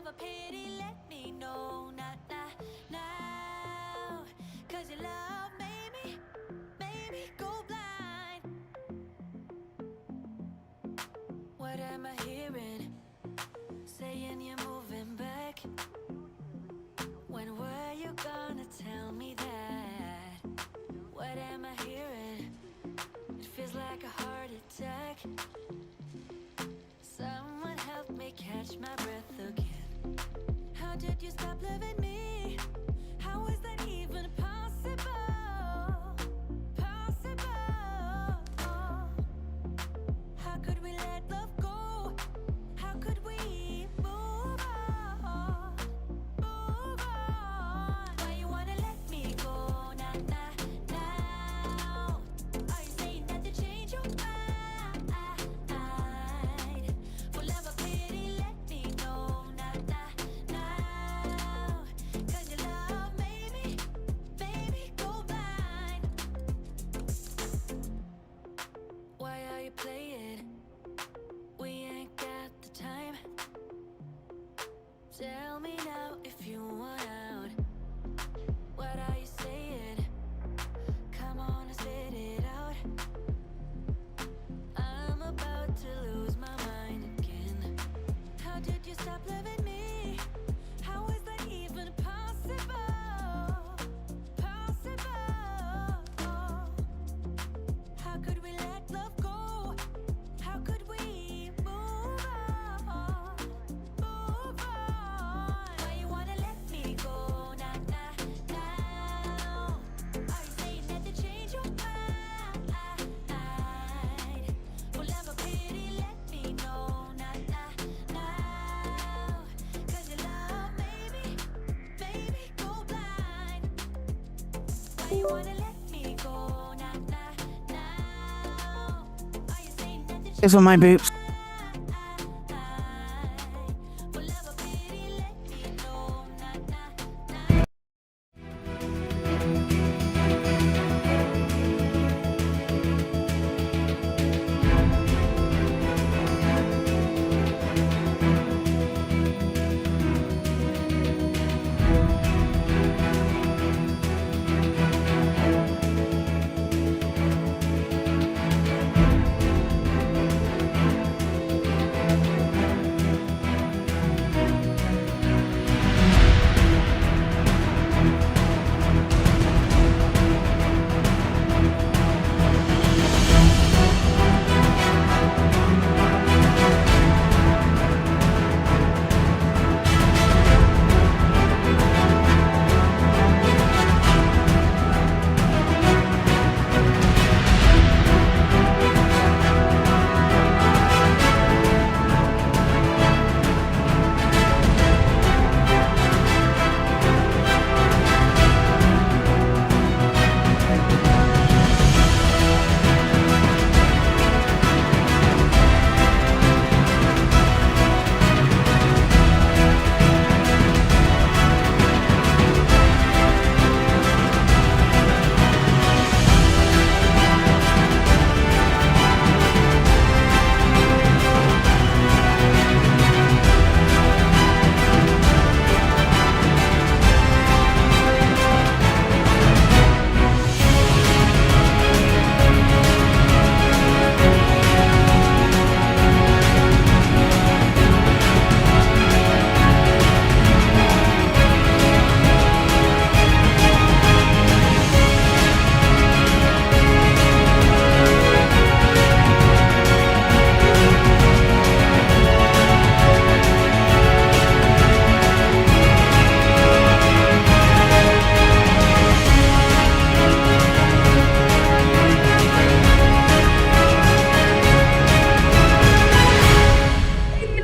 love or pity, let me know. Not now, 'cause your love made me go blind. What am I hearing? Saying you're moving back. When were you gonna tell me that? What am I hearing? It feels like a heart attack. Someone help me catch my breath again. How did you stop loving me? How is that even possible? Possible. How could we let love go? How could we move on? Move on. Why you wanna let me go? Now. Are you saying that to change your mind? For love or pity, let me know. Now. 'Cause your love made me go blind. Why are you playing? We ain't got the time. Tell me now if you want out. What are you saying? Come on and spit it out. I'm about to lose my mind again. How did you stop loving me? How is that even possible? Possible. How could we let love go? How could we move on? Move on. Why you wanna let me go? Now. Are you saying that to change your mind? For love or pity, let me know. Now. 'Cause your love made me go blind. Why you wanna let me go? Now. Are you saying that to change Those were my boobs. for love or pity, let me know.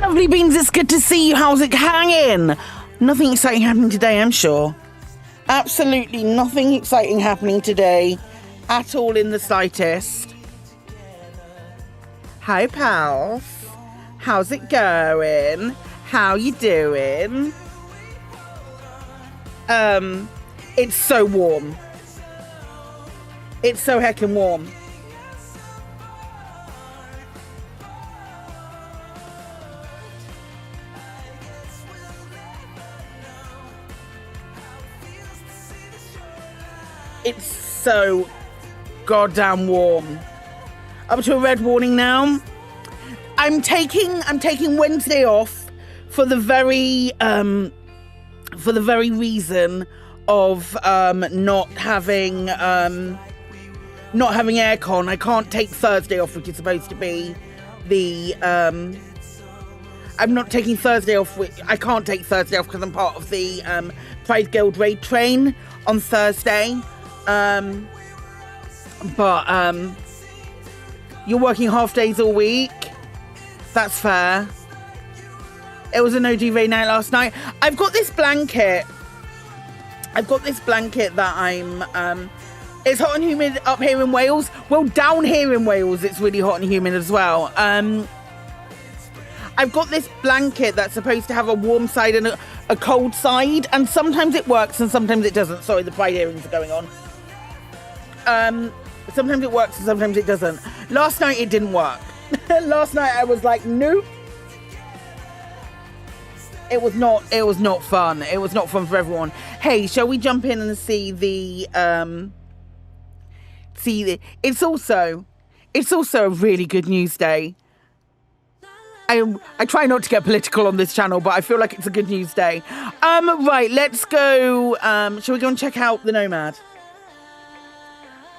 Lovely beans, it's good to see you. How's it hanging? Nothing exciting happening today, I'm sure. Absolutely nothing exciting happening today at all in the slightest. Hi, pals. How's it going? How you doing? It's so warm. It's so heckin' warm. It's so goddamn warm. Up to a red warning now. I'm taking Wednesday off for the very reason of not having aircon. I can't take Thursday off, which is supposed to be the I'm not taking Thursday off. I can't take Thursday off because I'm part of the Pride Guild raid train on Thursday. But you're working half days all week. That's fair. It was a no duvet night last night. I've got this blanket that I'm it's hot and humid up here in Wales. Well, down here in Wales it's really hot and humid as well. I've got this blanket that's supposed to have a warm side and a cold side, and sometimes it works and sometimes it doesn't. Sorry, the Pride earrings are going on. Sometimes it works and sometimes it doesn't. Last night it didn't work. Last night I was like, nope. It was not fun. It was not fun for everyone. Hey, shall we jump in and see the it's also a really good news day. I try not to get political on this channel, but I feel like it's a good news day. Right, let's go. Shall we go and check out the Nomad?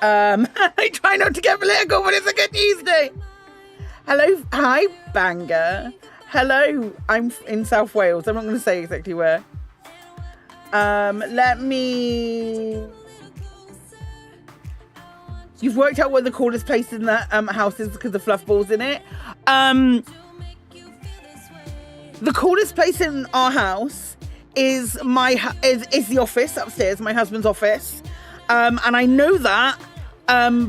I try not to get political, but it's a good news day. Hello, hi, Bangor. Hello, I'm in South Wales. I'm not going to say exactly where. Let me. You've worked out where the coolest place in that house is because the fluff ball's in it. The coolest place in our house is is the office upstairs, my husband's office. And I know that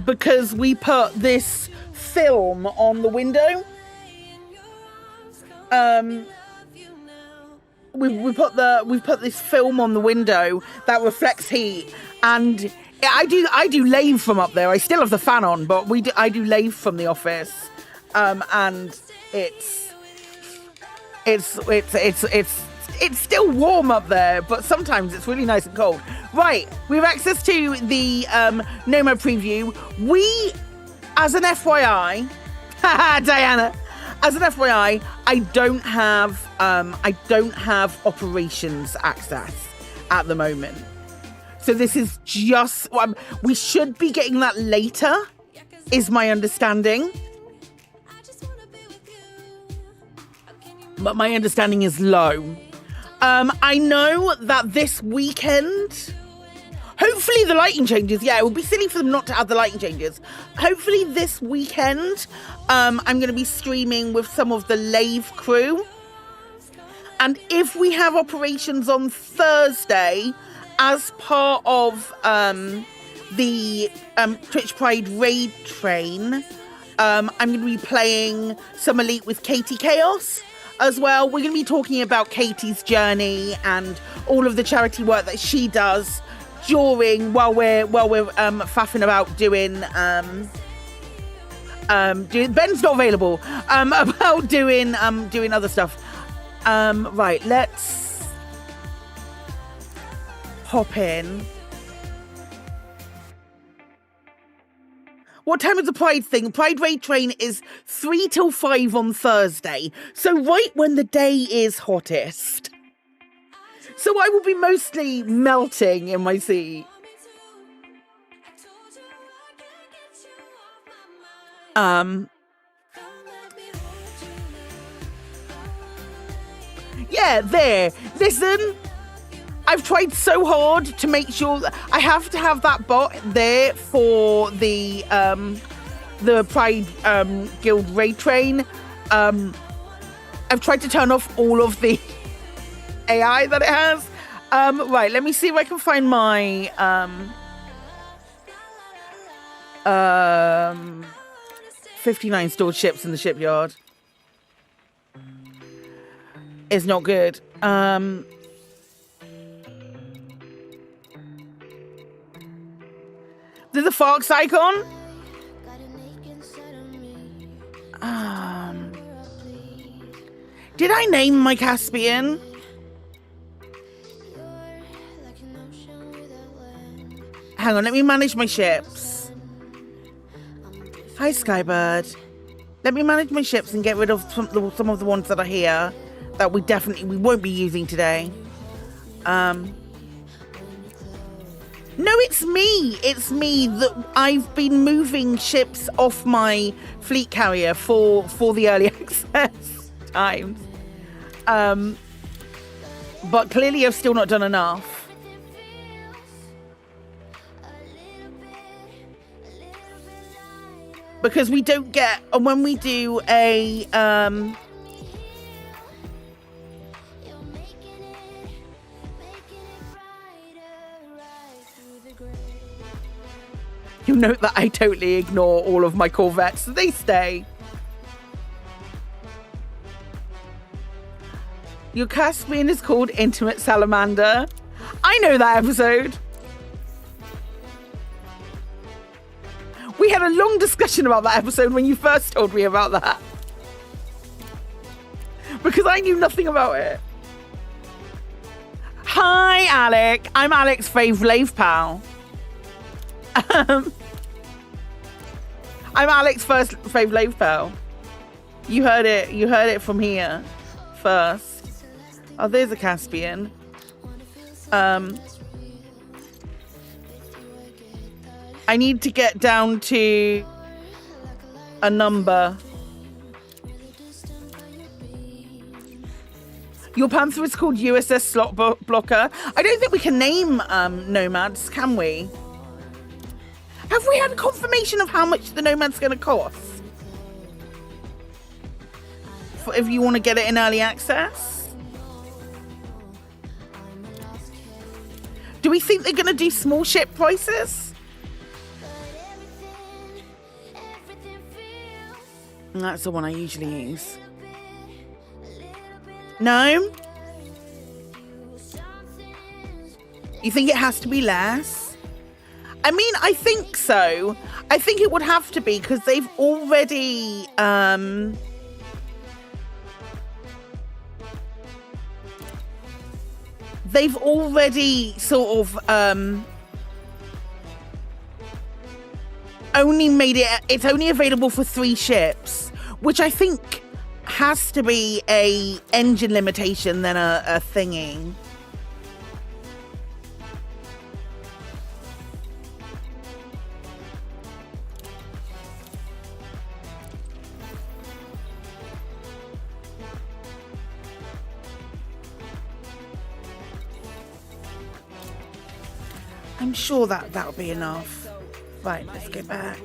because we put this film on the window. We've put this film on the window that reflects heat, and I do lave from up there. I still have the fan on, but I do lave from the office, and it's still warm up there, but sometimes it's really nice and cold. Right, we have access to the NOMAD preview. We, as an FYI, Diana, as an FYI, I don't have operations access at the moment. So this is just we should be getting that later, is my understanding. But my understanding is low. I know that this weekend, hopefully the lighting changes. Yeah, it would be silly for them not to add the lighting changes. Hopefully this weekend, I'm going to be streaming with some of the Lave crew. And if we have operations on Thursday as part of the Twitch Pride raid train, I'm going to be playing some Elite with Katie Chaos as well. We're going to be talking about Katie's journey and all of the charity work that she does while we're faffing about doing Ben's not available, about doing other stuff. Right, let's hop in. What time is the Pride thing? Pride raid train is 3 till 5 on Thursday. So right when the day is hottest. So I will be mostly melting in my seat. Yeah, there. Listen, I've tried so hard to make sure that I have to have that bot there for the Pride Guild raid train. I've tried to turn off all of the AI that it has. Right, let me see if I can find my 59 stored ships in the shipyard. It's not good. There's a Fox icon. Did I name my Caspian? Hang on, let me manage my ships. Hi, Skybird. Let me manage my ships and get rid of some of the ones that are here that we won't be using today. No, it's me. It's me that I've been moving ships off my fleet carrier for the early access times. But clearly I've still not done enough. Because we don't get, and when we do a you'll note that I totally ignore all of my Corvettes. They stay. Your Caspian is called Intimate Salamander. I know that episode. We had a long discussion about that episode when you first told me about that. Because I knew nothing about it. Hi, Alec. I'm Alec's fave pal. I'm Alec's first fave pal. You heard it from here first. Oh, there's a Caspian. I need to get down to a number. Your Panther is called USS Slot Blocker. I don't think we can name nomads, can we? Have we had confirmation of how much the nomad's going to cost? If you want to get it in early access? Do we think they're going to do small ship prices? That's the one I usually use. No? You think it has to be less? I mean, I think so. I think it would have to be because they've already sort of only made it's only available for 3 ships, which I think has to be a engine limitation than a thingy. I'm sure that'll be enough. Right, let's go back.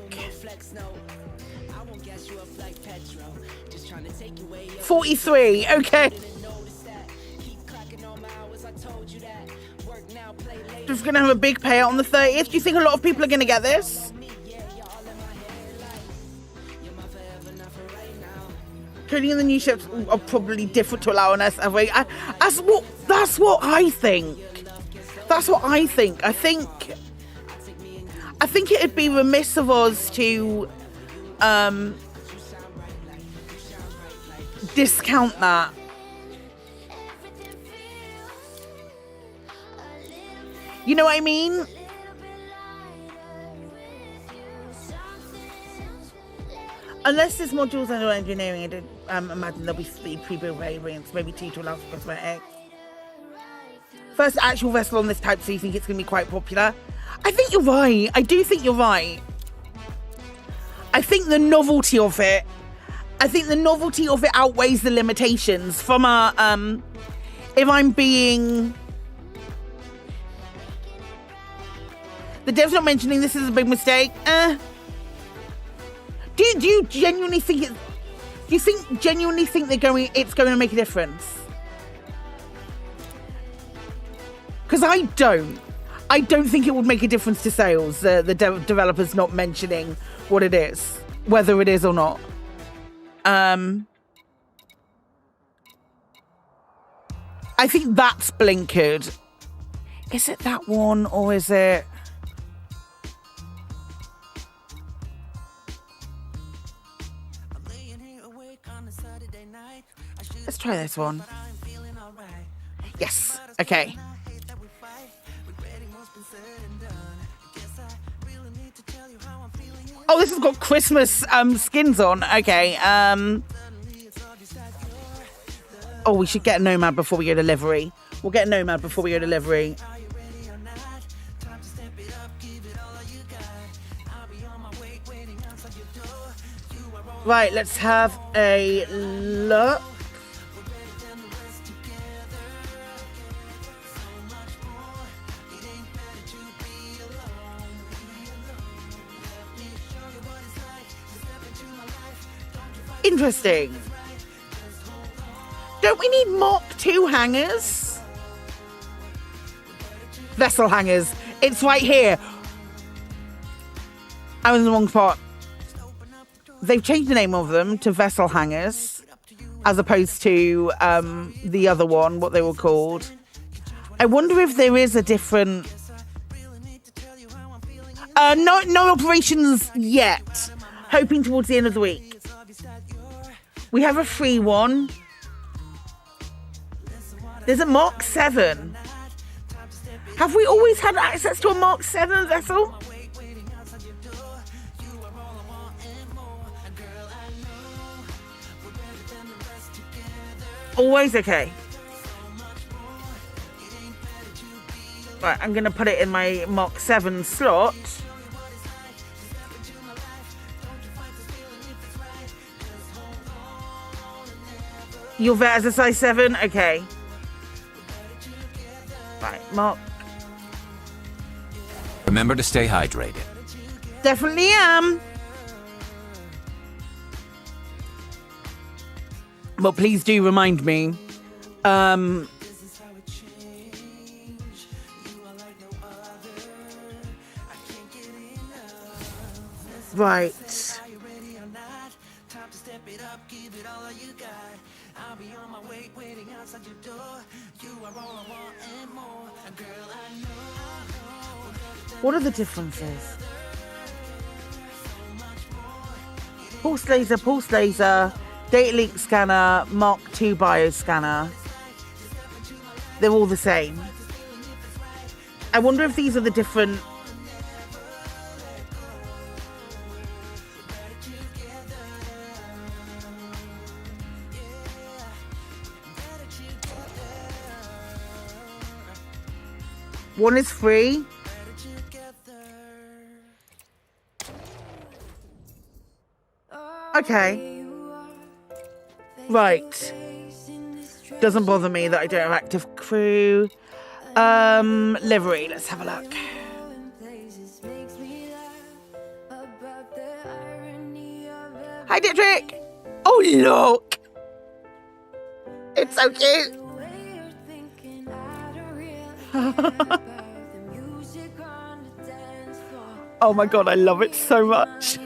43, okay. Just gonna have a big payout on the 30th. Do you think a lot of people are gonna get this? Coding in the new ships are probably different to allow an SFA. That's what I think. That's what I think. I think it'd be remiss of us to discount that. You know what I mean? Unless there's modules under engineering, I don't imagine there'll be 3 pre-built variants, maybe 2 to allow for cosmetics. First actual vessel on this type, so you think it's going to be quite popular? I think you're right. I do think you're right. I think the novelty of it outweighs the limitations from a, if I'm being... The dev's not mentioning this is a big mistake. Do you genuinely think it's... Do you genuinely think it's going to make a difference? Because I don't think it would make a difference to sales, the developers not mentioning what it is, whether it is or not. I think that's blinkered. Is it that one or is it... Let's try this one. Yes, okay. Oh, this has got Christmas skins on. Okay. Oh, we should get a Nomad before we go to livery. We'll get a Nomad before we go to livery. Right, let's have a look. Interesting. Don't we need Mach 2 hangers? Vessel hangers. It's right here. I'm in the wrong spot. They've changed the name of them to vessel hangers, as opposed to the other one, what they were called. I wonder if there is a different... No operations yet. Hoping towards the end of the week. We have a free one. There's a Mark 7. Have we always had access to a Mark 7 vessel? Always okay. Right, I'm going to put it in my Mark 7 slot. You're there as a size 7? Okay. Right, Mark. Remember to stay hydrated. Definitely am. But please do remind me. Right. What are the differences? Pulse laser, data link scanner, Mark II bio scanner. They're all the same. I wonder if these are the different... One is free. Okay. Right. Doesn't bother me that I don't have active crew. Livery. Let's have a look. Hi, Dietrich. Oh, look. It's so cute. Oh my god, I love it so much.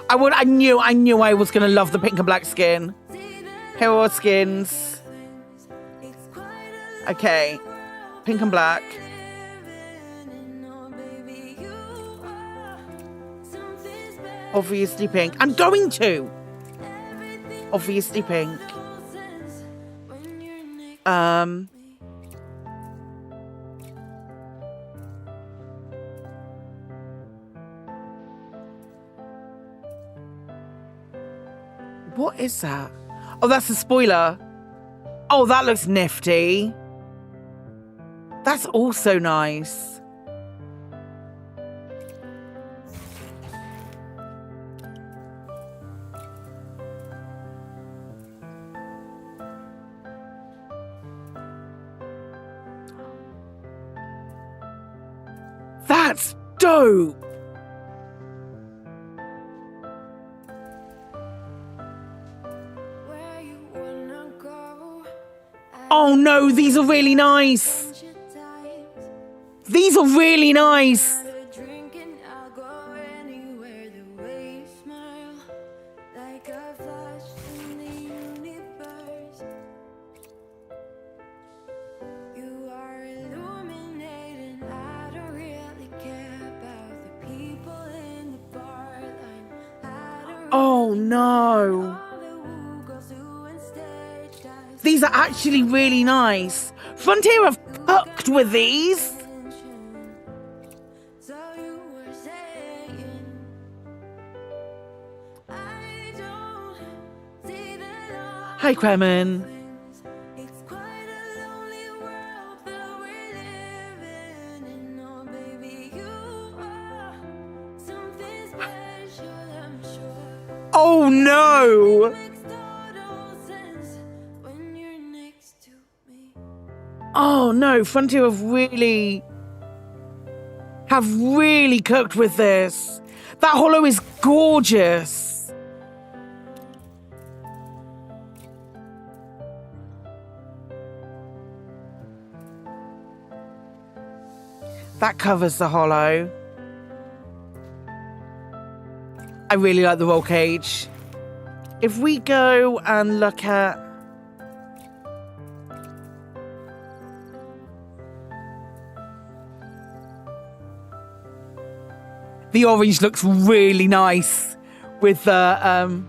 I knew I was gonna love the pink and black skin. Here are skins. Okay, pink and black. Obviously pink. I'm going to. Obviously pink. What is that? Oh, that's a spoiler. Oh, that looks nifty. That's also nice. That's dope. Oh no, these are really nice. These are really nice. Oh no. These are actually really nice. Frontier have cooked with these. So you were saying, I don't see the love. Hi, Kremen. It's quite a lonely world that we're living in. Oh, baby, you are something special, I'm sure. Oh, no. Makes total sense when you're next to me. Oh, no. Frontier have really cooked with this. That hollow is gorgeous. That covers the hollow. I really like the roll cage. If we go and look at the orange, looks really nice with the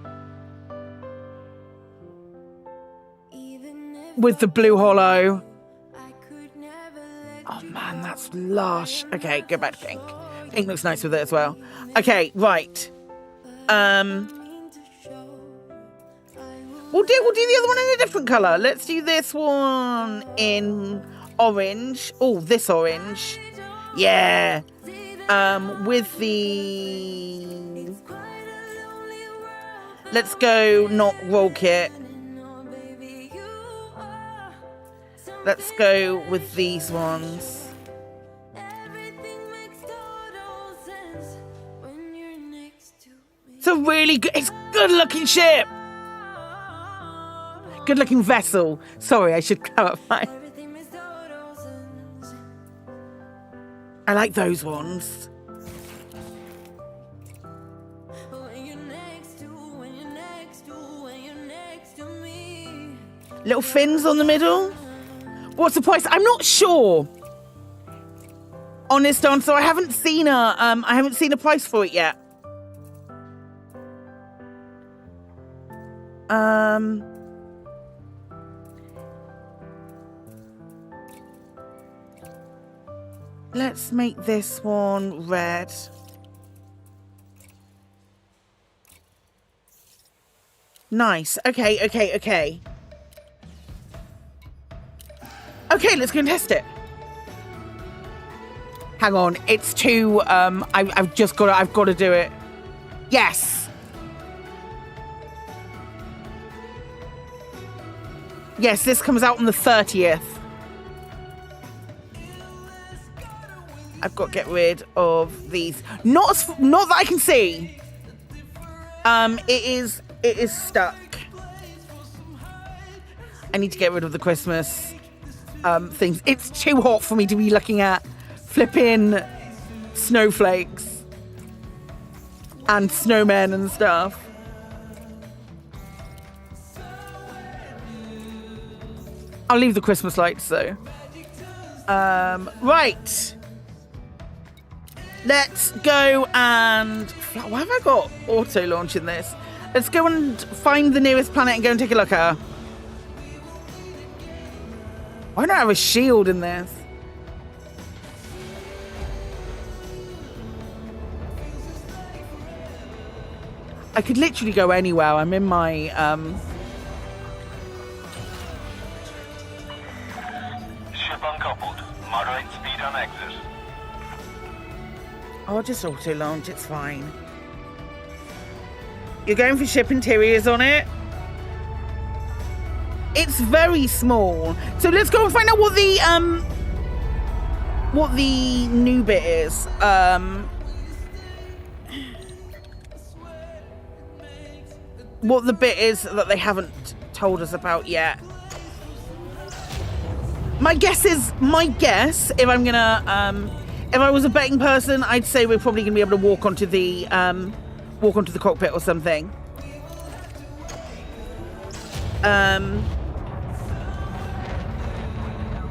blue hollow. I could never let Oh man, that's lush. Okay, go back to pink. Pink looks nice with it as well. Okay, right. We'll do the other one in a different colour. Let's do this one in orange. Oh, this orange. Yeah. With the... Let's go not roll kit. Let's go with these ones. It's a really good... It's a good-looking ship. Good-looking vessel. Sorry, I should clarify. I like those ones. Little fins on the middle. What's the price? I'm not sure. Honest answer, I haven't seen a price for it yet. Let's make this one red. Nice. Okay. Okay, let's go and test it. Hang on, it's too I've got to do it. Yes. Yes, this comes out on the 30th. I've got to get rid of these. Not that I can see. It is stuck. I need to get rid of the Christmas things. It's too hot for me to be looking at flipping snowflakes and snowmen and stuff. I'll leave the Christmas lights though. Right. Let's go and... Why have I got auto launch in this? Let's go and find the nearest planet and go and take a look at her. Why don't I have a shield in this? I could literally go anywhere. I'm in my... Ship uncoupled. Moderate speed on exit. I'll just auto launch, it's fine. You're going for ship interiors on it? It's very small. So let's go and find out what the new bit is. What the bit is that they haven't told us about yet. My guess, if I'm gonna if I was a betting person, I'd say we're probably gonna be able to walk onto the cockpit or something.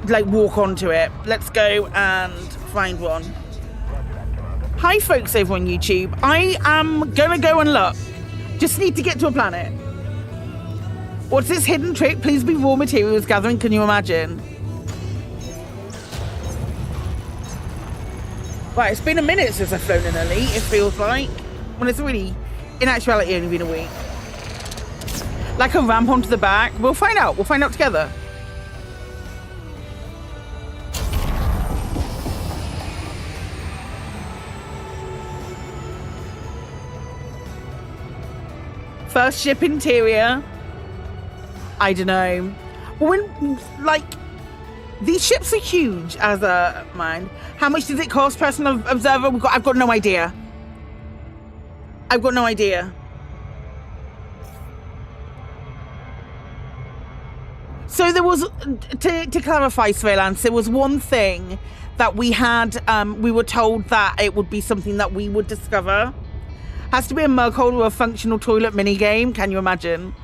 Like walk onto it. Let's go and find one. Hi folks over on YouTube. I am gonna go and look. Just need to get to a planet. What's this hidden trick? Please be raw materials gathering. Can you imagine? Right, it's been a minute since I've flown an elite, it feels like. When it's really, in actuality, only been a week. Like a ramp onto the back. We'll find out. We'll find out together. First ship interior. I don't know. When, like, these ships are huge as a mind. How much does it cost, personal observer? I've got no idea. I've got no idea. So there was, to clarify, Swaylance, there was one thing that we had, we were told that it would be something that we would discover. Has to be a mug hole or a functional toilet mini game. Can you imagine?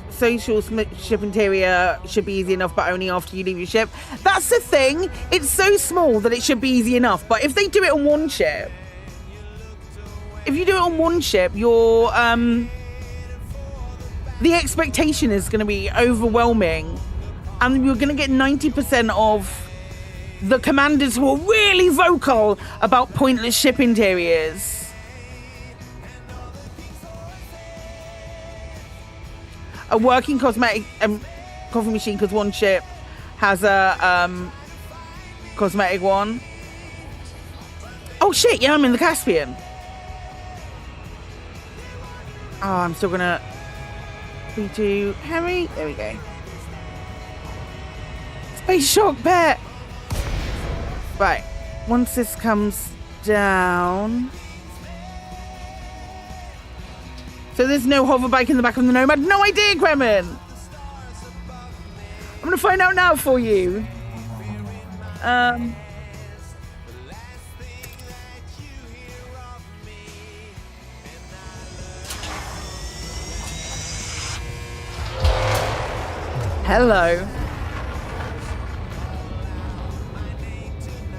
Social ship interior should be easy enough, but only after you leave your ship. That's the thing. It's so small that it should be easy enough. But if they do it on one ship, if you do it on one ship, your the expectation is going to be overwhelming, and you're going to get 90% of the commanders who are really vocal about pointless ship interiors. A working cosmetic coffee machine, because one ship has a cosmetic one. Oh shit, yeah, I'm in the Caspian. Oh, I'm still gonna be too heavy. There we go. Space shock bet. Right, once this comes down. So there's no hover bike in the back of the Nomad? No idea, Kremen! I'm gonna find out now for you. Hello.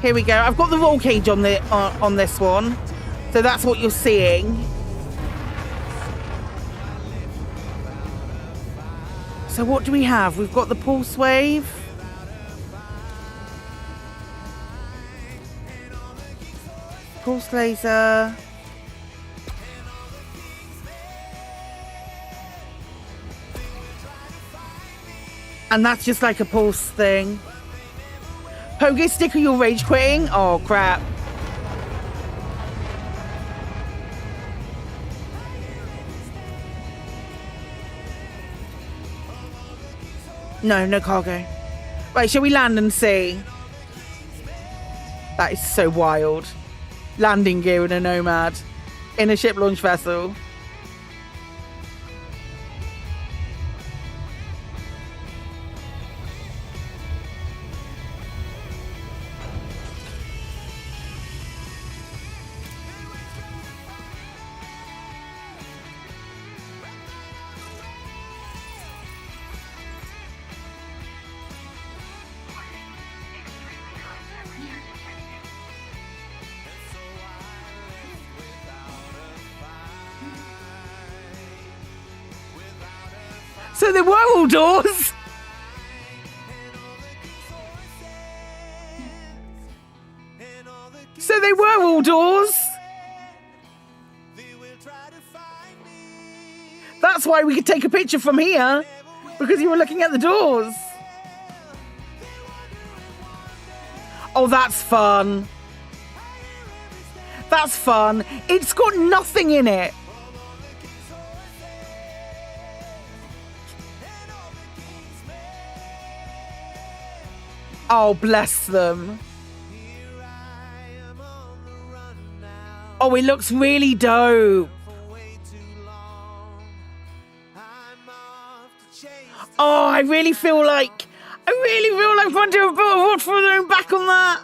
Here we go. I've got the roll cage on the on this one. So that's what you're seeing. So what do we have? We've got the pulse wave. Pulse laser. And that's just like a pulse thing. Pogo stick, or you're rage quitting? Oh crap. No cargo. Right, shall we land and see? That is so wild. Landing gear in a Nomad. In a ship launch vessel. So they were all doors. So they were all doors. That's why we could take a picture from here, because you were looking at the doors. Oh, that's fun. That's fun. It's got nothing in it. Oh, bless them. Oh, it looks really dope. Oh, I really feel like I'm going to do a bit of what for their own back on that.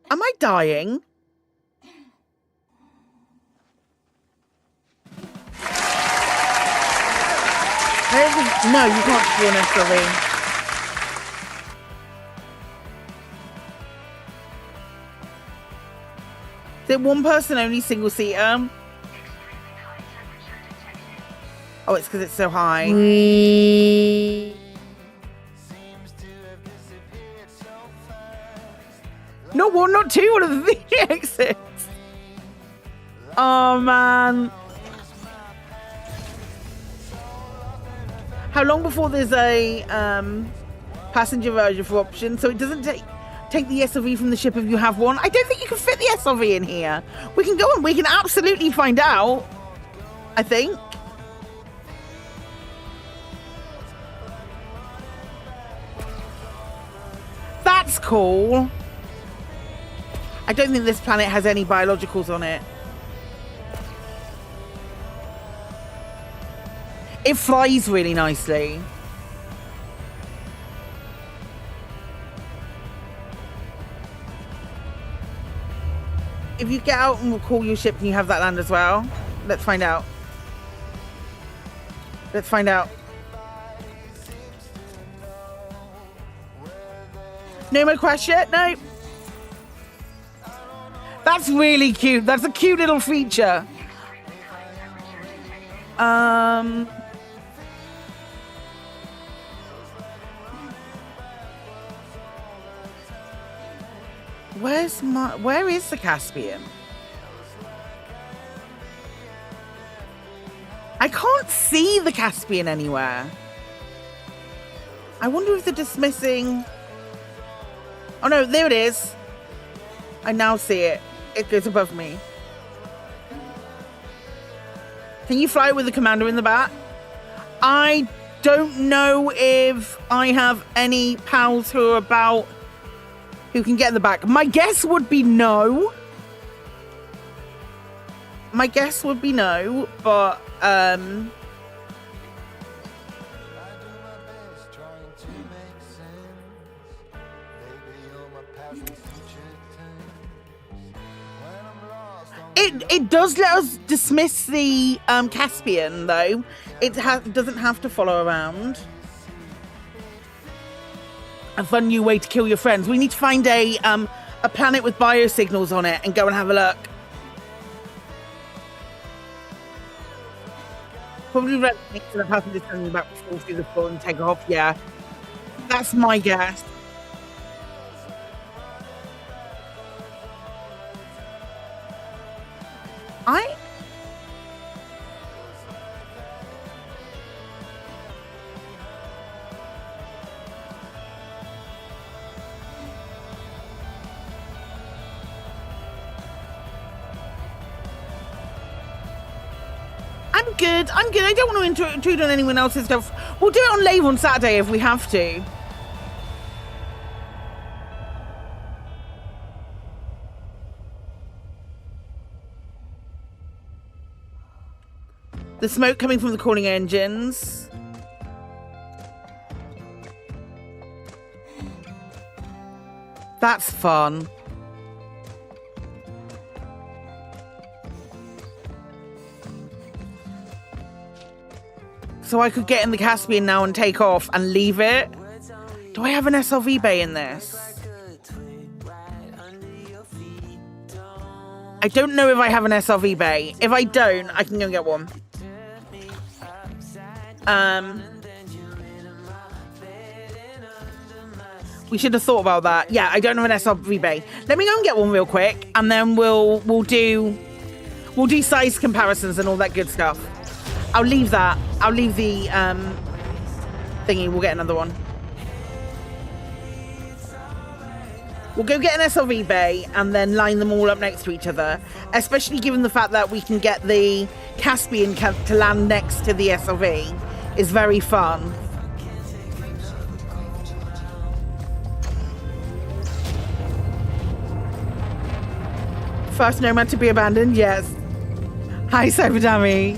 Am I dying? No, you can't do an SLV. Is it one person only, single seater? Oh, it's because it's so high. Not one, not two, one of the three exits. Oh, man. How long before there's a passenger version for option? So it doesn't take the SLV from the ship if you have one. I don't think you can fit the SLV in here. We can go and we can absolutely find out, I think. That's cool. I don't think this planet has any biologicals on it. It flies really nicely. If you get out and recall your ship, can you have that land as well? Let's find out. Let's find out. NOMAD crash yet? No. That's really cute. That's a cute little feature. Where is the Caspian? I can't see the Caspian anywhere. I wonder if they're dismissing. Oh no, there it is. I now see it. It goes above me. Can you fly with the commander in the back? I don't know if I have any pals who are about who can get in the back. My guess would be no. My guess would be no, but It does let us dismiss the Caspian, though. It doesn't have to follow around. A fun new way to kill your friends. We need to find a planet with biosignals on it and go and have a look. Probably rent to the passengers coming back before through the floor and take off. Yeah, that's my guess. I'm good. I don't want to intrude on anyone else's stuff. We'll do it on Lave on Saturday if we have to. The smoke coming from the cooling engines. That's fun. So I could get in the Caspian now and take off and leave it. Do I have an SLV bay in this? I don't know if I have an SLV bay. If I don't, I can go and get one. We should have thought about that. Yeah, I don't have an SLV bay. Let me go and get one real quick, and then we'll do size comparisons and all that good stuff. I'll leave that. I'll leave the thingy. We'll get another one. We'll go get an SLV bay and then line them all up next to each other, especially given the fact that we can get the Caspian to land next to the SLV is very fun. First nomad to be abandoned, yes. Hi, Cyberdammy.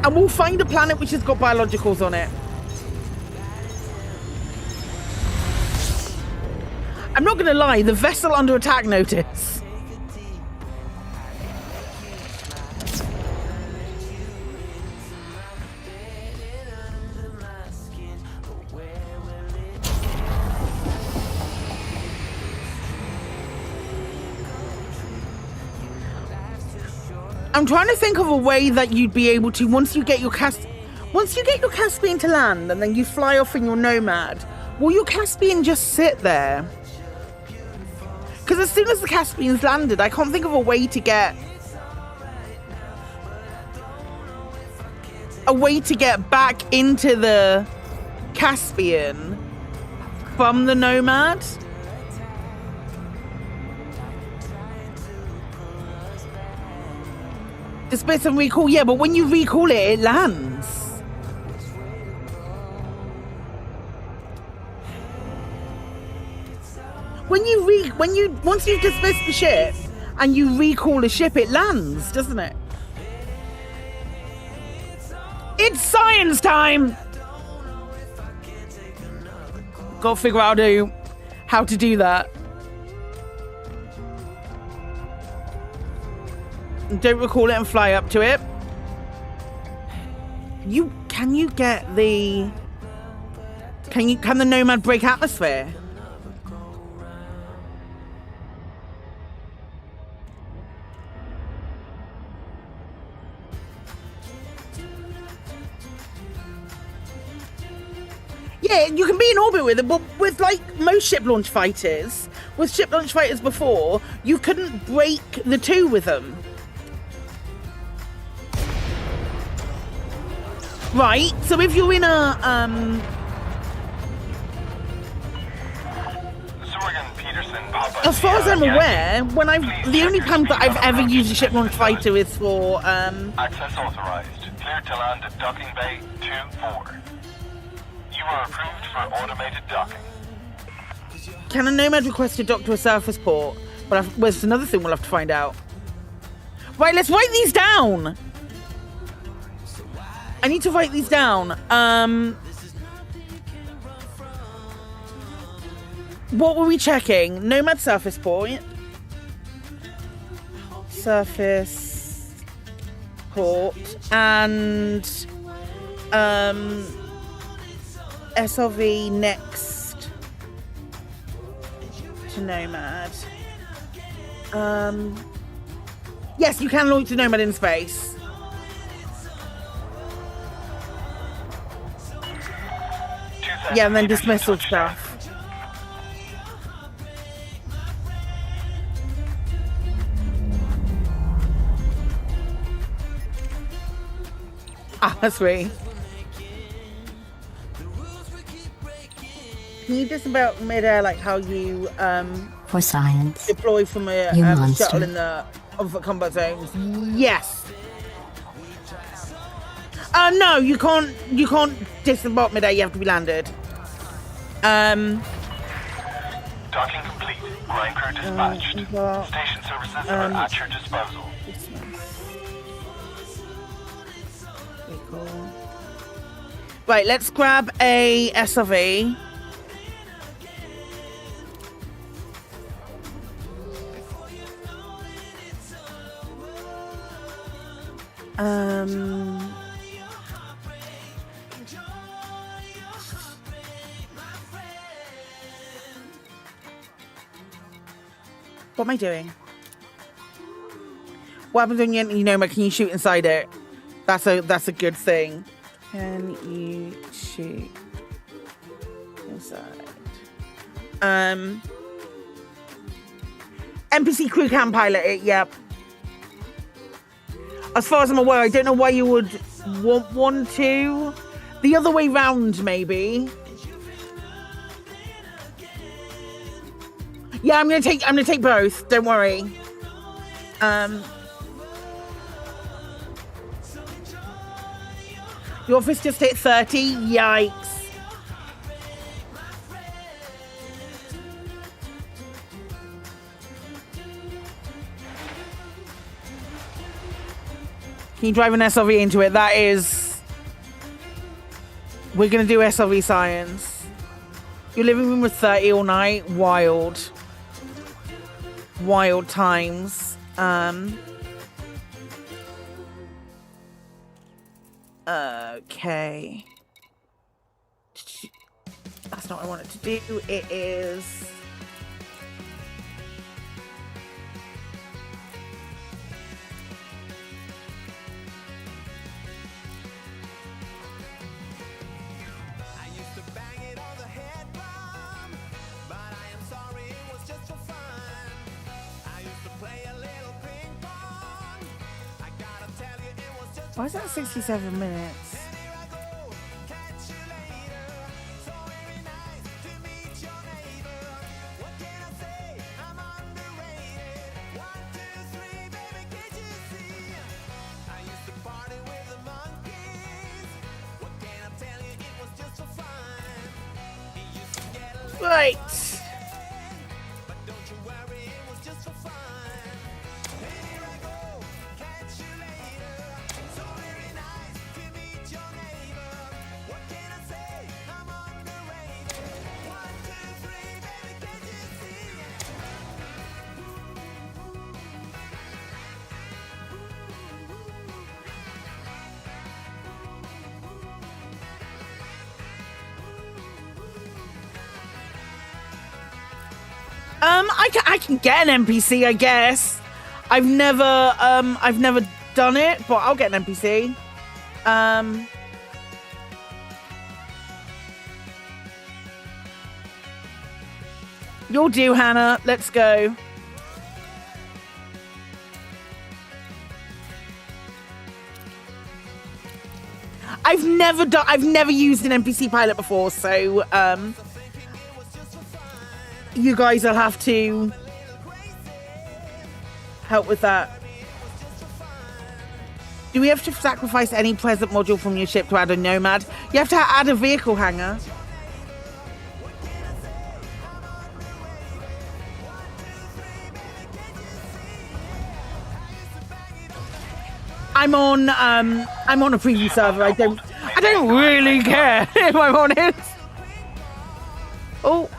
And we'll find a planet which has got biologicals on it. I'm not going to lie, the vessel under attack notice. I'm trying to think of a way that you'd be able to, once you get your Caspian to land and then you fly off in your Nomad, will your Caspian just sit there? Because as soon as the Caspian's landed, I can't think of a way to get back into the Caspian from the Nomad. Dismiss and recall, yeah, but when you recall it, it lands. Once you dismiss the ship and you recall the ship, it lands, doesn't it? It's science time! Gotta figure out how to do that. Don't recall it and fly up to it. Can the Nomad break atmosphere? Yeah, you can be in orbit with it, but with like most ship launch fighters, before, you couldn't break the two with them. Right, so if you're in a as far as I'm aware, the only time that I've ever used a ship launch fighter is for Access authorized. Cleared to land at docking bay 2-4. You are approved for automated docking. Can a Nomad request to dock to a surface port? But there's another thing we'll have to find out. Right, let's write these down. I need to write these down. What were we checking? Nomad surface port. Surface port. And SRV next to Nomad. Yes, you can launch the Nomad in space. Yeah, and then dismissal stuff. Ah, that's sweet. Can you just about midair, like how you for science deploy from a shuttle in the combat zones? Yes. No, you can't disembark midair. You have to be landed. Docking complete. Grind crew dispatched. Station services are at your disposal. Right, let's grab a SRV. What am I doing? What happens when you Nomad? Can you shoot inside it? That's a good thing. Can you shoot inside? NPC crew can pilot it. Yep. As far as I'm aware, I don't know why you would want to. The other way round, maybe. Yeah, I'm gonna take both. Don't worry. Your office just hit 30. Yikes. Can you drive an SRV into it? That is... We're going to do SRV science. Your living room was 30 all night. Wild. Wild times. Okay. That's not what I wanted to do. It is... Why is that 67 minutes? Right. I can get an NPC, I guess. I've never done it, but I'll get an NPC. You'll do, Hannah. Let's go. I've never used an NPC pilot before, so you guys will have to help with that. Do we have to sacrifice any present module from your ship to add a nomad? You have to add a vehicle hangar. I'm on a preview server. I don't really care if I'm honest. Oh.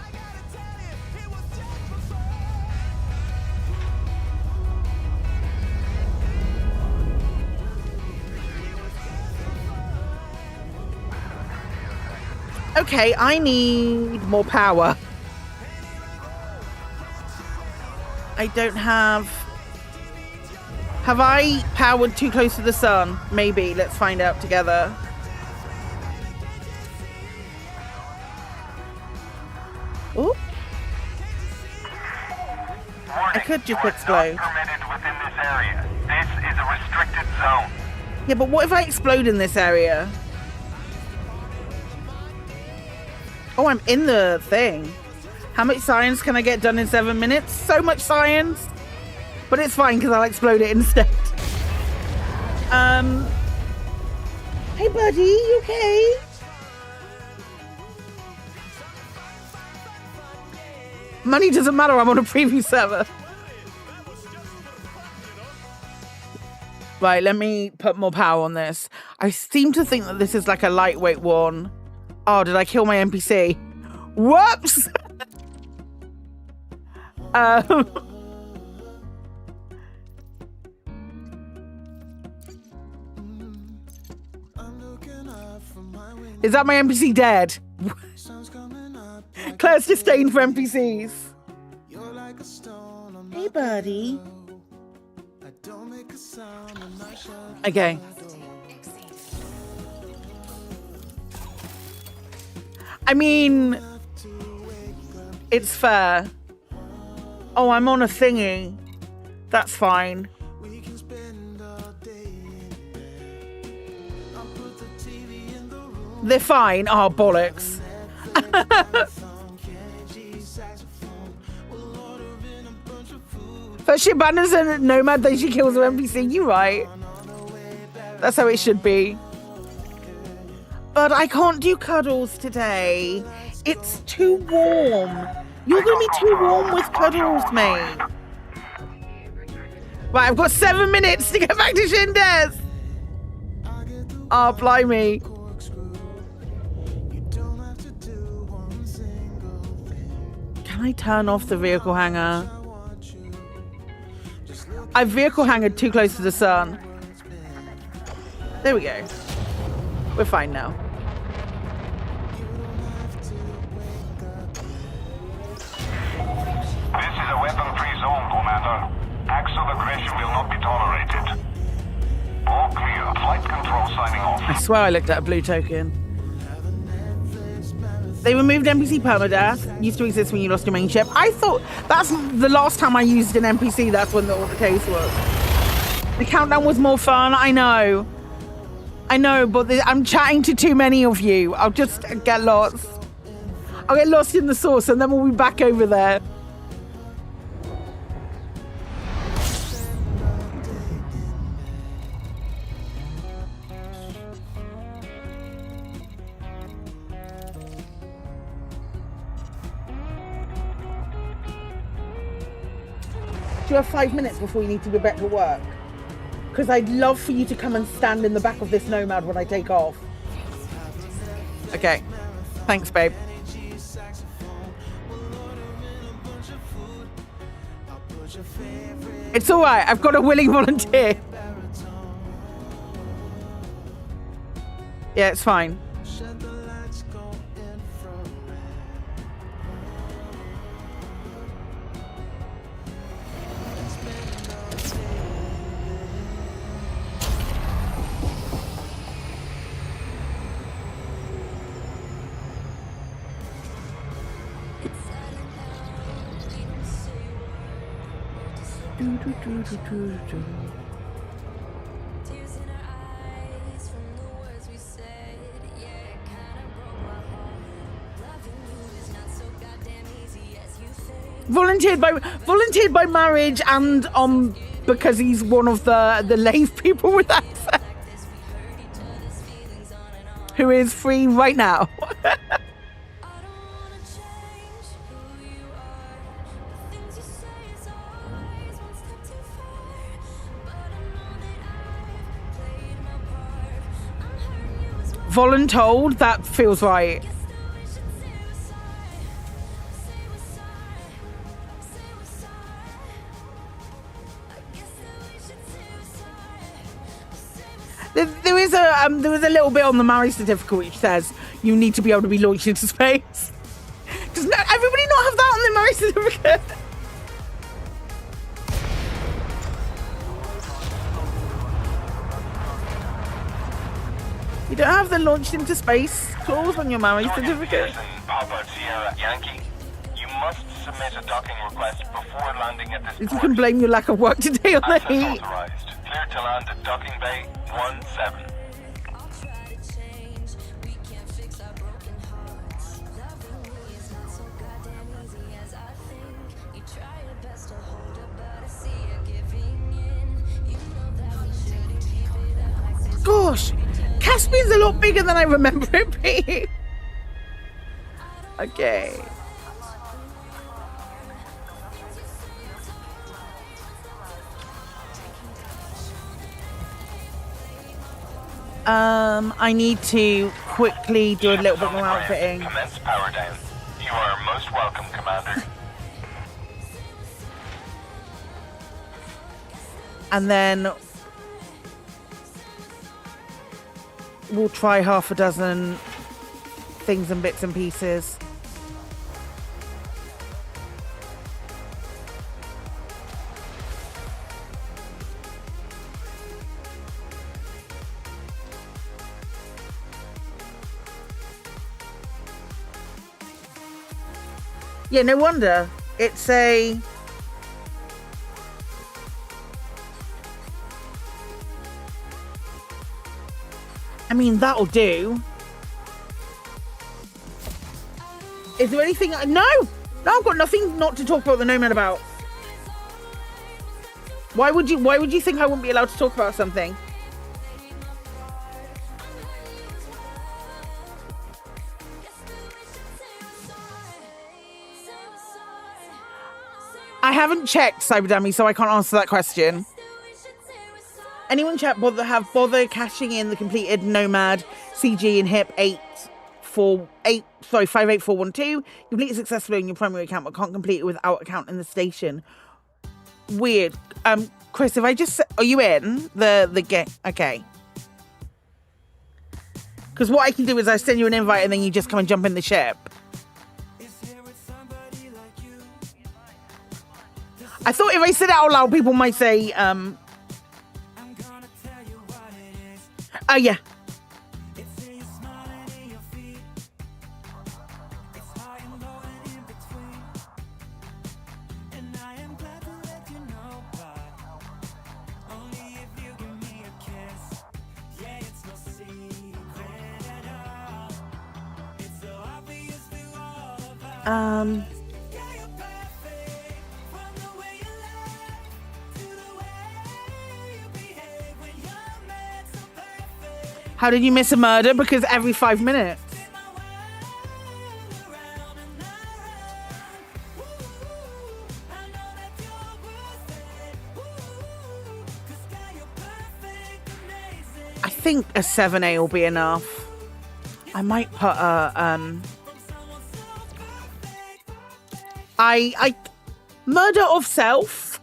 Okay, I need more power. I don't have... Have I powered too close to the sun? Maybe. Let's find out together. Ooh. I could just explode. Permitted within this area. This is a restricted zone. Yeah, but what if I explode in this area? Oh, I'm in the thing. How much science can I get done in 7 minutes? So much science. But it's fine because I'll explode it instead. Hey buddy, you okay? Money doesn't matter, I'm on a preview server. Right, let me put more power on this. I seem to think that this is like a lightweight one. Oh, did I kill my NPC? Whoops! Is that my NPC dead? Claire's disdain for NPCs. Hey, buddy. Okay. I mean, it's fair. Oh, I'm on a thingy. That's fine. They're fine. Oh, bollocks. First she abandons a nomad, then she kills an NPC. You're right. That's how it should be. But I can't do cuddles today. It's too warm. You're going to be too warm with cuddles, mate. Right, I've got 7 minutes to get back to Shindes. Oh, blimey. Can I turn off the vehicle hangar? I've vehicle hangared too close to the sun. There we go. We're fine now. This is a weapon-free zone, Commander. Acts of aggression will not be tolerated. All clear. Flight control signing off. I swear I looked at a blue token. They removed NPC permadeath. Used to exist when you lost your main ship. I thought that's the last time I used an NPC. That's when the case was. The countdown was more fun. I know. I know, but I'm chatting to too many of you. I'll just get lost. I'll get lost in the source and then we'll be back over there. Do you have 5 minutes before you need to go back to work? Because I'd love for you to come and stand in the back of this Nomad when I take off. Okay. Thanks, babe. It's all right. I've got a willing volunteer. Yeah, it's fine. Volunteered by marriage and because he's one of the lave people with access who is free right now. Voluntold, that feels right. There is a little bit on the marriage certificate which says you need to be able to be launched into space. Does everybody not have that on their marriage certificate? You don't have the launched into space clause on your marriage certificate. Papa Sierra Yankee, you must submit a docking request before landing at this You port. can blame your lack of work today on the Access heat. authorized. Clear to land at docking bay 17. Gosh, Caspian's a lot bigger than I remember it being. Okay. I need to quickly do a little bit more outfitting. Commence power down. You are most welcome, Commander. And then we'll try half a dozen things and bits and pieces. Yeah, no wonder. It's a... I mean, that'll do. Is there anything... No! No, I've got nothing not to talk about the Nomad about. Why would you think I wouldn't be allowed to talk about something? I haven't checked, Cyberdummy, so I can't answer that question. Anyone chat bother cashing in the completed Nomad CG and HIP 58412. Complete it successfully on your primary account, but can't complete it without account in the station. Weird. Chris, if I just... Are you in the game? Okay. Because what I can do is I send you an invite and then you just come and jump in the ship. I thought if I said it out loud, people might say, oh, yeah. How did you miss a murder? Because every 5 minutes. I think a 7A will be enough. I might put a I murder of self.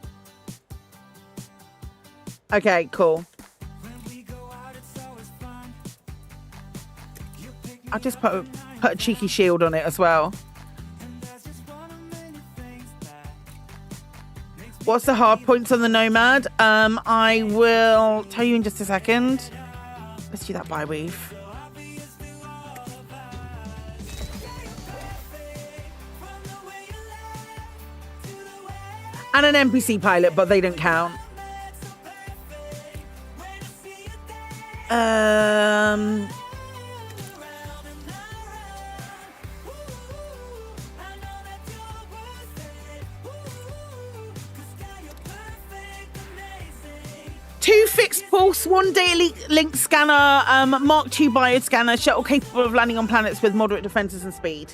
Okay, cool. I'll just put a cheeky shield on it as well. What's the hard points on the Nomad? I will tell you in just a second. Let's do that by weave. And an NPC pilot, but they don't count. Two fixed pulse, one daily link scanner, Mark II bioscanner, shuttle capable of landing on planets with moderate defenses and speed.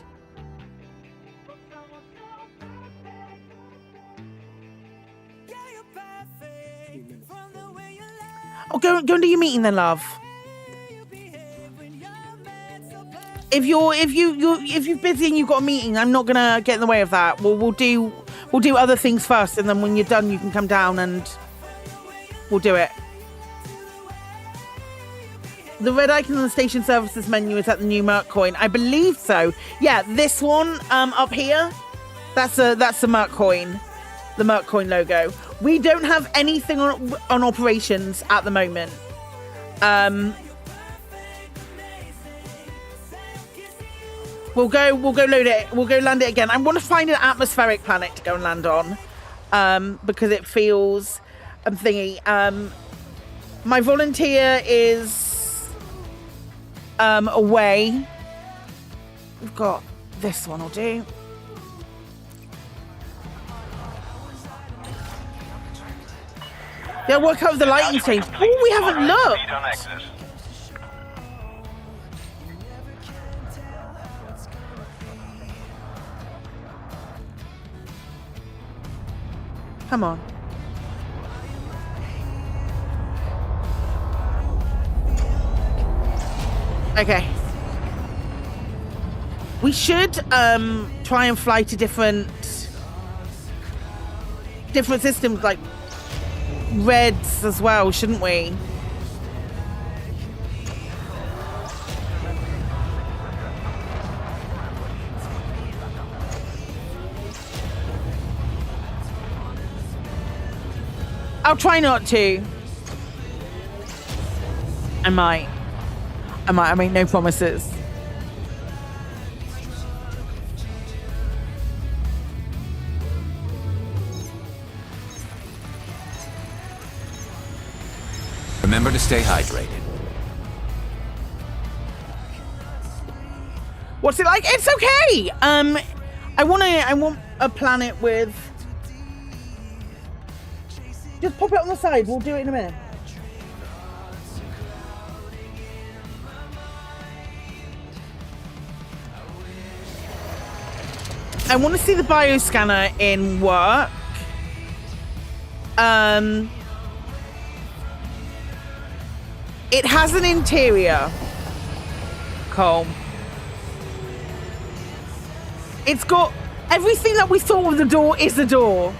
Oh, go and do your meeting then, love. If you're busy and you've got a meeting, I'm not gonna get in the way of that. We'll do other things first, and then when you're done, you can come down and we'll do it. The red icon on the station services menu is at the new Merc coin. I believe so. Yeah, this one up here, that's the Merc coin, the Merc coin logo. We don't have anything on operations at the moment. We'll go load it. We'll go land it again. I want to find an atmospheric planet to go and land on, because it feels thingy. My volunteer is away. We've got this one. Will do. Yeah, work out with the lighting change. Oh, we haven't looked. Come on. Okay. We should try and fly to different systems, like reds as well, shouldn't we? I'll try not to. I might. I make no promises. Remember to stay hydrated. What's it like? It's okay. I want a planet with. Just pop it on the side. We'll do it in a minute. I want to see the bioscanner in work. It has an interior. Cool. It's got everything that we thought of the door is the door.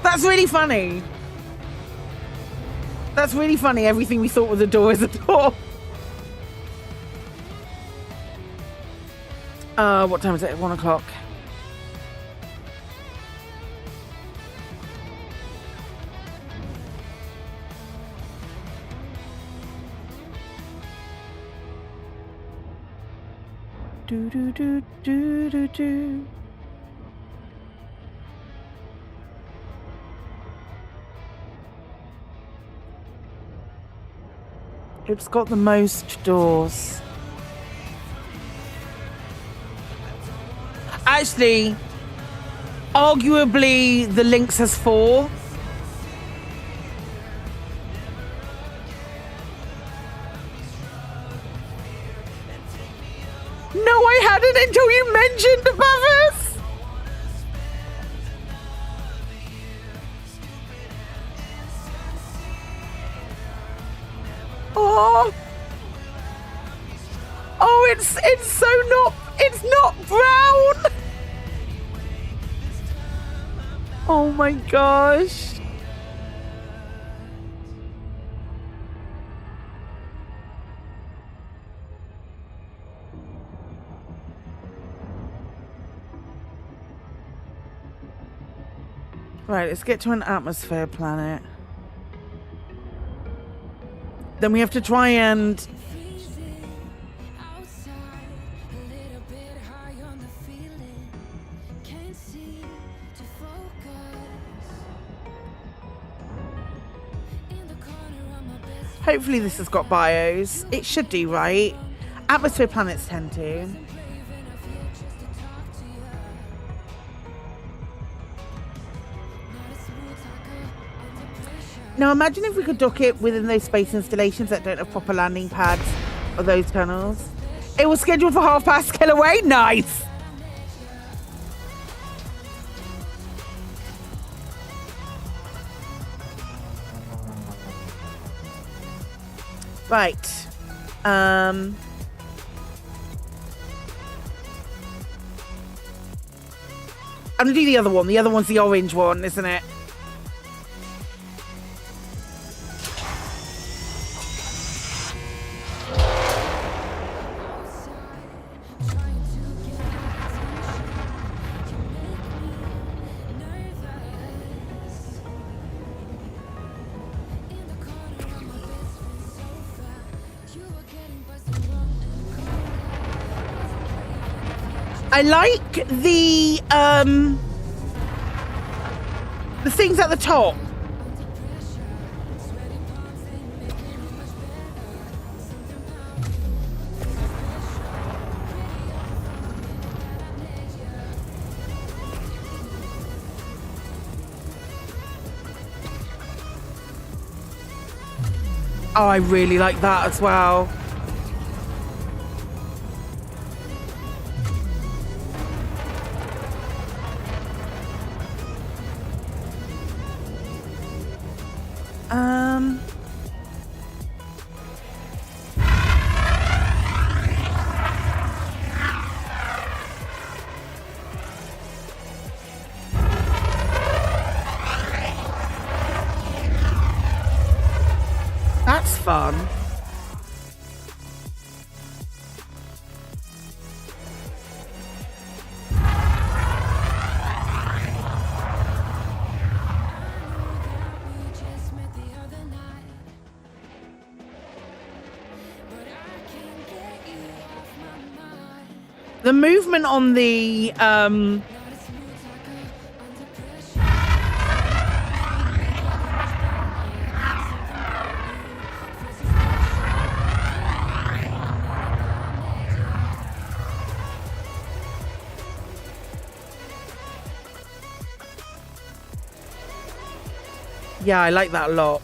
That's really funny. That's really funny. Everything we thought was a door is a door. What time is it? 1 o'clock. Do do do do do do. It's got the most doors. Actually, arguably, the Lynx has 4. No, I hadn't until you mentioned above us. Oh. Oh, it's so not, it's not brown. Oh my gosh. Right, let's get to an atmosphere planet. Then we have to try and... Freezing outside, a little bit high on the feeling. Can't seem to focus. In the corner of my best Hopefully this has got bios. It should do, right? Atmosphere planets tend to. craving, I feel just to talk to you. Not a smooth talker under pressure. Now imagine if we could dock it within those space installations that don't have proper landing pads or those tunnels. It was scheduled for 1/2 kill away. Nice. Right. I'm gonna do the other one. The other one's the orange one, isn't it? I like the things at the top. Oh, I really like that as well. That's fun. The movement on the yeah, I like that a lot.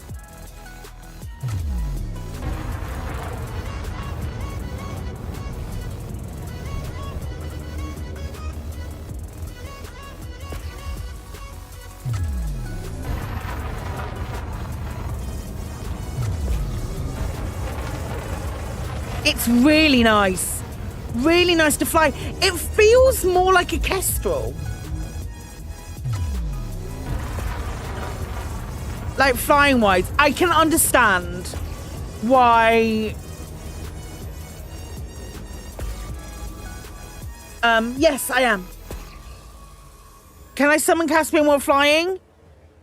It's really nice. Really nice to fly. It feels more like a Kestrel. Like flying wise, I can understand why. Yes, I am. Can I summon Caspian while flying?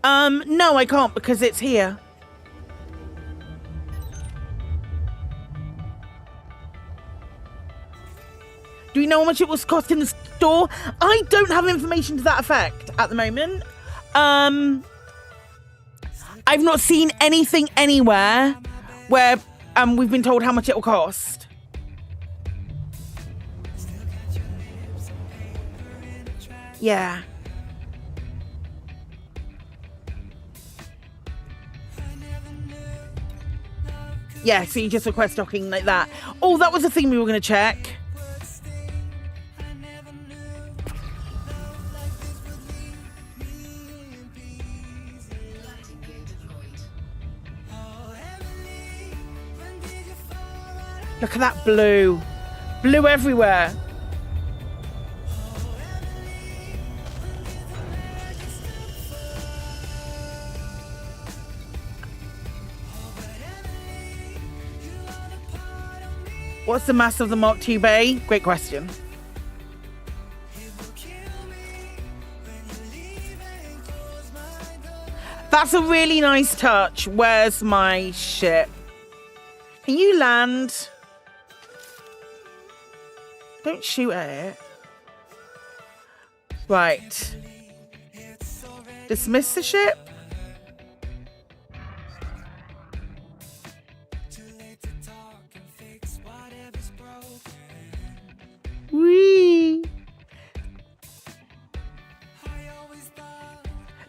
No, I can't because it's here. Do we know how much it was cost in the store? I don't have information to that effect at the moment. I've not seen anything anywhere where we've been told how much it will cost. Yeah. Yeah, so you just request docking like that. Oh, that was the thing we were going to check. Look at that blue. Blue everywhere. What's the mass of the Mark II Bay? Great question. That's a really nice touch. Where's my ship? Can you land? Don't shoot at it. Right. Dismiss the ship. Whee!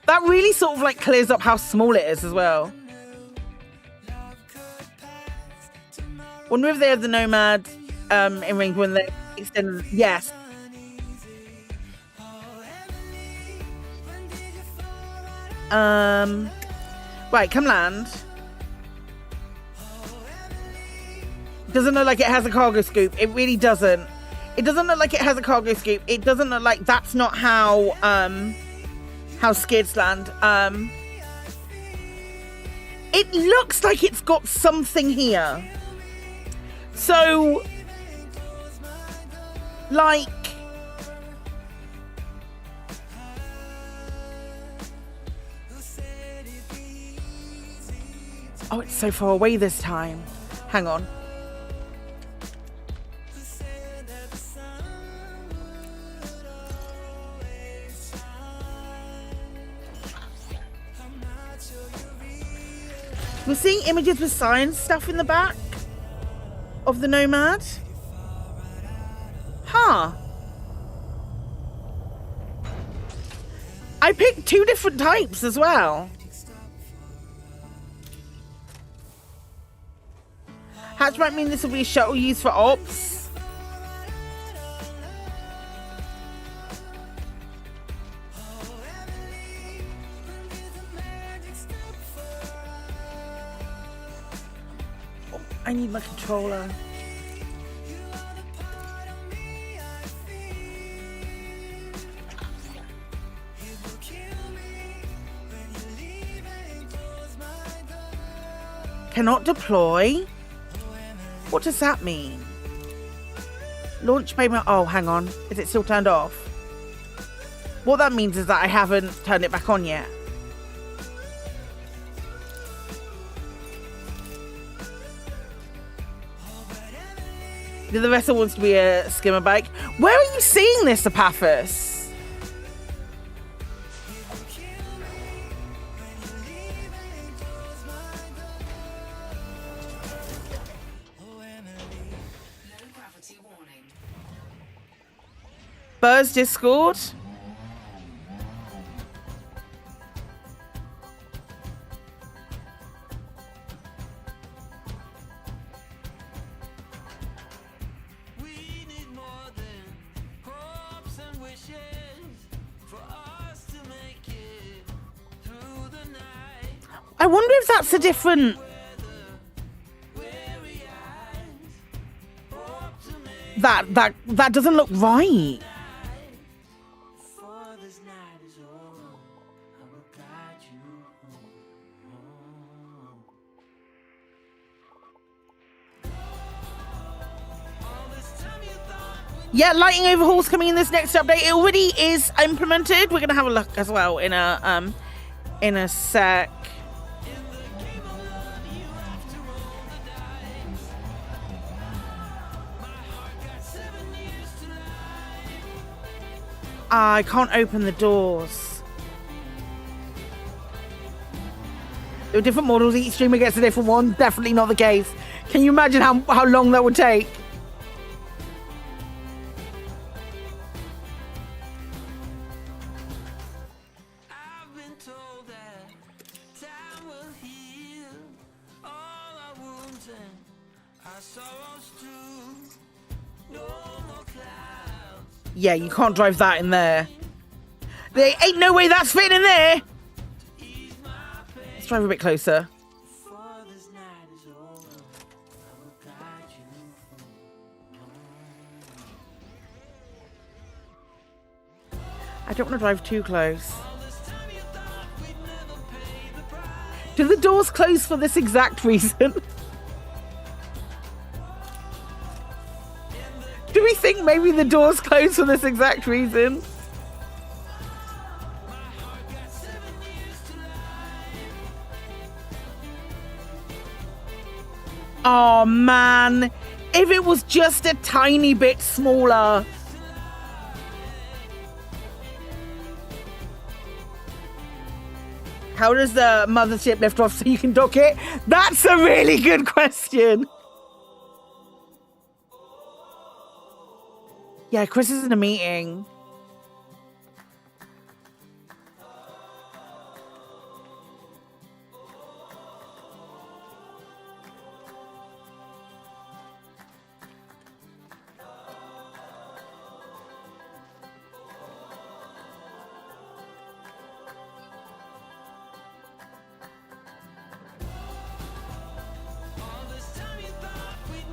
That really sort of like clears up how small it is as well. Wonder if they have the Nomad in range when they extend. Yes. Right, come land. Doesn't look like it has a cargo scoop. It really doesn't. It doesn't look like it has a cargo scoop. It doesn't look like that's not how skids land. It looks like it's got something here. So, like, oh, it's so far away this time. Hang on. We're seeing images with science stuff in the back of the Nomad. Huh. I picked 2 different types as well. Hatch might mean this will be a shuttle used for ops. I need my controller. Cannot deploy? What does that mean? Launch payment. Oh, hang on. Is it still turned off? What that means is that I haven't turned it back on yet. The vessel wants to be a skimmer bike. Where are you seeing this, Apathis? Burr's Discord. I wonder if that's a different... That doesn't look right. Yeah, lighting overhauls coming in this next update. It already is implemented. We're gonna have a look as well in a sec. I can't open the doors. There are different models. Each streamer gets a different one. Definitely not the case. Can you imagine how long that would take? I've been told that time will heal all our wounds and our sorrows too. No more clouds. Yeah, you can't drive that in there. There ain't no way that's fitting in there. Let's drive a bit closer. Before this night is over, I will guide you from I don't want to drive too close. Do the doors close for this exact reason? Do we think maybe the doors close for this exact reason? Oh man, if it was just a tiny bit smaller. How does the mothership lift off so you can dock it? That's a really good question. Yeah, Chris is in a meeting.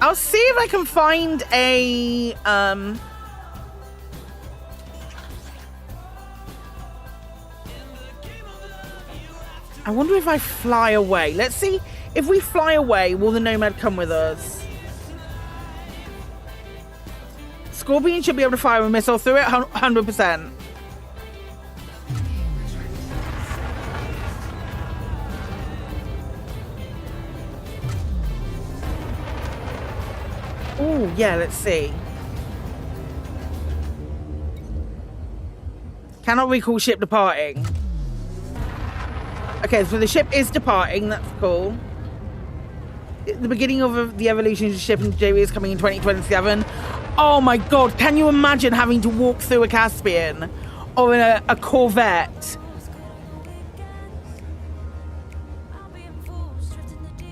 I'll see if I can find a I wonder if I fly away. Let's see if we fly away, will the Nomad come with us? Scorpion should be able to fire a missile through it 100%. Oh, yeah, let's see. Cannot recall ship departing. Okay, so the ship is departing. That's cool. The beginning of the evolution of the ship in JV is coming in 2027. Oh my god, can you imagine having to walk through a Caspian or in a Corvette?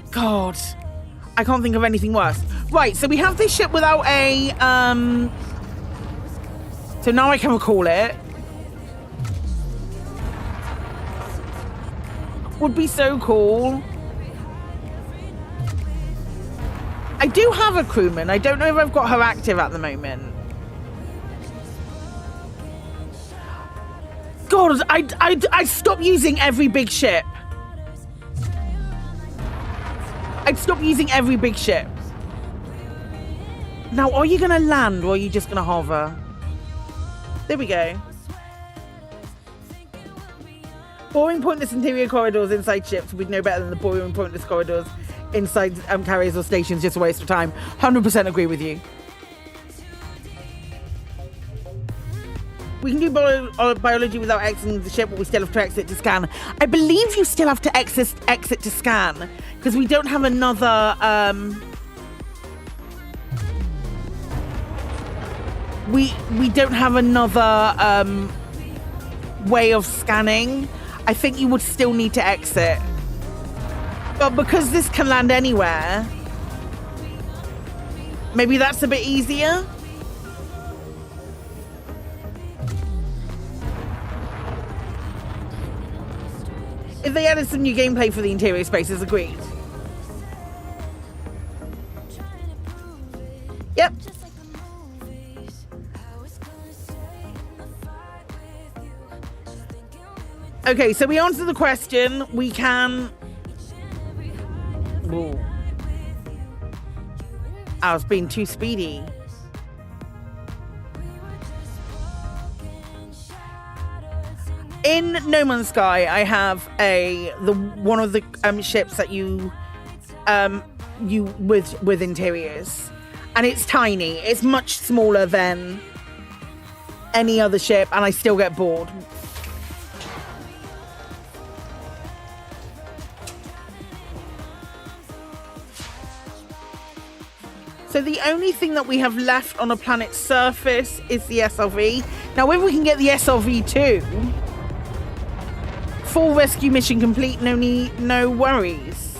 God, I can't think of anything worse. Right, so we have this ship without a so now I can recall it. Would be so cool. I do have a crewman. I don't know if I've got her active at the moment. God, I stop using every big ship. I'd stop using every big ship. Now, are you going to land or are you just going to hover? There we go. Boring, pointless interior corridors inside ships would be no better than the boring, pointless corridors inside carriers or stations. Just a waste of time. 100% agree with you. We can do biology without exiting the ship, but we still have to exit to scan. I believe you still have to exit to scan because we don't have another. We don't have another way of scanning. I think you would still need to exit. But because this can land anywhere, maybe that's a bit easier. If they added some new gameplay for the interior spaces, agreed. Yep. Okay, so we answered the question. We can... Ooh. I was being too speedy. In No Man's Sky, I have one of the ships that you with interiors, and it's tiny. It's much smaller than any other ship, and I still get bored. So the only thing that we have left on a planet's surface is the SRV. Now, if we can get the SRV too, full rescue mission complete, no worries.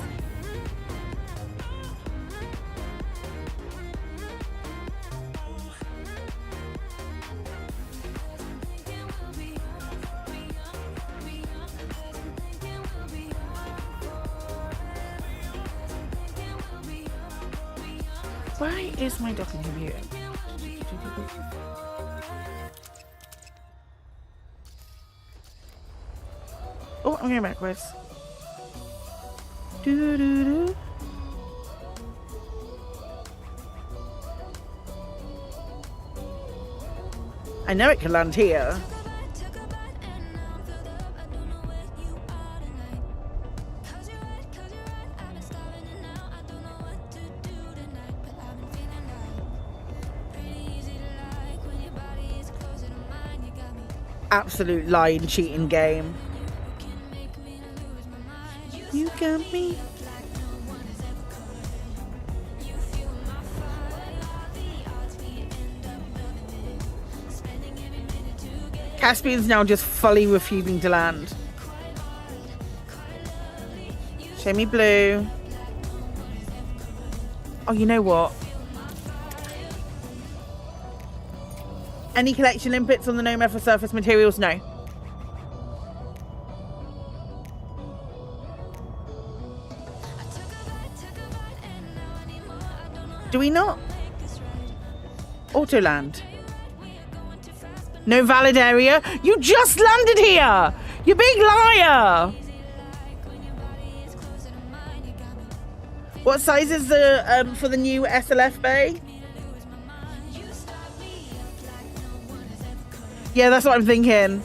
Why is my docking computer? Oh, I'm going backwards. Doo-doo-doo. I know it can land here. Absolute lying, cheating game. You got me. Caspian's now just fully refusing to land. Show me blue. Oh, you know what? Any collection inputs on the NOMAD for surface materials? No. Do we not? Auto land. No valid area. You just landed here. You big liar. What size is the for the new SLF bay? Yeah, that's what I'm thinking.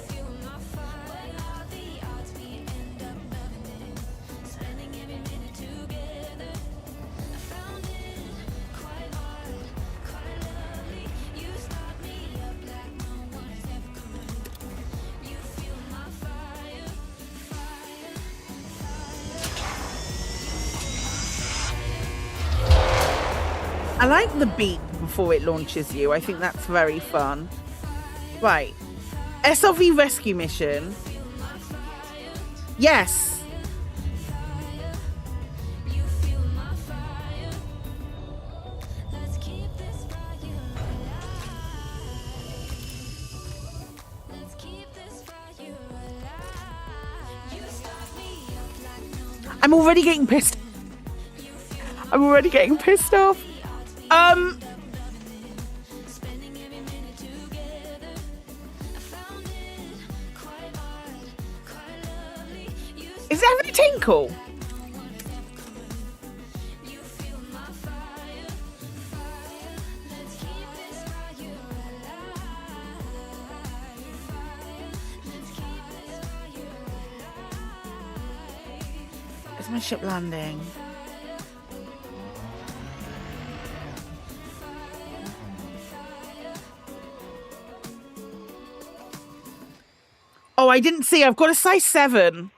I like the beep before it launches you. I think that's very fun. Right. SRV rescue mission. Yes. I'm already getting pissed. I'm already getting pissed off. Is it having a tinkle? Is my ship landing? Oh, I didn't see. I've got a size 7.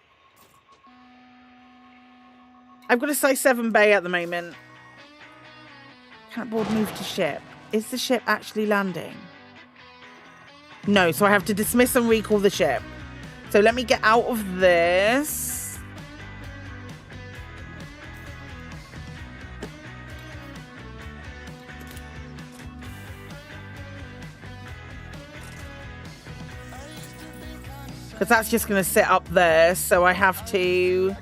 I've got a size 7 bay at the moment. Can't board move to ship. Is the ship actually landing? No, so I have to dismiss and recall the ship. So let me get out of this. Because that's just going to sit up there. So I have to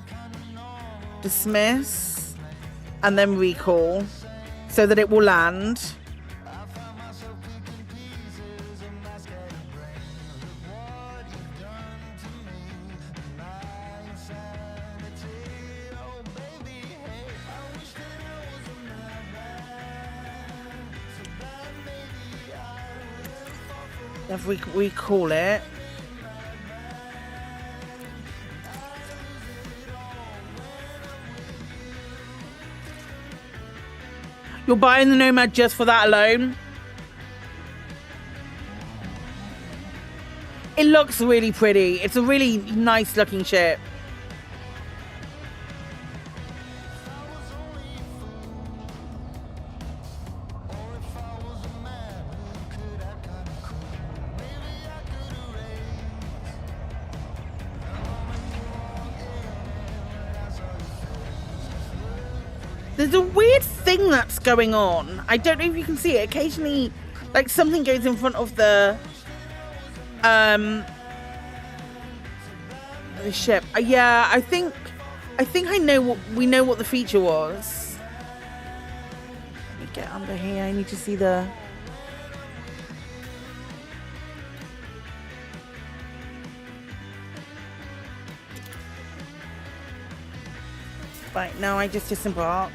dismiss and then recall so that it will land. If we recall it. You're buying the NOMAD just for that alone? It looks really pretty. It's a really nice looking ship. There's a weird thing that's going on. I don't know if you can see it. Occasionally, like something goes in front of the ship. Yeah, I think I know what the feature was. Let me get under here. I need to see the. Right, now I just disembark.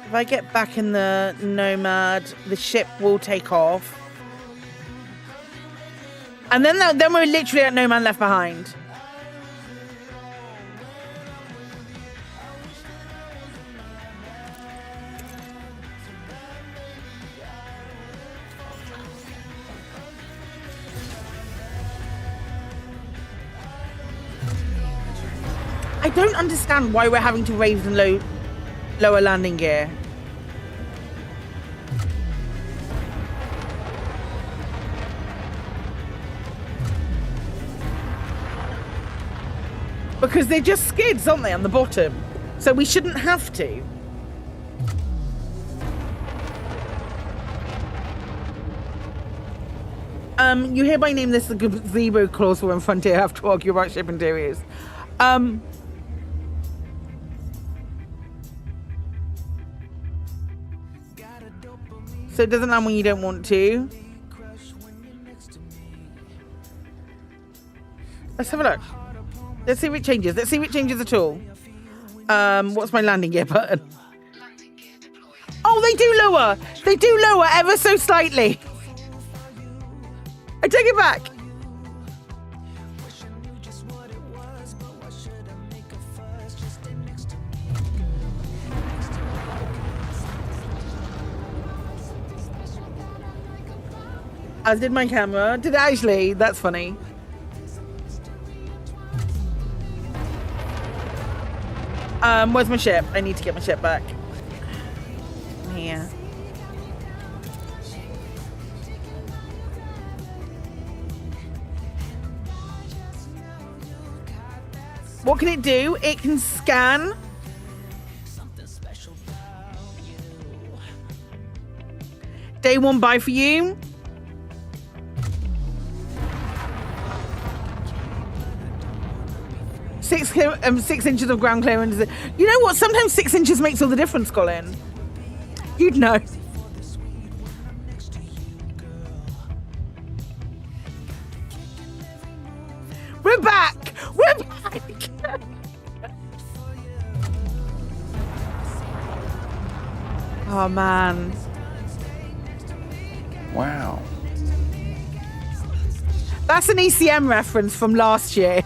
If I get back in the Nomad, the ship will take off. And then we're literally at No Man Left Behind. I don't understand why we're having to raise and lower landing gear. Because they're just skids, aren't they, on the bottom? So we shouldn't have to. You hereby name this the gazebo clause for when Frontier have to argue about ship interiors. So it doesn't land when you don't want to. Let's have a look. Let's see if it changes. Let's see if it changes at all. What's my landing gear button? Oh, they do lower. They do lower ever so slightly. I take it back. As did my camera. Did it actually? That's funny. Where's my ship? I need to get my ship back. Here. What can it do? It can scan. Day one, bye for you. Six inches of ground clearance. You know what? Sometimes 6 inches makes all the difference, Colin. You'd know. We're back! We're back! Oh, man. Wow. That's an ECM reference from last year.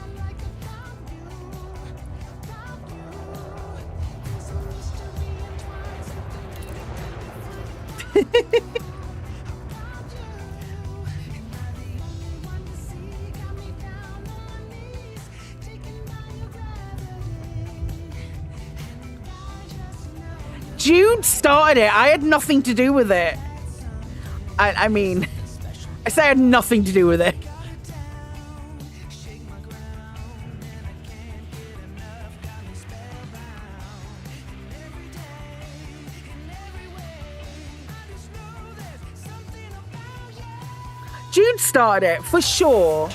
Jude started it. I had nothing to do with it. I mean, I say I had nothing to do with it. Jude started it, for sure.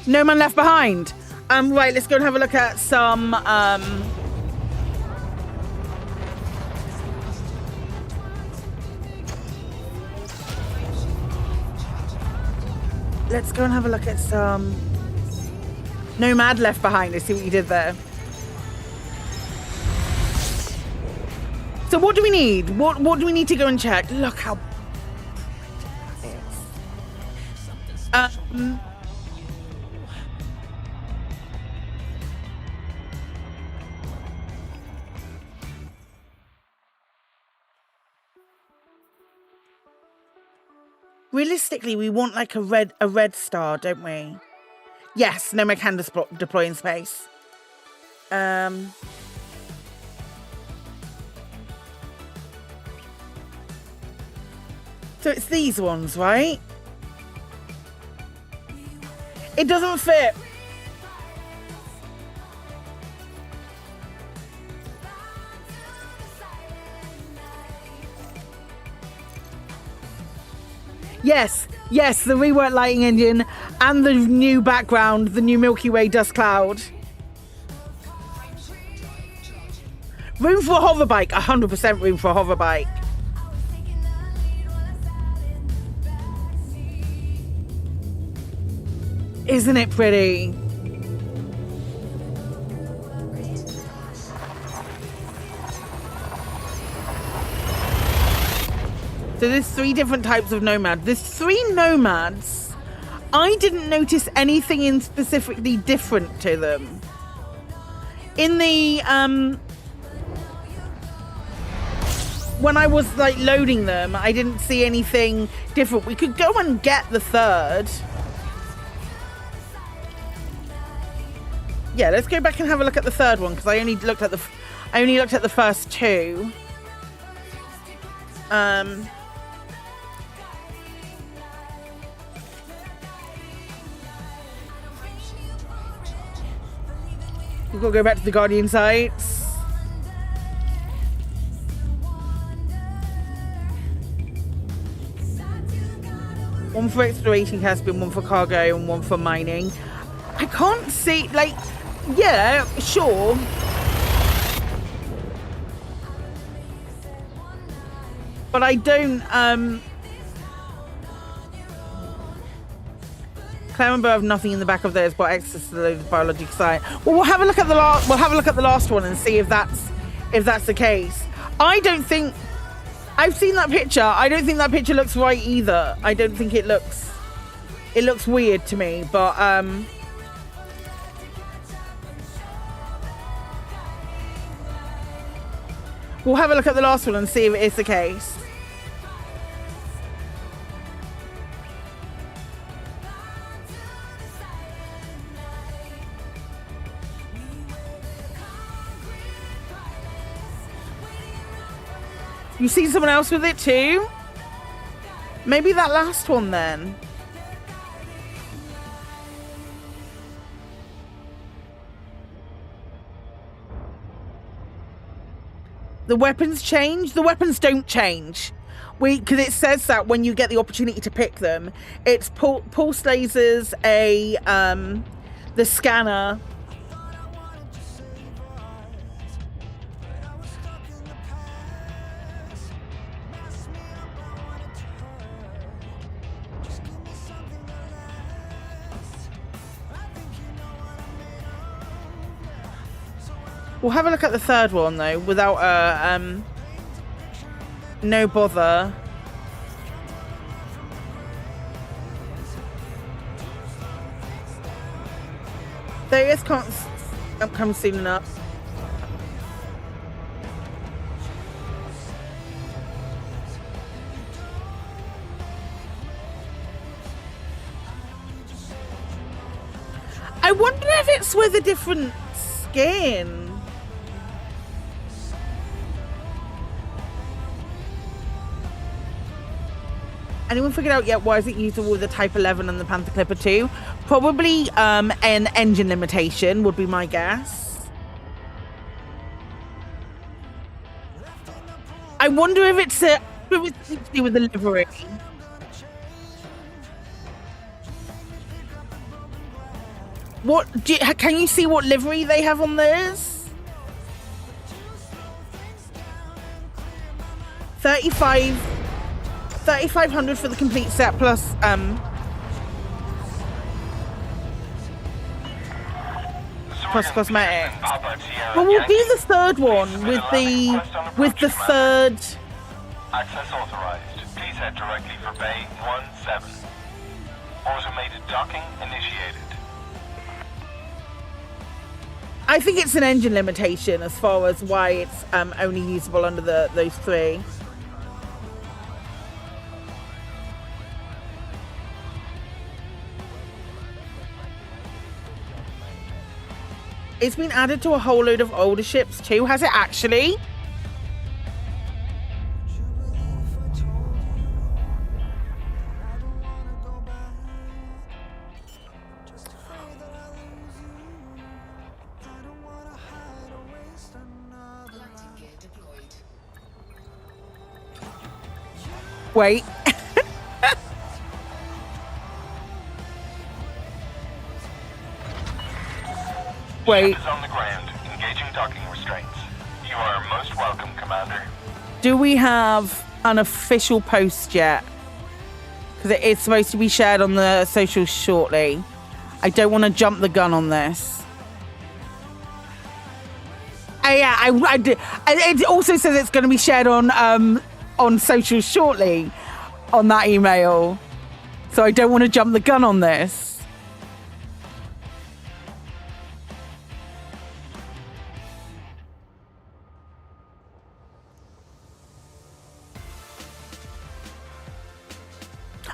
No Man Left Behind. Right, let's go and have a look at some, let's go and have a look at some Nomad Left Behind. Let's see what you did there. So what do we need? What do we need to go and check? Look how pretty that is. realistically, we want like a red star, don't we? Yes, NOMAD can deploy in space. So it's these ones, right? It doesn't fit. Yes, the reworked lighting engine and the new background, the new Milky Way dust cloud. Room for a hover bike, 100% room for a hover bike. Isn't it pretty? So there's 3 different types of nomad. There's 3 nomads. I didn't notice anything in specifically different to them. In the when I was like loading them, I didn't see anything different. We could go and get the 3rd. Yeah, let's go back and have a look at the 3rd one because I only looked at the first 2. We've got to go back to the Guardian sites. One for exploration Caspian, one for cargo, and one for mining. I can't see, like, yeah, sure. But I don't, Clemenberg have nothing in the back of theirs but access to the biological site. Well, we'll have a look at the last one and see if that's the case. I don't think I've seen that picture. I don't think that picture looks right either. I don't think it looks weird to me, but we'll have a look at the last one and see if it is the case. You seen someone else with it too? Maybe that last one then. The weapons change? The weapons don't change. Because it says that when you get the opportunity to pick them, it's pulse lasers, the scanner. We'll have a look at the 3rd one though, without no bother. There is can't come soon enough. I wonder if it's with a different skin. Anyone figured out yet why is it usable with the Type 11 and the Panther Clipper 2? Probably an engine limitation would be my guess. I wonder if it's to do with the livery. Can you see what livery they have on theirs? 3,500 for the complete set plus cosmetics. But we'll do the 3rd one with the 3rd. Access authorized. Please head directly for Bay 17. Automated docking initiated. I think it's an engine limitation as far as why it's only usable under those 3. It's been added to a whole load of older ships too. Has it actually? Wait. Wait. Ship is on the ground, engaging docking restraints. You are most welcome, Commander. Do we have an official post yet? Because it is supposed to be shared on the socials shortly. I don't want to jump the gun on this. Yeah, it also says it's going to be shared on socials shortly on that email. So I don't want to jump the gun on this.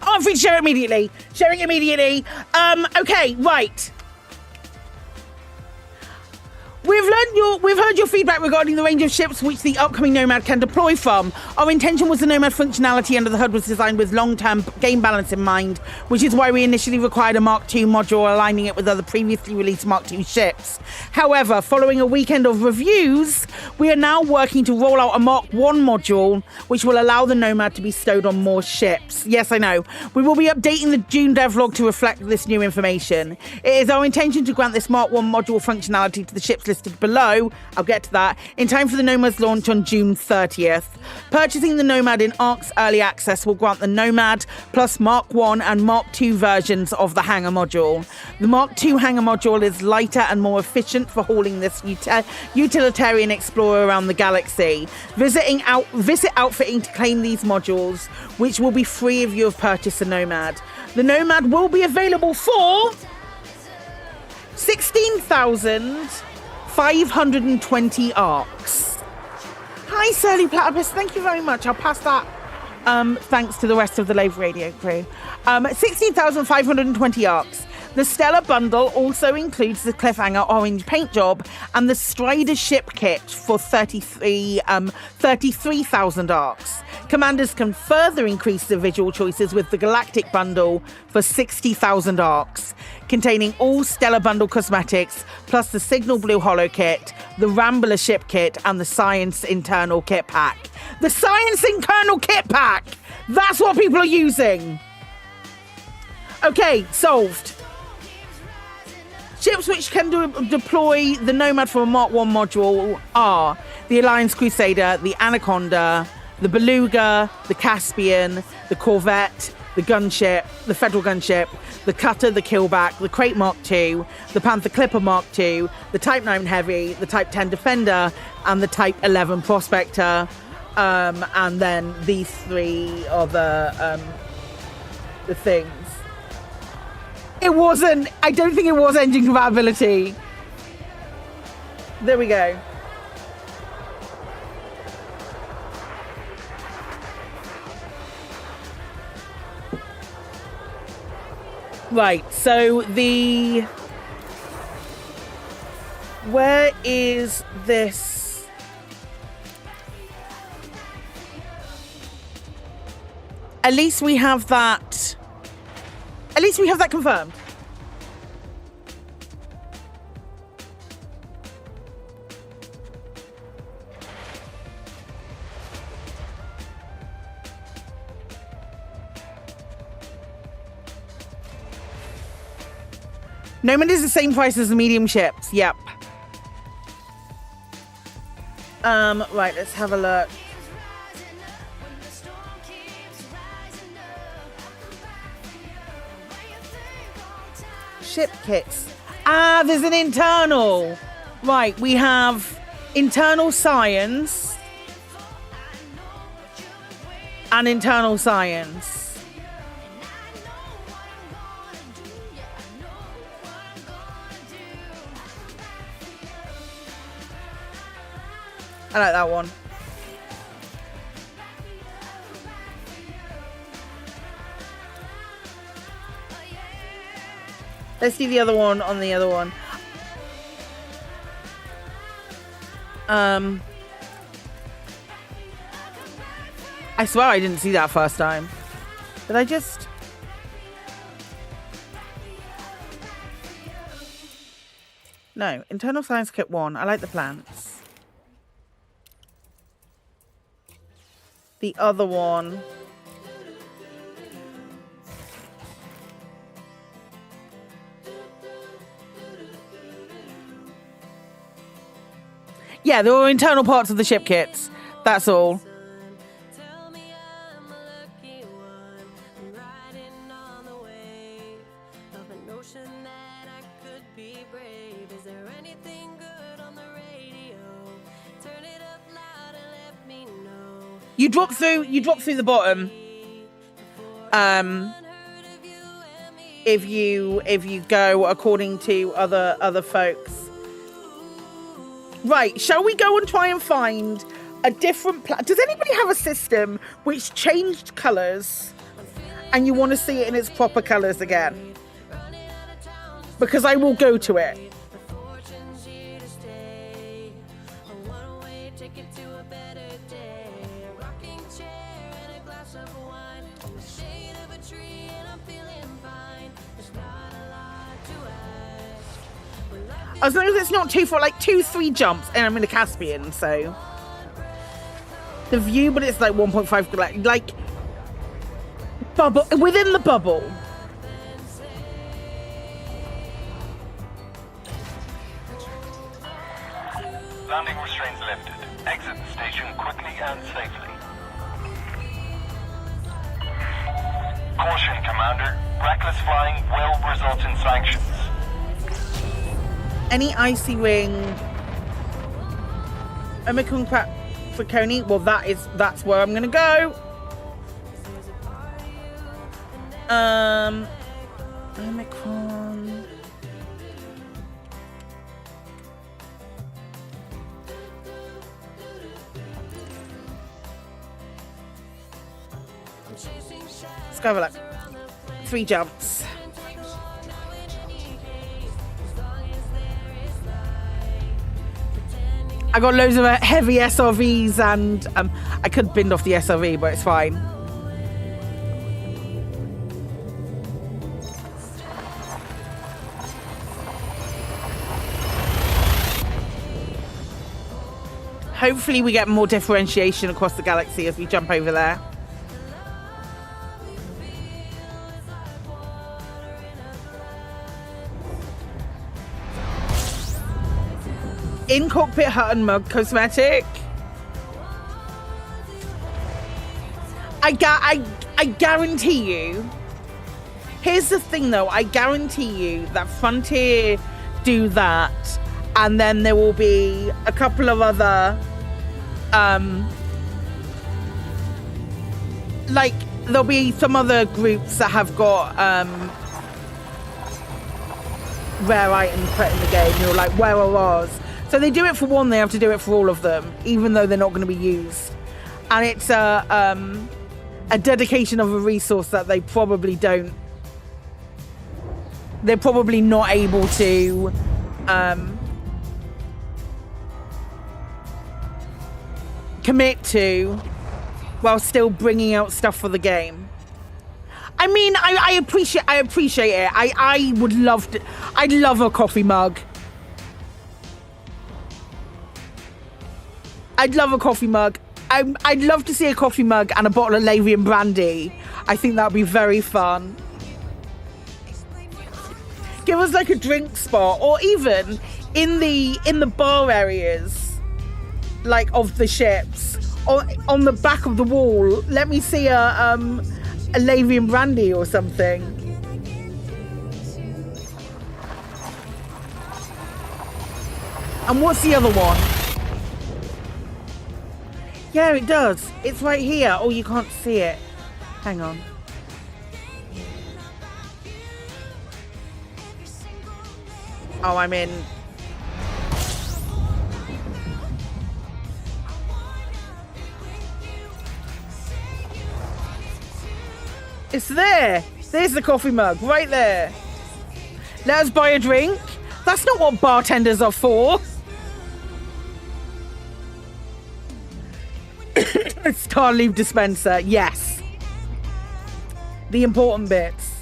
Oh, I'm free to share it immediately. Sharing immediately. Okay, right. We've heard your feedback regarding the range of ships which the upcoming Nomad can deploy from. Our intention was the Nomad functionality under the hood was designed with long-term game balance in mind, which is why we initially required a Mark II module aligning it with other previously released Mark II ships. However, following a weekend of reviews, we are now working to roll out a Mark I module, which will allow the Nomad to be stowed on more ships. Yes, I know. We will be updating the June devlog to reflect this new information. It is our intention to grant this Mark I module functionality to the ships listed below, I'll get to that, in time for the Nomad's launch on June 30th. Purchasing the Nomad in ARC's early access will grant the Nomad plus Mark I and Mark II versions of the hangar module. The Mark II hangar module is lighter and more efficient for hauling this utilitarian explorer around the galaxy. Visit outfitting to claim these modules, which will be free if you have purchased a Nomad. The Nomad will be available for 16,520 arcs. Hi, Surly Platypus. Thank you very much. I'll pass that thanks to the rest of the Lave Radio crew. 16,520 arcs. The Stellar Bundle also includes the Cliffhanger Orange paint job and the Strider ship kit for 33,000 arcs. Commanders can further increase the visual choices with the Galactic Bundle for 60,000 arcs, containing all Stellar Bundle cosmetics, plus the Signal Blue Holo kit, the Rambler ship kit, and the Science Internal kit pack. The Science Internal kit pack! That's what people are using! Okay, solved. Ships which can deploy the Nomad from a Mark I module are the Alliance Crusader, the Anaconda, the Beluga, the Caspian, the Corvette, the gunship, the Federal gunship, the Cutter, the Killback, the Crate Mark II, the Panther Clipper Mark II, the Type 9 Heavy, the Type 10 Defender, and the Type 11 Prospector, and then these three other the things. I don't think it was engine compatibility. There we go. Right, so where is this? At least we have that. At least we have that confirmed. Nomad is the same price as the medium ships. Yep. Right, let's have a look. Ship kits. Ah, there's an internal. Right, we have internal science and internal science. I like that one. Let's do the other one on the other one. I swear I didn't see that first time. Did I just... No, internal science kit 1. I like the plants. The other one... Yeah, there were internal parts of the ship kits. That's all. Tell me I'm a lucky one, riding on the wave of a notion that I could be brave. Is there anything good on the radio? Turn it up loud and let me know. You drop through the bottom. If you go according to other folks. Right, shall we go and try and find a different Does anybody have a system which changed colours and you want to see it in its proper colours again? Because I will go to it. As long as it's not too far, like 2-3 jumps, and I'm in the Caspian, so the view, but it's like 1.5, like bubble within the bubble. Landing restraints lifted. Exit the station quickly and safely. Caution, Commander. Reckless flying will result in sanctions. Any icy ring, Omicron crap for Coney. Well, that's where I'm gonna go. Omicron. Let's go have a look. 3 jumps. I got loads of heavy SRVs and I could bind off the SRV, but it's fine. Hopefully we get more differentiation across the galaxy as we jump over there. In cockpit hut and mug cosmetic. I guarantee you. Here's the thing though, I guarantee you that Frontier do that, and then there will be a couple of other like there'll be some other groups that have got rare items put in the game. You're like, where are ours? So they do it for one, they have to do it for all of them, even though they're not going to be used. And it's a dedication of a resource that they probably don't. They're probably not able to commit to while still bringing out stuff for the game. I mean, I appreciate it. I would love to. I'd love a coffee mug. I'd love a coffee mug. I'd love to see a coffee mug and a bottle of Lavian brandy. I think that would be very fun. Give us like a drink spot, or even in the bar areas, like of the ships, or on the back of the wall. Let me see a Lavian brandy or something. And what's the other one? Yeah, it does. It's right here. Oh, you can't see it. Hang on. Oh, I'm in. It's there. There's the coffee mug right there. Let us buy a drink. That's not what bartenders are for. Star lube dispenser. Yes. The important bits.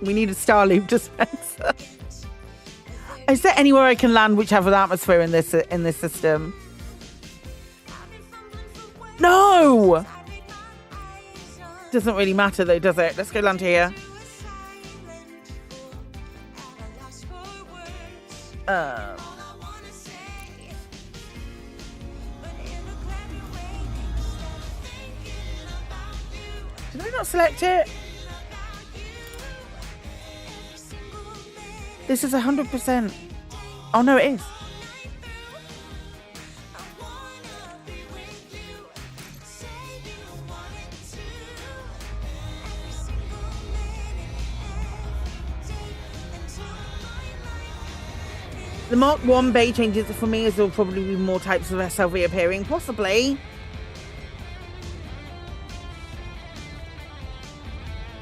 We need a star lube dispenser. Is there anywhere I can land which have an atmosphere in this system? No! Doesn't really matter though, does it? Let's go land here. Did I not select it? This is 100%. Oh no, it is. The Mark 1 bay changes for me as there will probably be more types of SLV appearing, possibly.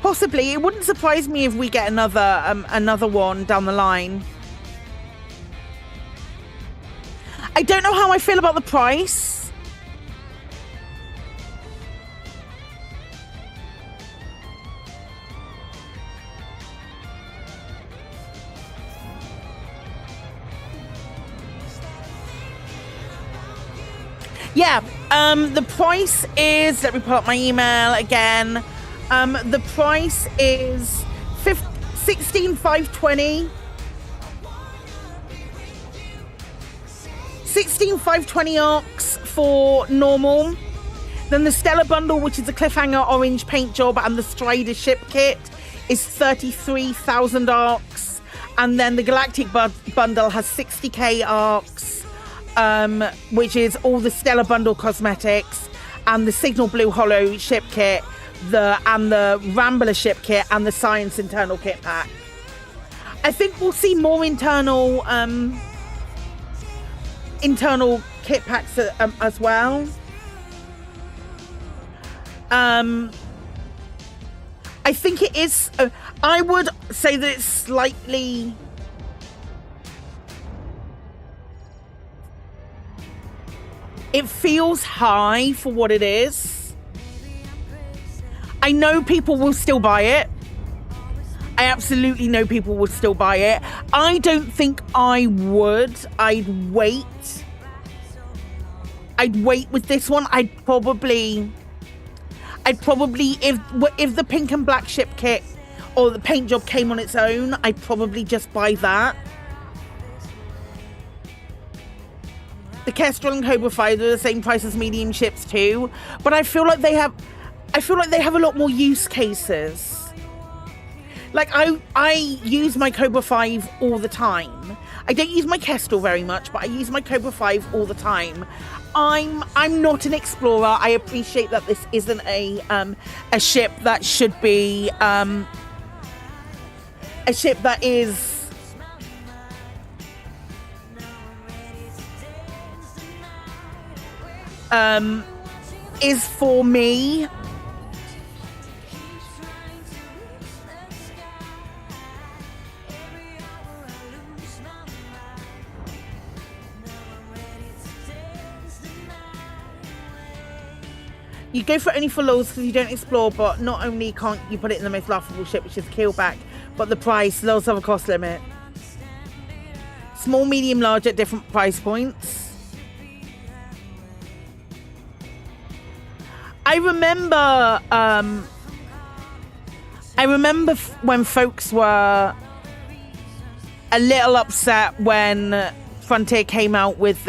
Possibly. It wouldn't surprise me if we get another one down the line. I don't know how I feel about the price. Yeah, the price is, let me pull up my email again. The price is $16,520. $16,520 ARX for normal. Then the Stellar bundle, which is a cliffhanger orange paint job, and the Strider ship kit is 33,000 ARX. And then the Galactic bundle has 60k ARX, which is all the Stellar bundle cosmetics and the Signal Blue Hollow ship kit, and the Rambler ship kit and the Science internal kit pack. I think we'll see more internal kit packs as well. I think it is. I would say that it's slightly. It feels high for what it is. I know people will still buy it. I absolutely know people would still buy it. I don't think I would. I'd wait with this one. I'd probably if the pink and black ship kit or the paint job came on its own, I'd probably just buy that. The Kestrel and Cobra 5 are the same price as medium ships too, but I feel like they have a lot more use cases. Like I use my Cobra 5 all the time. I don't use my Kestrel very much, but I use my Cobra 5 all the time. I'm not an explorer. I appreciate that this isn't a ship that should be a ship that is for me. You go for it only for lols because you don't explore, but not only can't you put it in the most laughable ship, which is Keelback, but the price, lols have a cost limit. Small, medium, large at different price points. I remember when folks were a little upset when Frontier came out with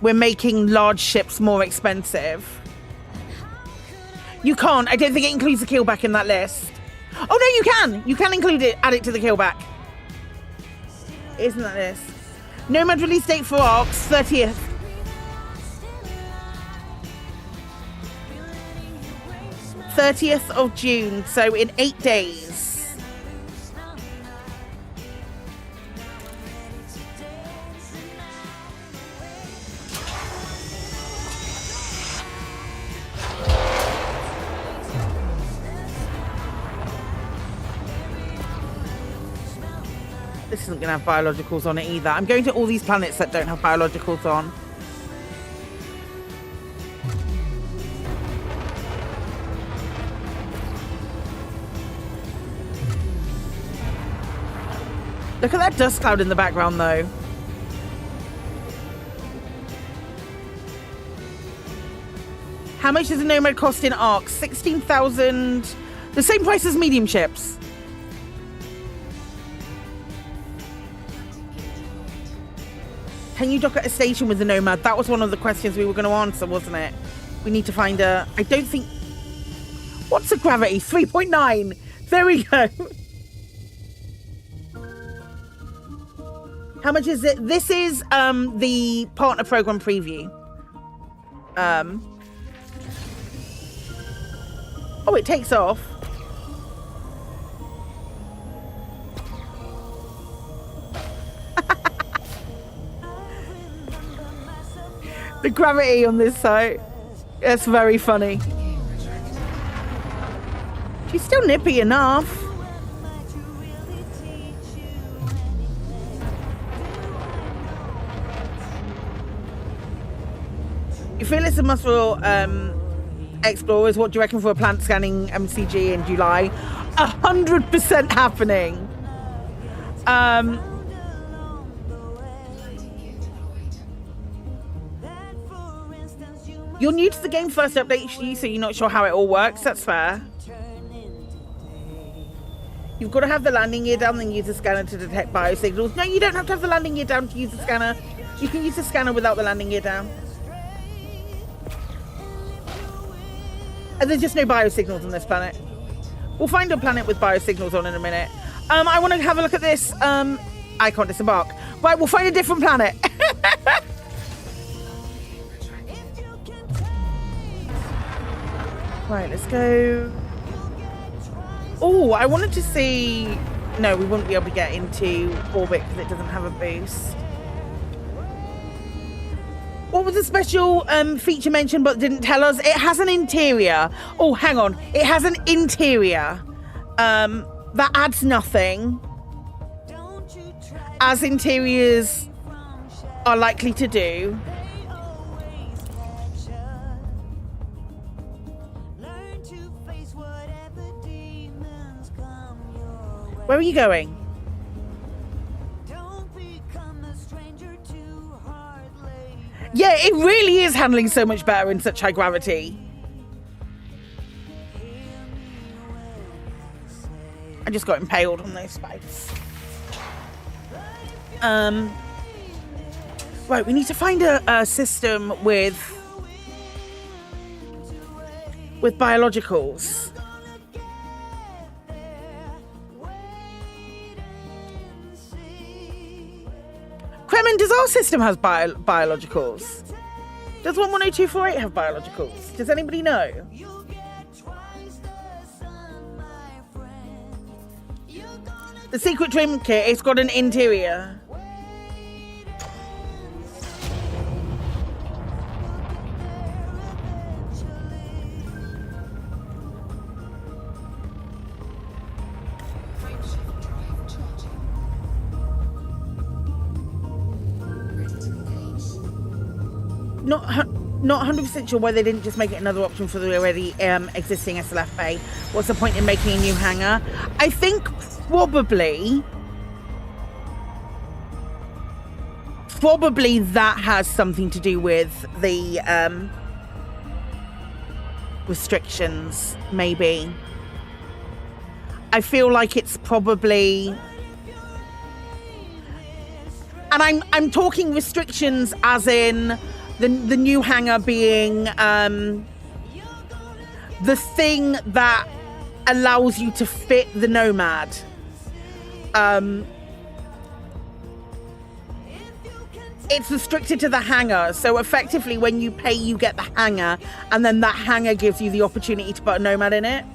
we're making large ships more expensive. You can't. I don't think it includes the Keelback in that list. Oh no, you can. You can include it, add it to the Keelback. It isn't that list. NOMAD release date for ARX, 30th. 30th of June, so in 8 days. This isn't going to have biologicals on it either. I'm going to all these planets that don't have biologicals on. Look at that dust cloud in the background, though. How much does a Nomad cost in Ark? 16,000. The same price as medium ships. Can you dock at a station with the Nomad? That was one of the questions we were going to answer, wasn't it? We need to find a... I don't think... What's the gravity? 3.9. There we go. How much is it? This is the partner program preview. Oh, it takes off. The gravity on this site. It's very funny. She's still nippy enough. You feel it's a must for explorers. What do you reckon for a plant scanning MCG in July? 100% happening. You're new to the game, first update, so you're not sure how it all works. That's fair. You've got to have the landing gear down, then use the scanner to detect biosignals. No, you don't have to have the landing gear down to use the scanner. You can use the scanner without the landing gear down. And there's just no biosignals on this planet. We'll find a planet with biosignals on in a minute. I want to have a look at this. I can't disembark. Right, we'll find a different planet. Right, let's go. Oh, I wanted to see... No, we wouldn't be able to get into orbit because it doesn't have a boost. What was the special feature mentioned but didn't tell us? It has an interior. Oh, hang on. It has an interior. That adds nothing. As interiors are likely to do. Where are you going? Yeah, it really is handling so much better in such high gravity. I just got impaled on those spikes. Right, we need to find a system with biologicals. Kremen, does our system have biologicals? Does 110248 have biologicals? Does anybody know? The secret trim kit, it's got an interior. Not 100% sure why they didn't just make it another option for the already existing SLF bay. What's the point in making a new hangar? I think probably that has something to do with the restrictions, maybe. I feel like it's probably... And I'm talking restrictions as in the new hangar being the thing that allows you to fit the Nomad. It's restricted to the hangar, so effectively when you pay you get the hangar, and then that hangar gives you the opportunity to put a Nomad in it.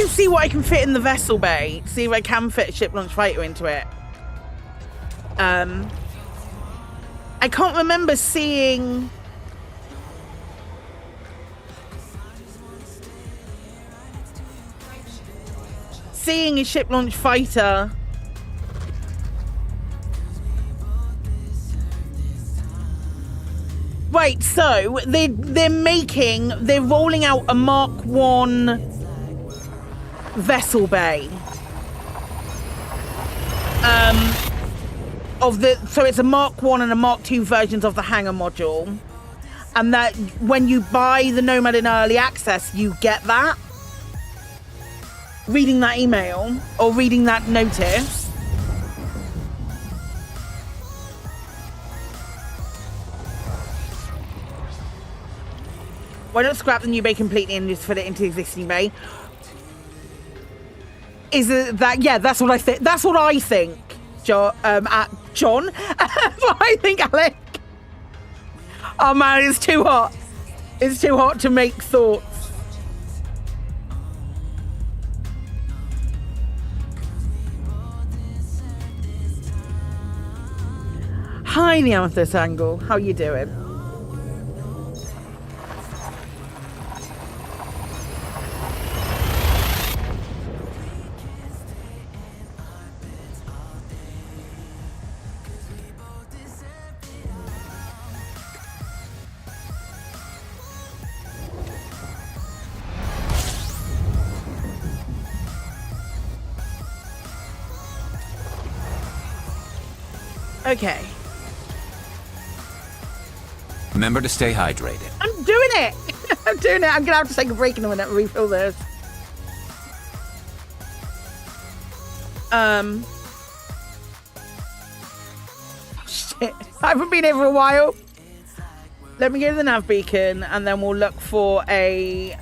and see what I can fit in the vessel bay. See if I can fit a ship launch fighter into it. I can't remember seeing... a ship launch fighter. Right, so they're rolling out a Mark 1 vessel bay. So it's a Mark 1 and a Mark 2 versions of the hangar module. And that when you buy the Nomad in early access, you get that. Reading that email or reading that notice. Why not scrap the new bay completely and just fit it into the existing bay? Is it that? Yeah, that's what I think. That's what I think, John. John, that's what I think, Alec. Oh man, it's too hot. It's too hot to make thoughts. Hi, the Amethyst Angle. How you doing? Okay. Remember to stay hydrated. I'm doing it. I'm doing it. I'm gonna have to take a break in a minute and refill this. Shit. I haven't been here for a while. Let me go to the nav beacon and then we'll look for a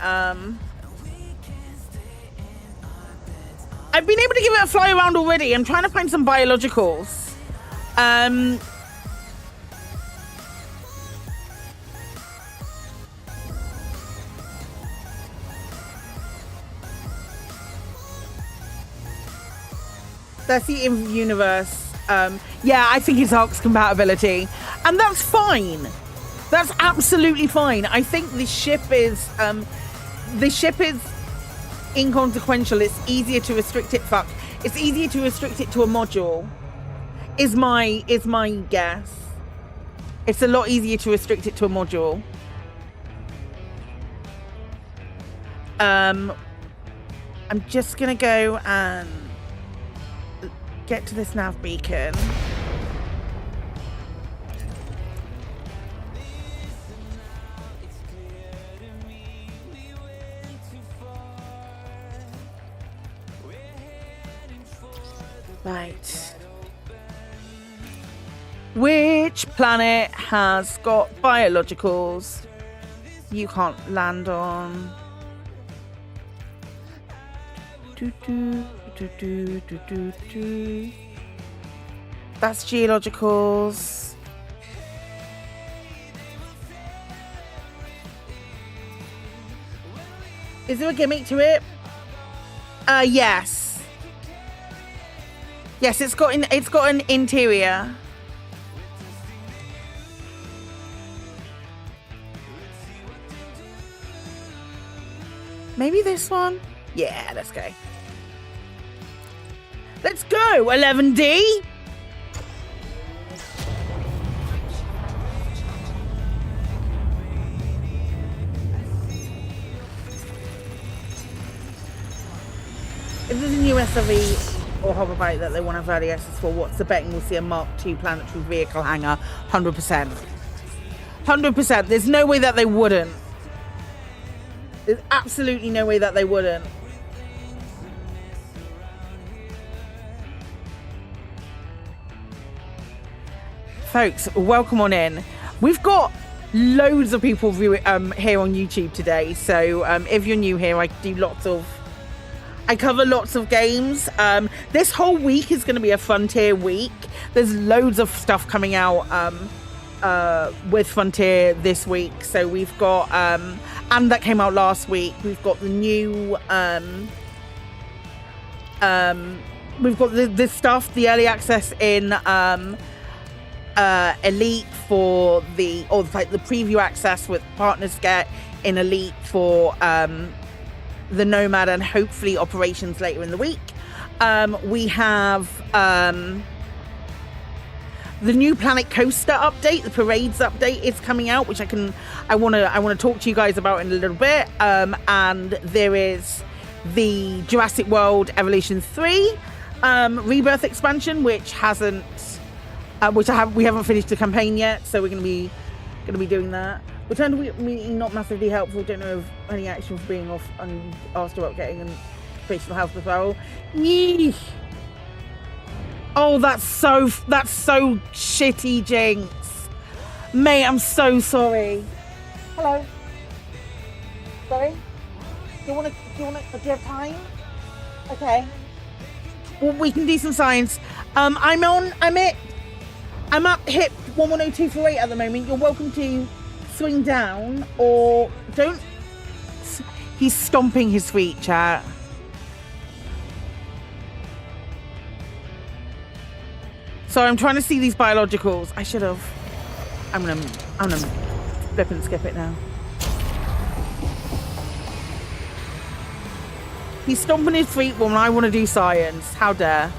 I've been able to give it a fly around already. I'm trying to find some biologicals. That's the in-universe. Yeah, I think it's ARC's compatibility. And that's fine. That's absolutely fine. I think the ship is inconsequential. It's easier to restrict it. It's easier to restrict it to a module. Is my guess. It's a lot easier to restrict it to a module. I'm just gonna go and get to this nav beacon. Right. Which planet has got biologicals you can't land on? That's geologicals. Is there a gimmick to it? Yes. Yes, it's got an interior. Maybe this one? Yeah, let's go. Let's go, 11D! If there's a new SRV or hoverbike that they want to have early access for, what's the betting we'll see a Mark II planetary vehicle hangar? 100%. 100%. There's no way that they wouldn't. There's absolutely no way that they wouldn't. Folks, welcome on in. We've got loads of people here on YouTube today. So if you're new here, I cover lots of games. This whole week is going to be a Frontier week. There's loads of stuff coming out with Frontier this week. So we've got, and that came out last week. We've got the new we've got this stuff, the early access in Elite for the preview access with partners get in Elite for the Nomad and hopefully operations later in the week. We have the new Planet Coaster update, the Parades update is coming out, which I want to talk to you guys about in a little bit. And there is the Jurassic World Evolution 3 Rebirth expansion, which we haven't finished the campaign yet, so we're going to be doing that. Return to meeting not massively helpful. Don't know of any action for being off and asked about getting an occupational health referral. Yeesh. Oh, that's so shitty, Jinx. Mate, I'm so sorry. Hello. Sorry. Do you have time? Okay. Well, we can do some science. I'm at hip 110248 at the moment. You're welcome to swing down or don't. He's stomping his feet, chat. So I'm trying to see these biologicals. I should have. I'm gonna flip and skip it now. He's stomping his feet when I want to do science. How dare.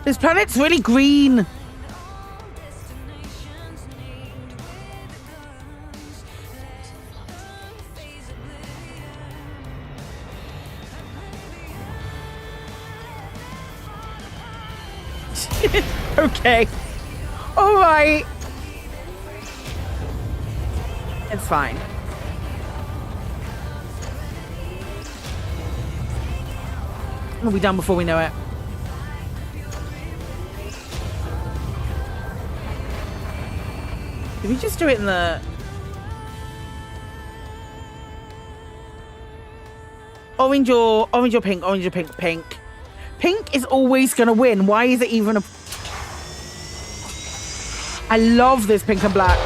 This planet's really green. Okay. All right. It's fine. We'll be done before we know it. Did we just do it in the... Orange or pink? Orange or pink? Pink. Pink is always going to win. Why is it even a... I love this pink and black.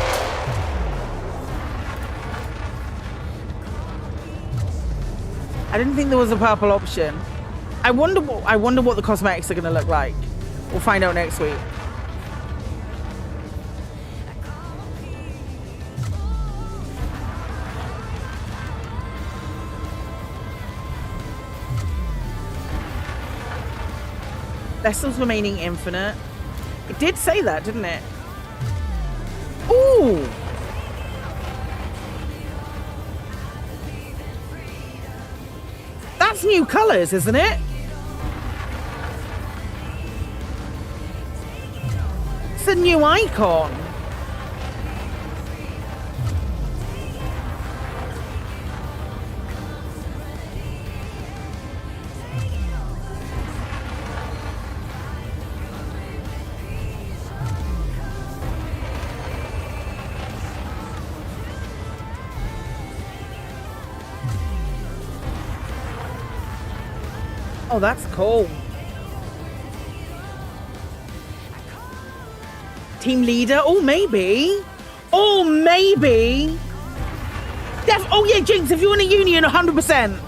I didn't think there was a purple option. I wonder what the cosmetics are going to look like. We'll find out next week. Vessels remaining infinite. It did say that, didn't it? Ooh! That's new colours, isn't it? It's a new icon. Oh, that's cool. Team leader? Oh, maybe. Oh, maybe. Oh, yeah, Jinx, if you're in a union, 100%.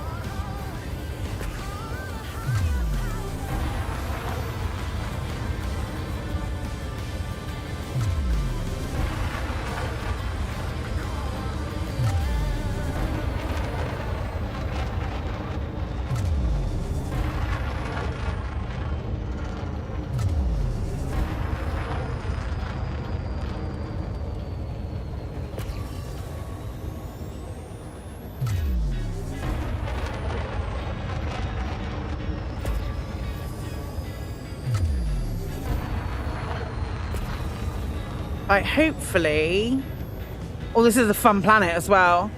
Right, hopefully... Oh, this is a fun planet as well.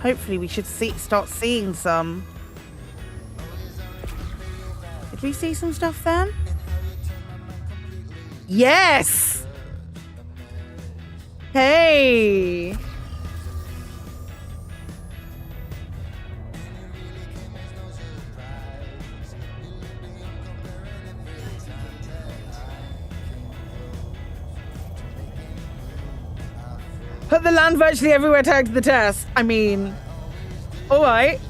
Hopefully we should start seeing some. Did we see some stuff then? Yes! Hey! Put the land virtually everywhere tagged to the test. I mean, all right.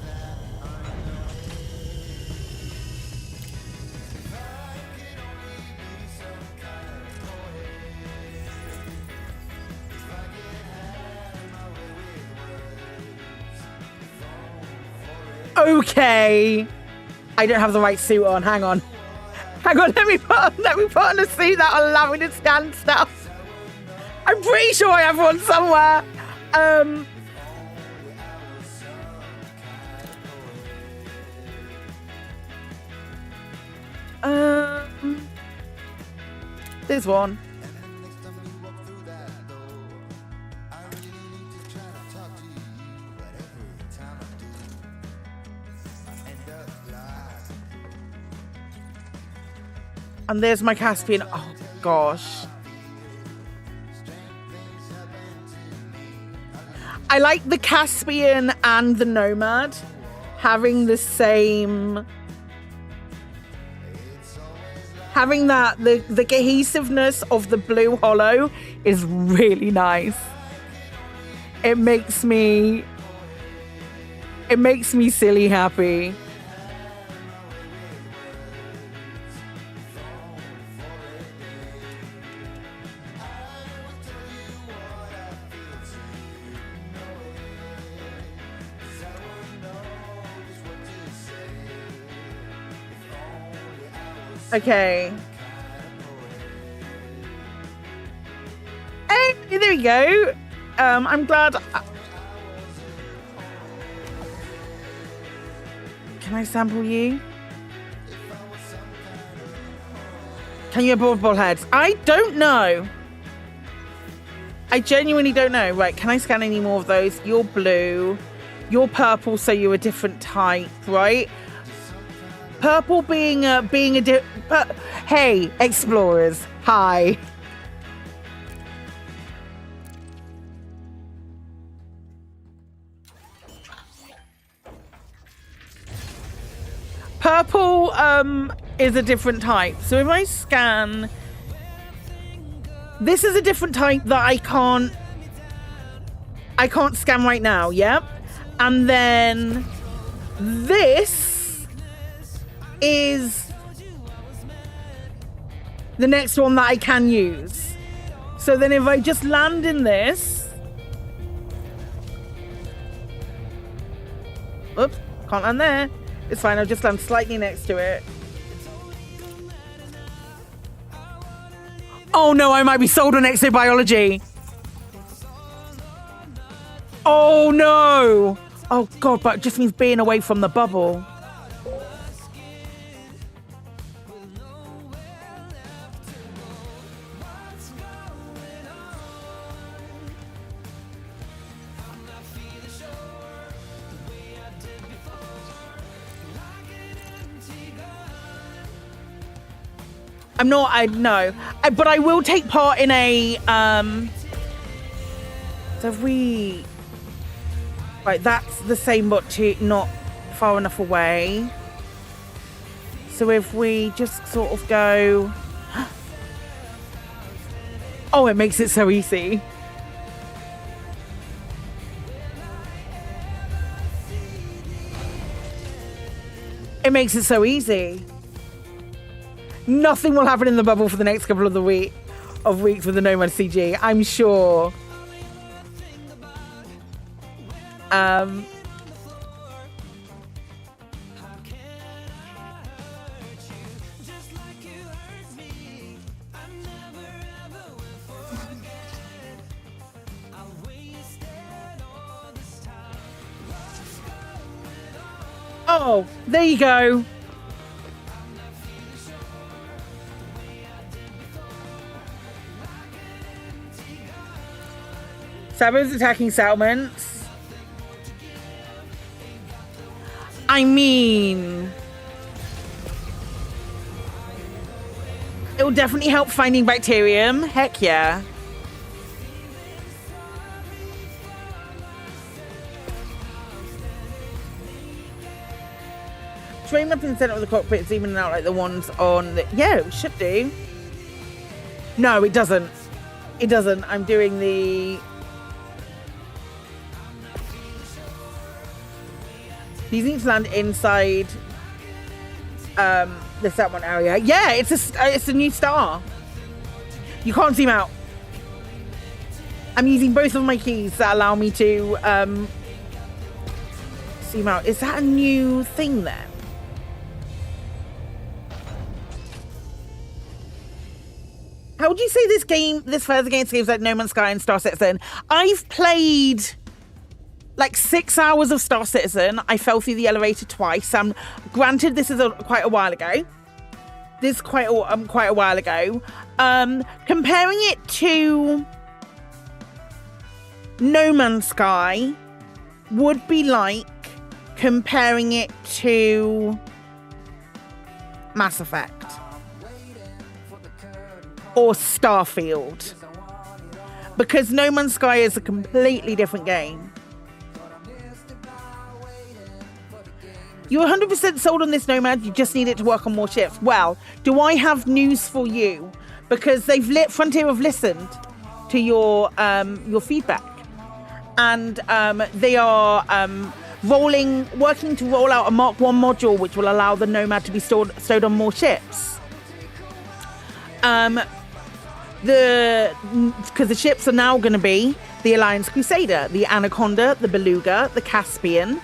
Okay. I don't have the right suit on. Hang on. Hang on. Let me put on a suit that'll allow me to scan stuff. I'm pretty sure I have one somewhere. There's one. And there's my Caspian. Oh, gosh. I like the Caspian and the Nomad having the same... Having that, the cohesiveness of the blue hollow is really nice. It makes me silly happy. Okay. Hey, there we go. I'm glad. Can I sample you? Can you above bullheads? I don't know. I genuinely don't know. Right, can I scan any more of those? You're blue. You're purple, so you're a different type, right? Purple being hey, explorers. Hi. Purple is a different type. So if I scan, this is a different type that I can't scan right now, yep. And then this is the next one that I can use. So then if I just land in this, oops, can't land there. It's fine, I'll just land slightly next to it. Oh no, I might be sold on exobiology. Oh no. Oh god, but it just means being away from the bubble. I'm not, but I will take part in a, so if we, right, that's the same, but not far enough away. So if we just sort of go, oh, it makes it so easy. It makes it so easy. Nothing will happen in the bubble for the next couple of weeks with the Nomad CG, I'm sure. Oh, there you go. Sabo's attacking settlements. I mean, it will definitely help finding bacterium. Heck yeah. Train up in the center of the cockpits, even out like the ones on the... Yeah, it should do. No, it doesn't. It doesn't. I'm doing the... These need to land inside the settlement area. Yeah, it's a new star. You can't zoom out. I'm using both of my keys that allow me to zoom out. Is that a new thing then? How would you say this fares against games like No Man's Sky and Star Citizen? I've played like 6 hours of Star Citizen. I fell through the elevator twice. Granted, this is quite a while ago. This is quite a while ago. Comparing it to No Man's Sky would be like comparing it to Mass Effect or Starfield, because No Man's Sky is a completely different game. You're 100% sold on this, Nomad. You just need it to work on more ships. Well, do I have news for you? Because Frontier have listened to your feedback, and they are working to roll out a Mark 1 module, which will allow the Nomad to be stowed on more ships. Because the ships are now going to be the Alliance Crusader, the Anaconda, the Beluga, the Caspian,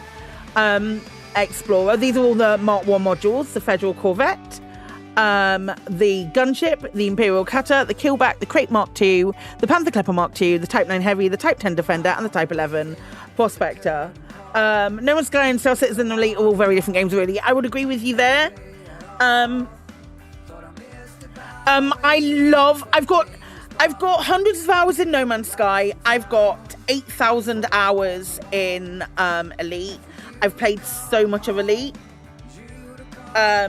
Explorer. These are all the Mark 1 modules, the Federal Corvette, the Gunship, the Imperial Cutter, the Killback, the Crate Mark II, the Panther Clipper Mark II, the Type 9 Heavy, the Type 10 Defender, and the Type 11 Prospector. No Man's Sky and Star Citizen Elite are all very different games, really. I would agree with you there. I've got hundreds of hours in No Man's Sky. I've got 8,000 hours in Elite. I've played so much of Elite. I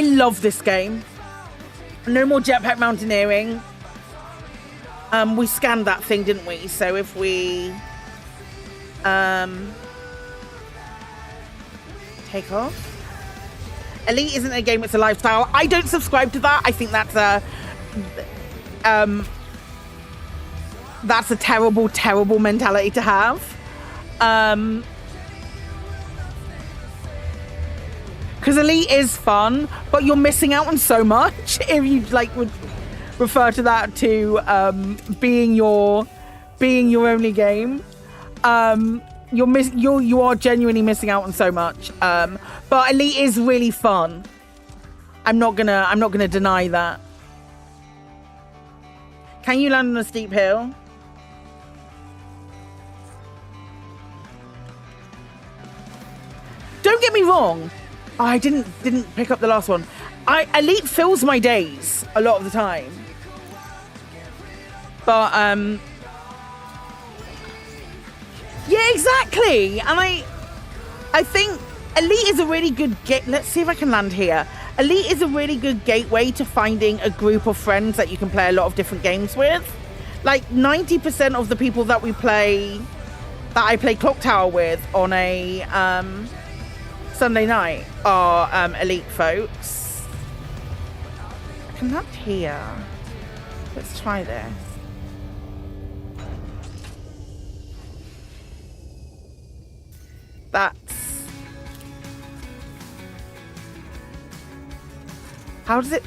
love this game. No more jetpack mountaineering. We scanned that thing, didn't we? So if we take off. Elite isn't a game, it's a lifestyle. I don't subscribe to that. I think that's a terrible, terrible mentality to have. Because Elite is fun, but you're missing out on so much if you would refer to that to being your only game. You are genuinely missing out on so much. But Elite is really fun. I'm not gonna deny that. Can you land on a steep hill? Don't get me wrong. I didn't pick up the last one. Elite fills my days a lot of the time. But yeah, exactly. And I think Elite is a really good let's see if I can land here. Elite is a really good gateway to finding a group of friends that you can play a lot of different games with. Like 90% of the people that I play Clock Tower with on a Sunday night are Elite folks. I can land here. Let's try this. How does it...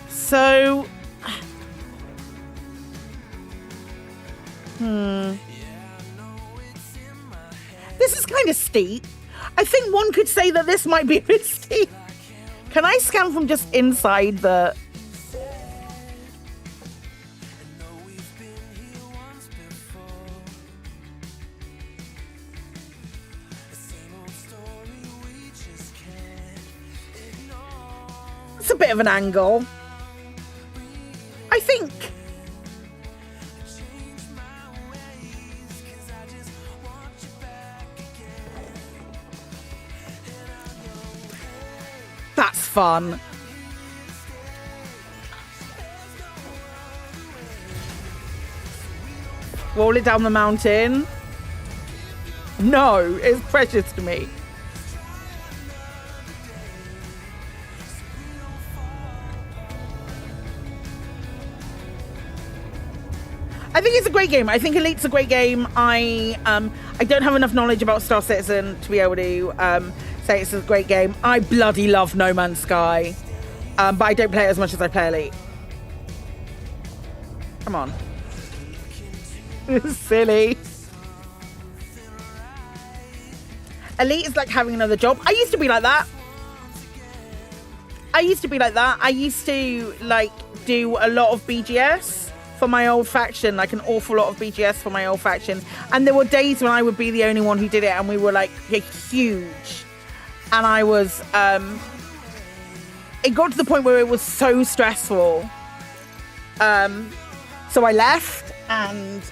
So... This is kind of steep. I think one could say that this might be a bit steep. Can I scan from just inside the... That's a bit of an angle. I think. That's fun. Roll it down the mountain. No, it's precious to me. I think it's a great game. I think Elite's a great game. I don't have enough knowledge about Star Citizen to be able to say it's a great game. I bloody love No Man's Sky, but I don't play it as much as I play Elite. Come on. It's silly. Elite is like having another job. I used to be like that. I used to like do a lot of BGS for my old faction, like an awful lot of BGS for my old faction. And there were days when I would be the only one who did it, and we were like huge. And I was, it got to the point where it was so stressful. So I left, and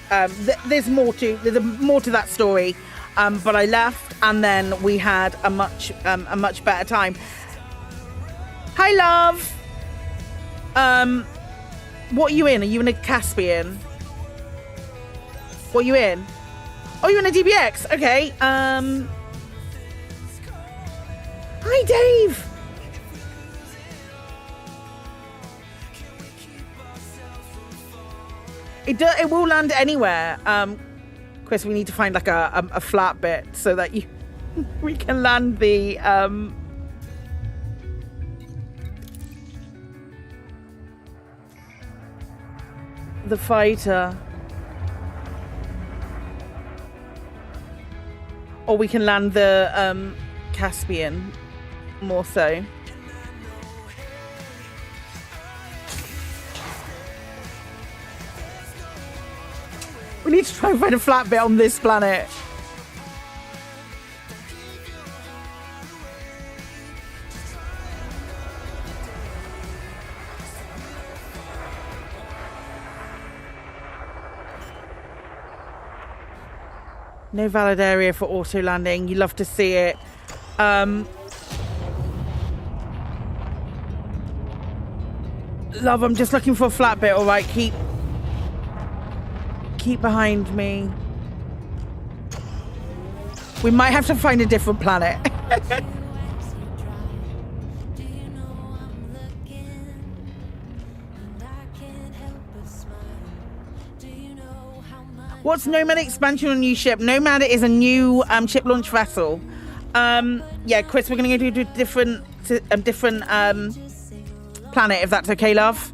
there's more to that story. But I left, and then we had a much better time. Hi, love. What are you in? Are you in a Caspian? What are you in? Oh, you're in a DBX. Okay. Hi, Dave. It will land anywhere. Chris, we need to find like a flat bit so that we can land the fighter, or we can land the Caspian, more so. We need to try and find a flat bit on this planet. No valid area for auto landing. You love to see it. Love, I'm just looking for a flat bit. All right, keep behind me. We might have to find a different planet. What's Nomad expansion on new ship? Nomad is a new ship launch vessel. Yeah, Chris, we're going to go to a different planet, if that's okay, love.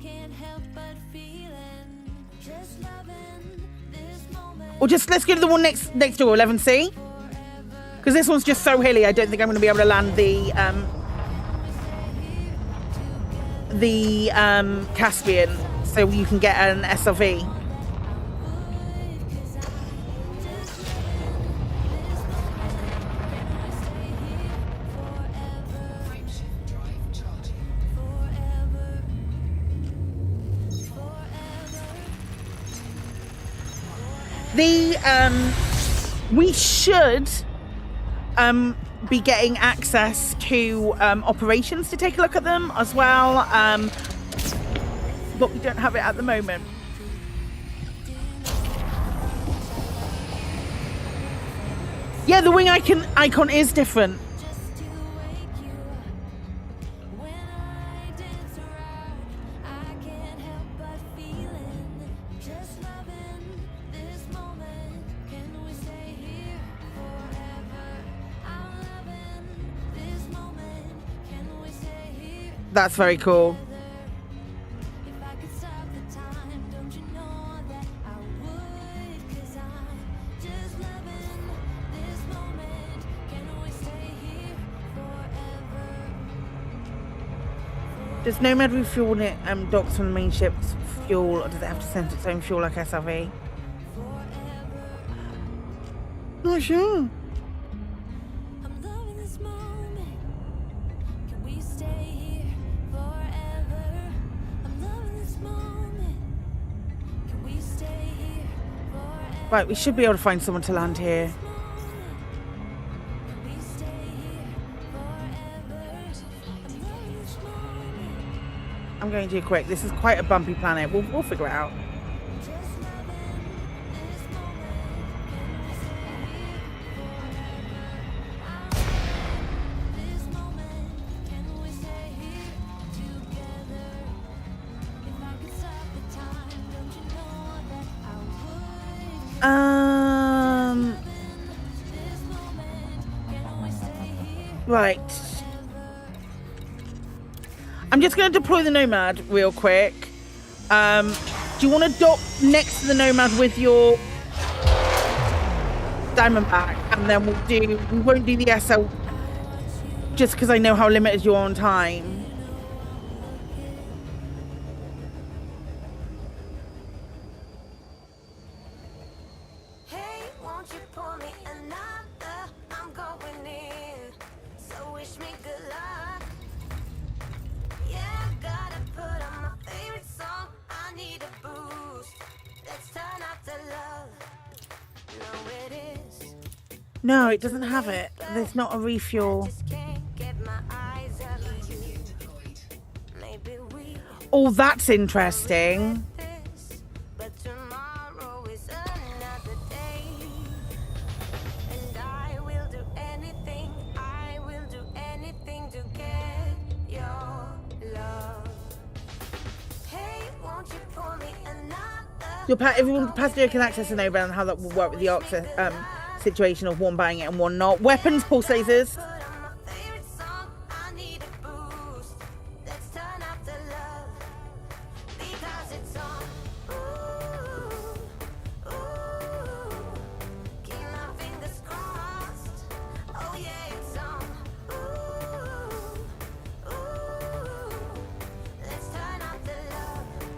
Or just let's go to the one next door, 11C. Because this one's just so hilly, I don't think I'm going to be able to land the Caspian, so you can get an SLV. We should be getting access to operations to take a look at them as well, but we don't have it at the moment. Yeah, the wing icon is different. That's very cool. Does Nomad refuel when it docks from the main ship's fuel, or does it have to send its own fuel like SRV? Not sure. Right, we should be able to find someone to land here. I'm going to do quick. This is quite a bumpy planet. We'll figure it out. Right. I'm just going to deploy the Nomad real quick. Do you want to dock next to the Nomad with your Diamondback? And then we won't do the SL just because I know how limited you are on time. No, it doesn't have it. There's not a refuel. Oh, that's interesting. Everyone passenger can access the Nova and how that will work with the Arc situation of one buying it and one not. Weapons, pulse lasers.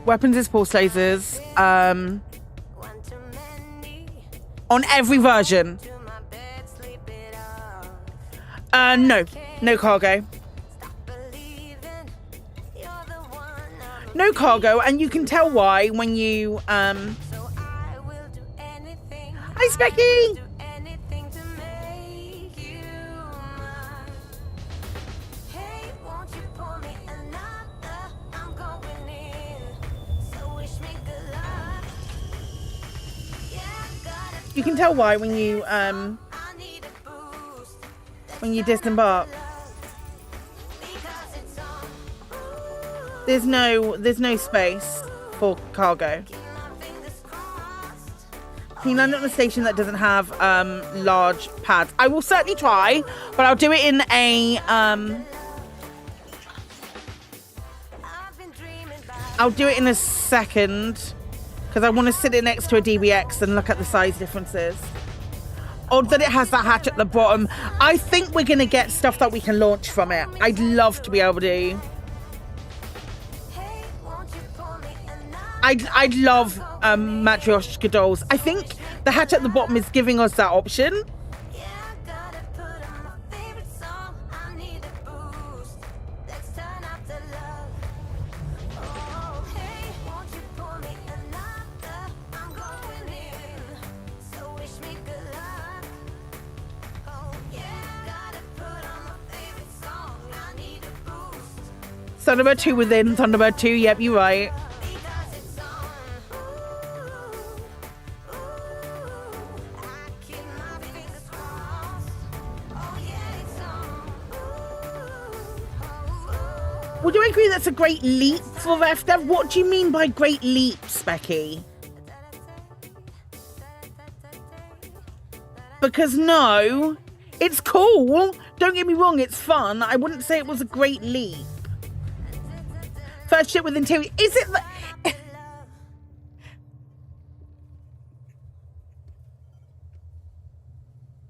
Weapons is pulse lasers. On every version. No cargo. No cargo, and you can tell why when you Hi Specky! You can tell why when you disembark. There's no space for cargo. Can you land on a station that doesn't have large pads? I will certainly try, but I'll do it in a I'll do it in a second because I want to sit it next to a DBX and look at the size differences. Odd that it has that hatch at the bottom. I think we're gonna get stuff that we can launch from it. I'd love to be able to. I'd love Matryoshka dolls. I think the hatch at the bottom is giving us that option. Thunderbird 2 within Thunderbird 2, yep, you're right. Would you agree that's a great leap for RefDev? What do you mean by great leap, Specky? Because no, it's cool. Don't get me wrong, it's fun. I wouldn't say it was a great leap. First ship with interior. Is it the...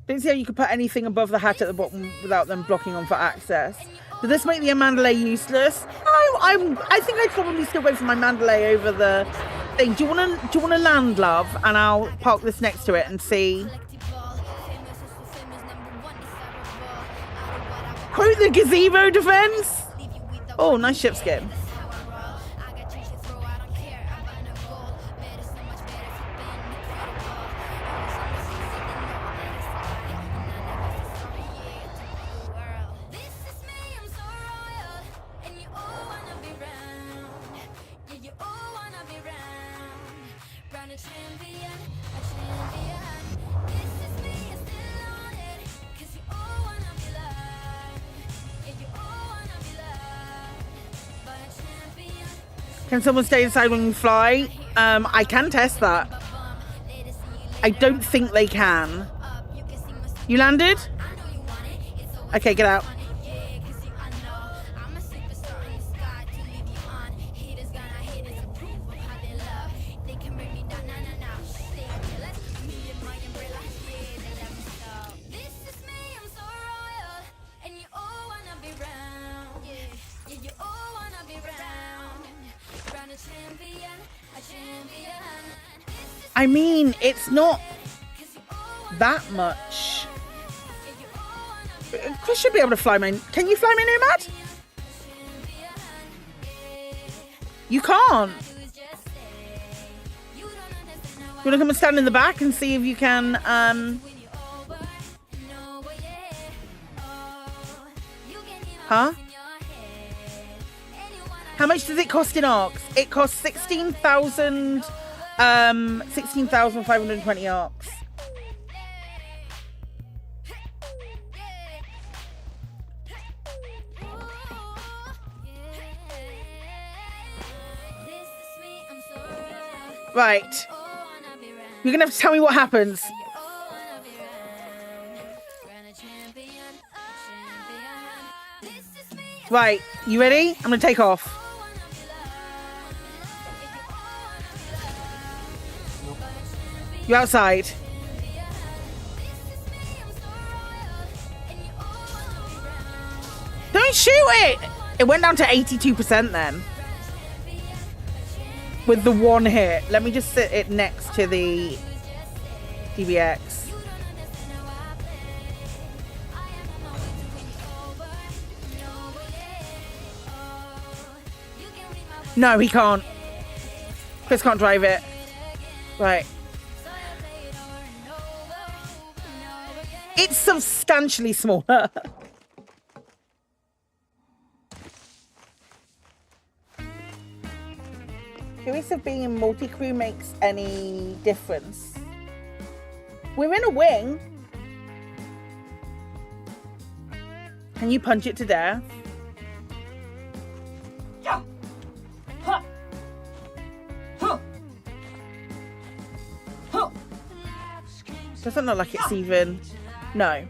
Don't see how you could put anything above the hatch at the bottom without them blocking on for access. Did this make the Mandalay useless? I think I'd probably still go for my Mandalay over the thing. Do you want to land, love? And I'll park this next to it and see. Quote the gazebo defense. Oh, nice ship skin. Crown a champion, a champion. This is me, I'm still on it. 'Cause you all wanna be loved. Yeah, you all wanna be loved. But a champion. Can someone stay inside when you fly? I can test that. I don't think they can. You landed? Okay, get out. I mean, it's not that much. Chris should be able to fly my... Can you fly my Nomad? You can't. You want to come and stand in the back and see if you can... Huh? How much does it cost in ARX? It costs 16,000... 16,520 ARX. Right. You're gonna have to tell me what happens. Right, you ready? I'm gonna take off. You outside? Don't shoot it! It went down to 82% then. With the one hit. Let me just sit it next to the DBX. No, he can't. Chris can't drive it. Right. It's substantially smaller. Curious if being in multi-crew makes any difference. We're in a wing. Can you punch it to death? Yeah. Huh. Huh. Huh. Doesn't look like it's even... No.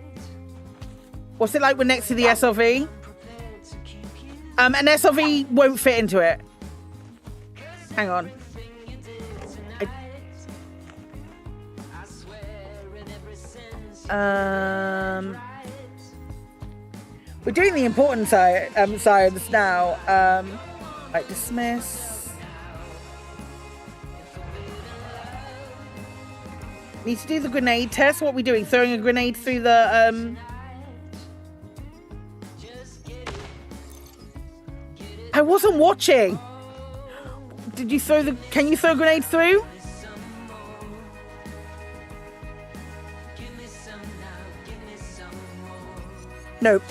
What's it like when next to the SLV? An SLV won't fit into it. Hang on. We're doing the important science now. Right, dismiss. Need to do the grenade test. What are we doing? Throwing a grenade through the I wasn't watching. Did you throw the... Can you throw a grenade through? Nope.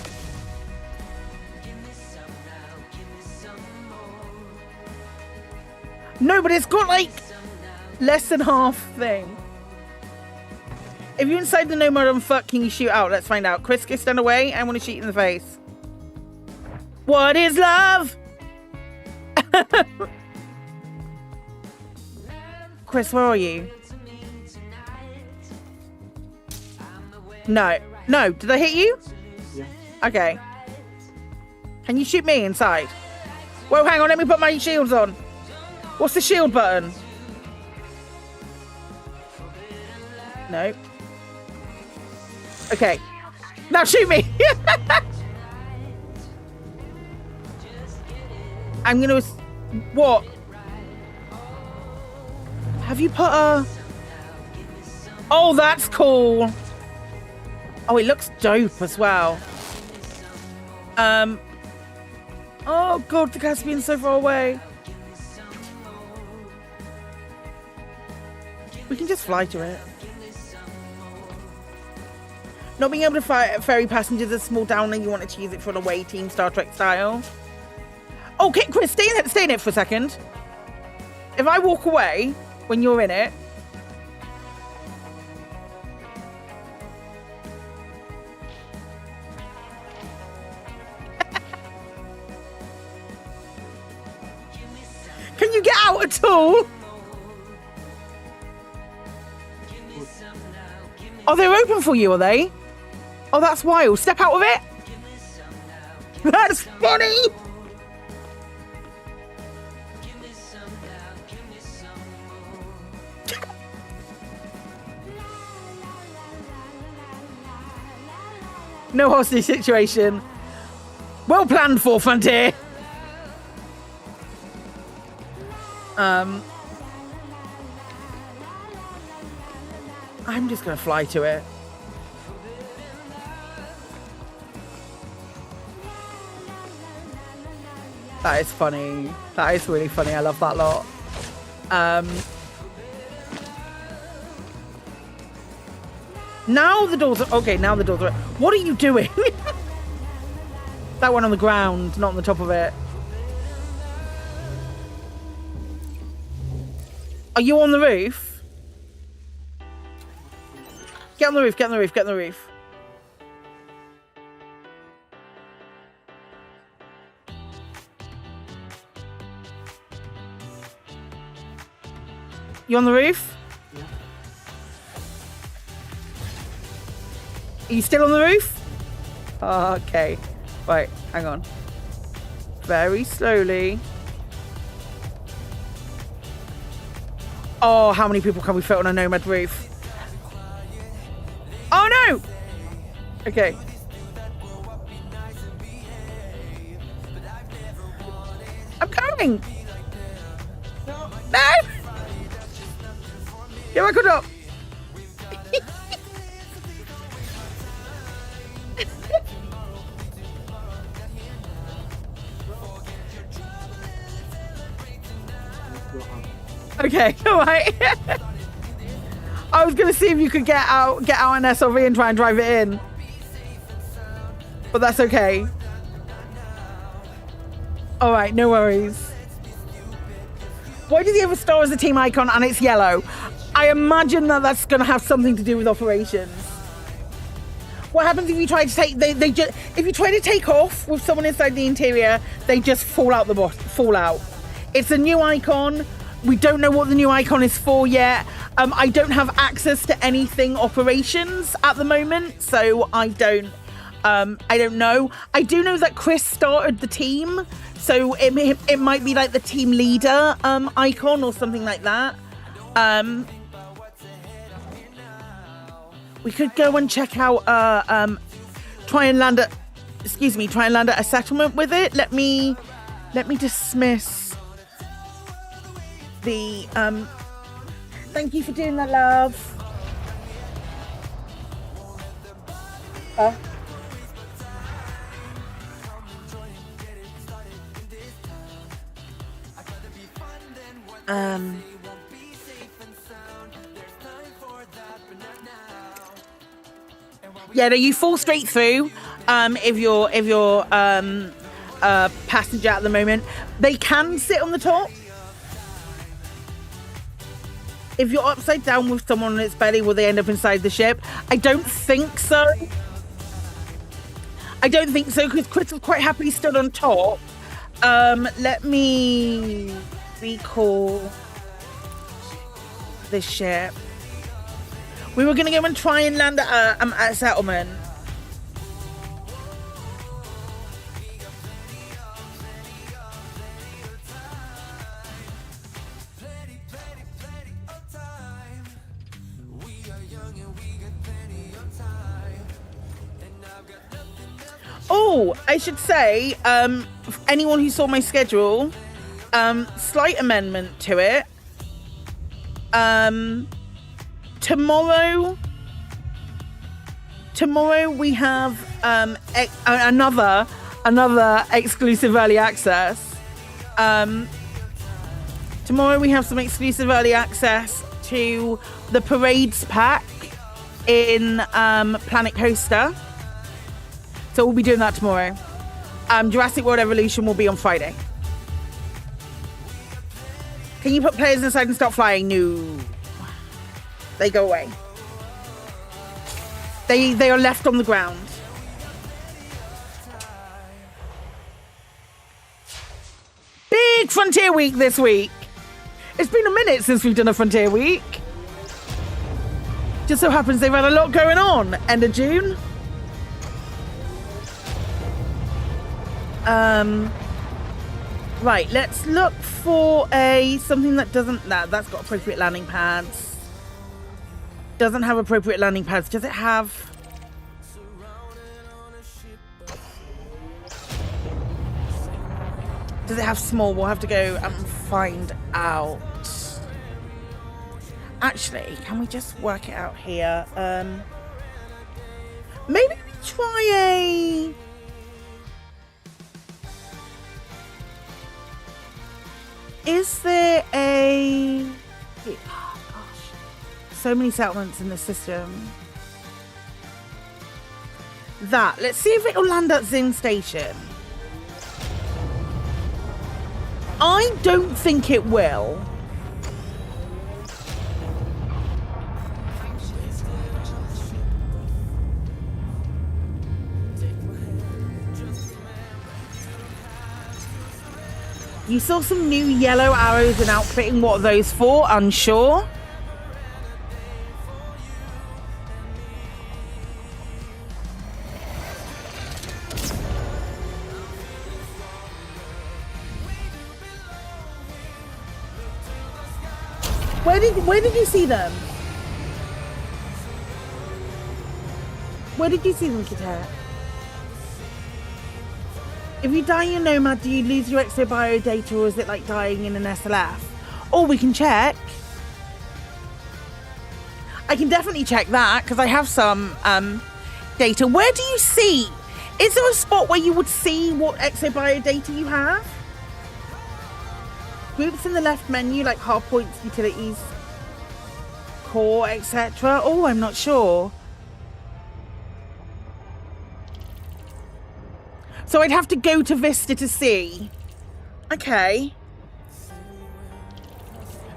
No, but it's got like less than half thing. If you're inside the Nomad on foot, can you shoot out? Let's find out. Chris, go stand away. I want to shoot you in the face. What is love? Chris, where are you? No. No. Did I hit you? Yeah. Okay. Can you shoot me inside? Whoa, hang on. Let me put my shields on. What's the shield button? No. Okay. Now shoot me. I'm going to... What? Have you put a... Oh, that's cool. Oh, it looks dope as well. Oh, God, the Caspian's so far away. We can just fly to it. Not being able to ferry passengers is a small downer. You wanted to use it for an away team, Star Trek style. Okay, Chris, stay in it for a second. If I walk away, when you're in it. Can you get out at all? Oh, they're open for you, are they? Oh, that's wild. Step out of it. That's funny. No hostage situation. Well planned for, Frontier. I'm just gonna fly to it. That is funny. That is really funny. I love that lot. Now the doors are... Okay, now the doors are... What are you doing? That one on the ground, not on the top of it. Are you on the roof? Get on the roof, get on the roof, get on the roof. You on the roof? Yeah. Are you still on the roof? Oh, okay. Right, hang on. Very slowly. Oh, how many people can we fit on a NOMAD roof? Oh, no! Okay. I'm coming! No! Get back on up! Okay, all right. I was gonna see if you could get out an SRV and try and drive it in, but that's okay. All right, no worries. Why does he have a star as a team icon and it's yellow? I imagine that that's gonna have something to do with operations. What happens if you try to take? If you try to take off with someone inside the interior, they just fall out fall out. It's a new icon. We don't know what the new icon is for yet. I don't have access to anything operations at the moment, so I don't know. I do know that Chris started the team, so it might be like the team leader icon or something like that. We could go and check out try and land at a settlement with it. Let me dismiss the thank you for doing that, love. Yeah, no, you fall straight through if you're a passenger at the moment. They can sit on the top. If you're upside down with someone on its belly, will they end up inside the ship? I don't think so. Because Chris was quite happily stood on top. Let me recall this ship. We were going to go and try and land at a settlement. Oh, I should say, anyone who saw my schedule, slight amendment to it. Tomorrow we have another exclusive early access. Tomorrow we have some exclusive early access to the Parades pack in Planet Coaster. So we'll be doing that tomorrow. Jurassic World Evolution will be on Friday. Can you put players inside and start flying? No. They go away. They are left on the ground. Big Frontier Week this week. It's been a minute since we've done a Frontier Week. Just so happens they've had a lot going on. End of June. Right, let's look for something that doesn't... that's got appropriate landing pads. Doesn't have appropriate landing pads. Does it have... Does it have small? We'll have to go and find out. Actually, can we just work it out here? Maybe we try a... Is there a... Oh, gosh. So many settlements in the system. Let's see if it'll land at Zing Station. I don't think it will. You saw some new yellow arrows in outfitting. What are those for? Unsure. Where did you see them? Where did you see them, Kitet? If you die in Nomad, do you lose your extra bio data, or is it like dying in an SLF? Or we can check. I can definitely check that because I have some data. Where do you see? Is there a spot where you would see what exobio data you have? Groups in the left menu, like hard points, utilities, core, etc. Oh, I'm not sure. So I'd have to go to Vista to see. Okay.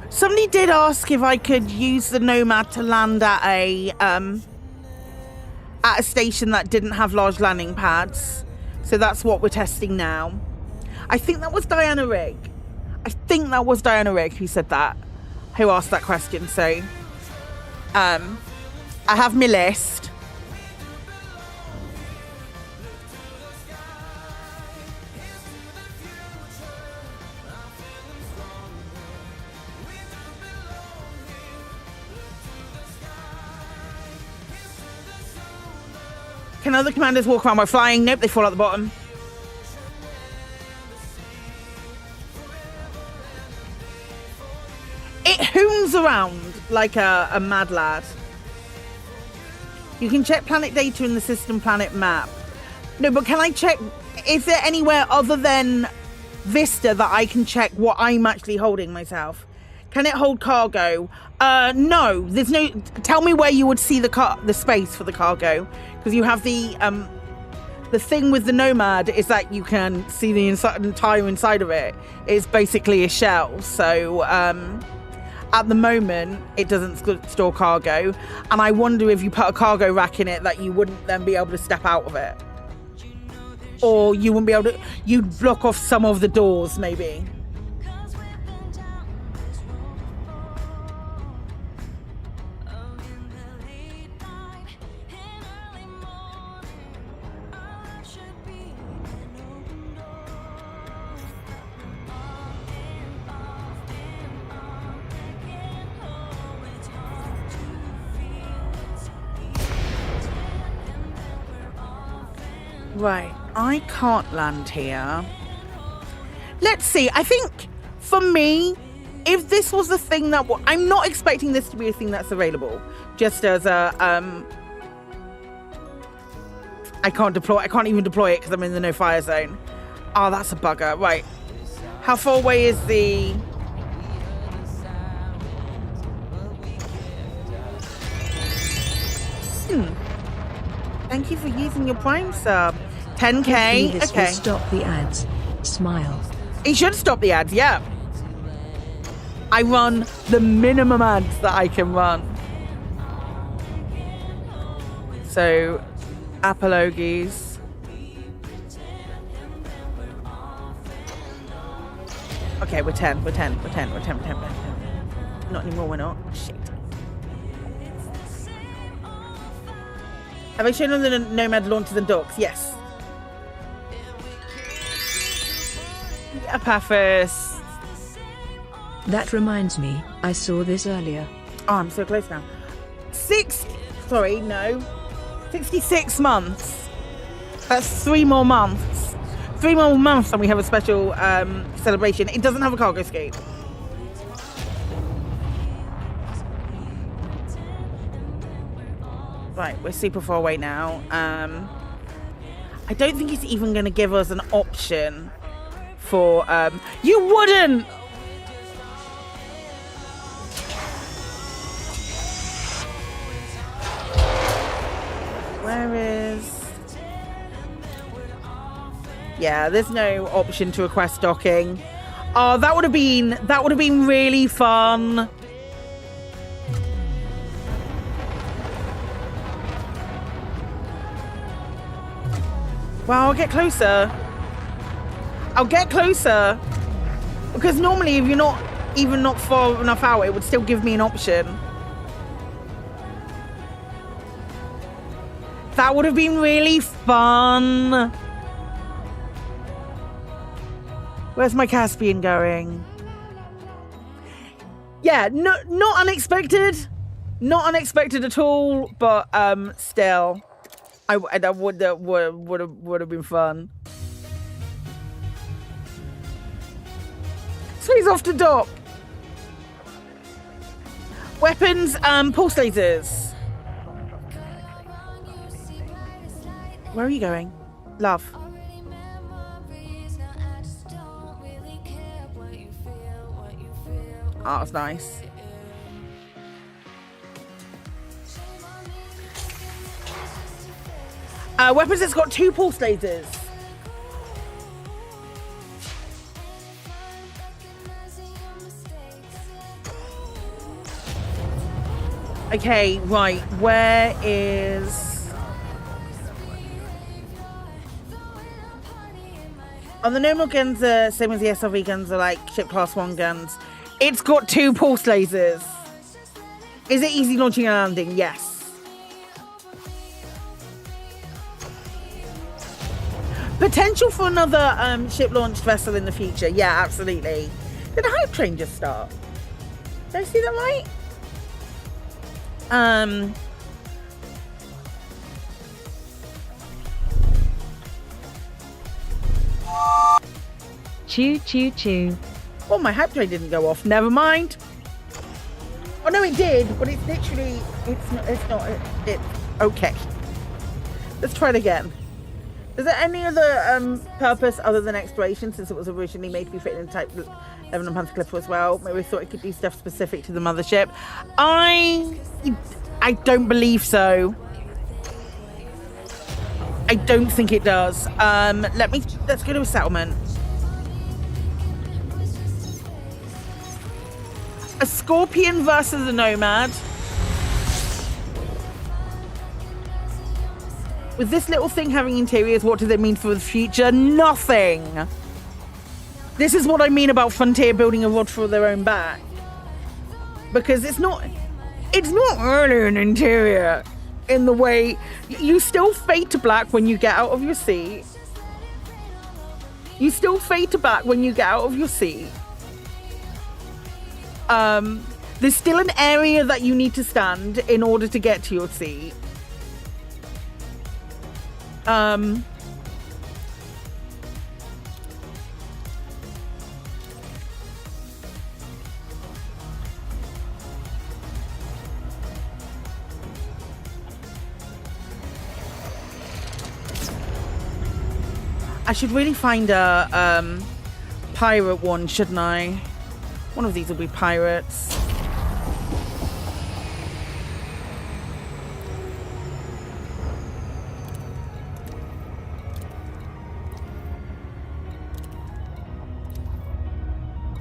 Somebody did ask if I could use the Nomad to land at a station that didn't have large landing pads. So that's what we're testing now. I think that was Diana Rigg. Who said that, who asked that question. So I have my list. Can other commanders walk around by flying? Nope, they fall at the bottom. It hoons around like a mad lad. You can check planet data in the system planet map. No, but can I check, is there anywhere other than Vista that I can check what I'm actually holding myself? Can it hold cargo? No, there's no... Tell me where you would see the space for the cargo. Because you have the thing with the Nomad is that you can see the entire inside of it. It's basically a shell. So at the moment, it doesn't store cargo. And I wonder if you put a cargo rack in it that you wouldn't then be able to step out of it. Or you wouldn't be able to... You'd block off some of the doors, maybe. Right, I can't land here. Let's see. I think for me, if this was a thing that I'm not expecting this to be a thing that's available. Just as a I can't even deploy it because I'm in the no fire zone. Oh, that's a bugger. Right. How far away is the... Thank you for using your Prime sub. 10k. This okay. will stop the ads. Smile. It should stop the ads, yeah. I run the minimum ads that I can run. So, apologies. Okay, we're 10. Not anymore, we're not. Shit. Have I shown on the Nomad launches and docks? Yes. Yeah, Paphos. That reminds me, I saw this earlier. Oh, I'm so close now. 66 months. That's 3 more months. 3 more months and we have a special celebration. It doesn't have a cargo scoop. Right, we're super far away now. I don't think it's even going to give us an option for... You wouldn't! Where is... Yeah, there's no option to request docking. Oh, that would have been really fun. Well, I'll get closer. Because normally if you're not even not far enough out, it would still give me an option. That would have been really fun. Where's my Caspian going? Yeah, not unexpected. Not unexpected at all, but still. That would have been fun. So he's off to dock. Weapons, pulse lasers. Where are you going? Love. Oh, that's nice. Weapons, it's got 2 pulse lasers. Okay, right. Where is... On the normal guns, same as the SRV guns, are like ship class 1 guns. It's got 2 pulse lasers. Is it easy launching and landing? Yes. Potential for another ship launched vessel in the future. Yeah, absolutely. Did the hype train just start? Did I see that right? Choo choo choo. Oh, my hype train didn't go off. Never mind. Oh no, it did, but it's literally it's okay. Let's try it again. Is there any other purpose other than exploration, since it was originally made to be fitted in Type 11 and Panther Clipper as well? Maybe we thought it could do stuff specific to the mothership. I don't believe so. I don't think it does. Let's go to a settlement. A Scorpion versus a Nomad. With this little thing having interiors, what does it mean for the future? Nothing. This is what I mean about Frontier building a rod for their own back. Because it's not really an interior in the way you still fade to black when you get out of your seat. You still fade to black when you get out of your seat. There's still an area that you need to stand in order to get to your seat. I should really find a pirate one, shouldn't I? One of these will be pirates.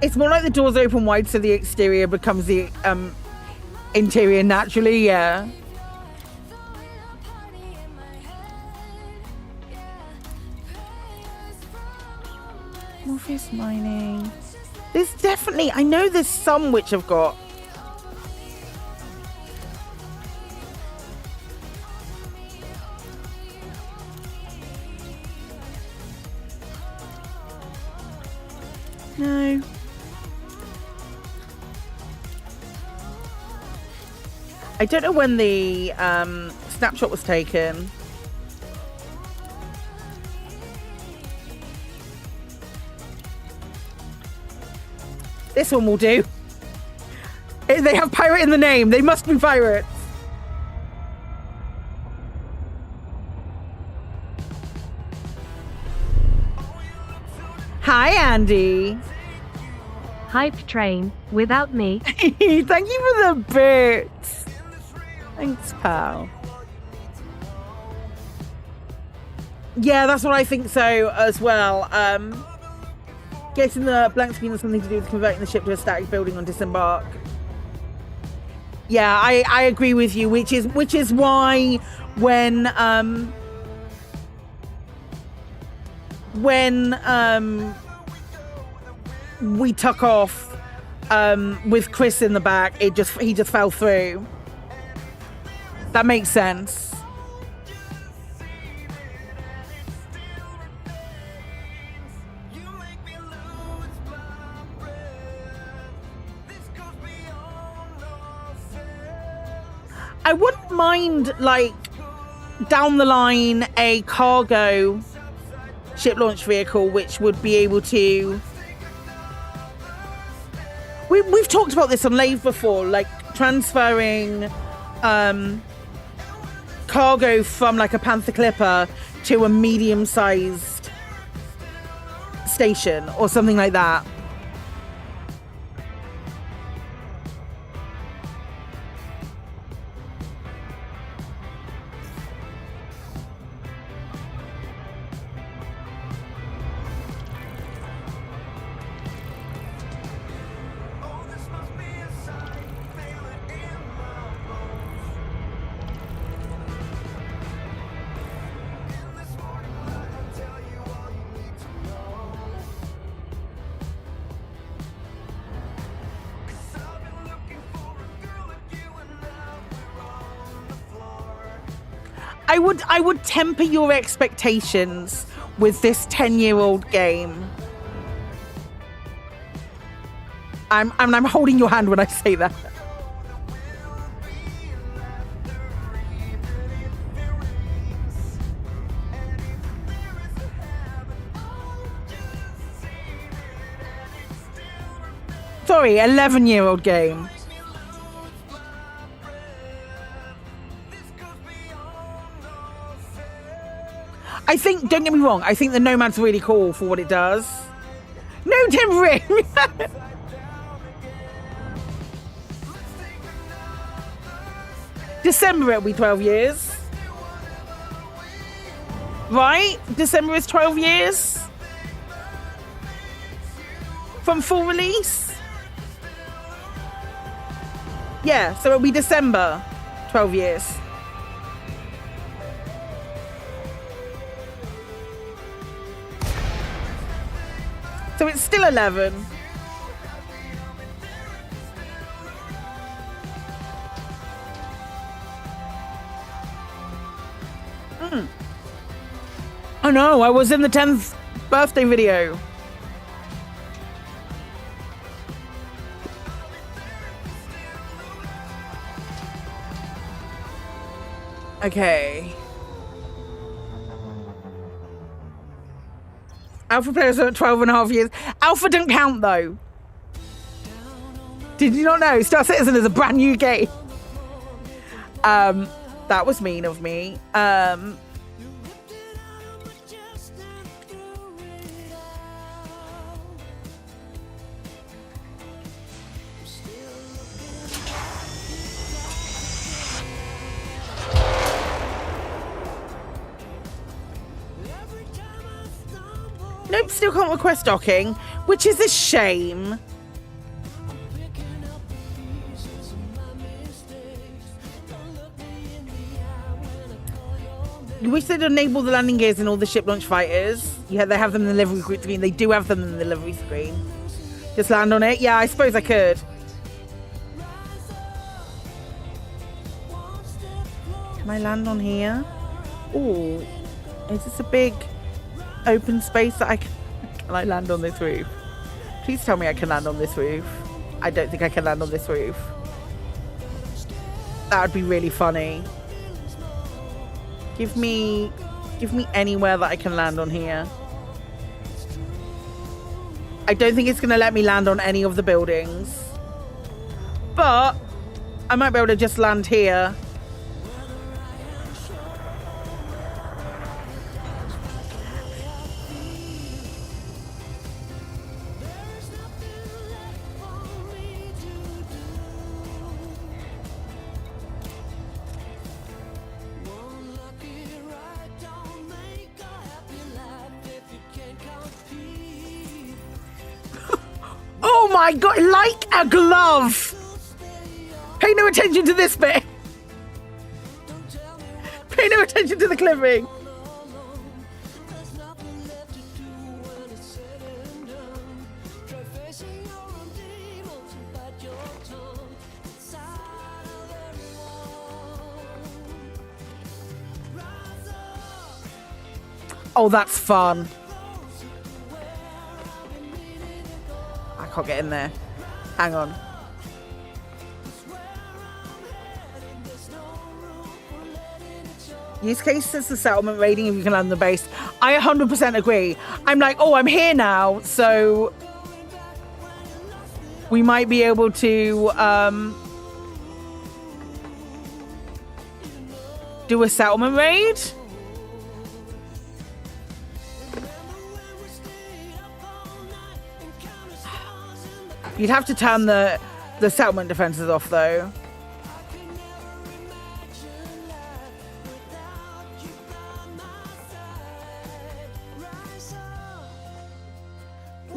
It's more like the doors open wide so the exterior becomes the interior naturally, yeah. Morpheus mining. There's definitely, I know there's some which have got. No. I don't know when the snapshot was taken. This one will do. They have pirate in the name. They must be pirates. Hi, Andy. Hype train, without me. Thank you for the bits. Thanks, pal. Yeah, that's what I think so as well. Getting the blank screen has something to do with converting the ship to a static building on disembark. Yeah, I agree with you, which is why when we took off with Chris in the back, he just fell through. That makes sense. I wouldn't mind, like, down the line, a cargo ship launch vehicle which would be able to... We've talked about this on Lave before, like transferring cargo from like a Panther Clipper to a medium-sized station or something like that. I would temper your expectations with this 10-year-old game. I'm holding your hand when I say that. Sorry, 11-year-old game. I think, don't get me wrong, I think the Nomad's really cool for what it does. No timbering! December it'll be 12 years. Right? December is 12 years? From full release? Yeah, so it'll be December, 12 years. So it's still 11. Oh no, I was in the 10th birthday video. Okay. Alpha players are at 12 and a half years. Alpha don't count though. Did you not know? Star Citizen is a brand new game. That was mean of me. Nope, still can't request docking, which is a shame. You wish they'd enable the landing gears in all the ship launch fighters. Yeah, they have them in the livery screen. They do have them in the livery screen. Just land on it. Yeah, I suppose I could. Can I land on here? Oh, is this a big open space that I can I land on this roof? Please tell me I can land on this roof. I don't think I can land on this roof. That would be really funny. Give me anywhere that I can land on here. I don't think it's going to let me land on any of the buildings. But I might be able to just land here. Oh my god, like a glove! Pay no attention to this bit! Pay no attention to the clipping! Oh, that's fun. I can't get in there. Hang on. Use case as the settlement rating if you can land on the base. I 100% agree. I'm like, oh, I'm here now, so we might be able to do a settlement raid. You'd have to turn the settlement defenses off, though.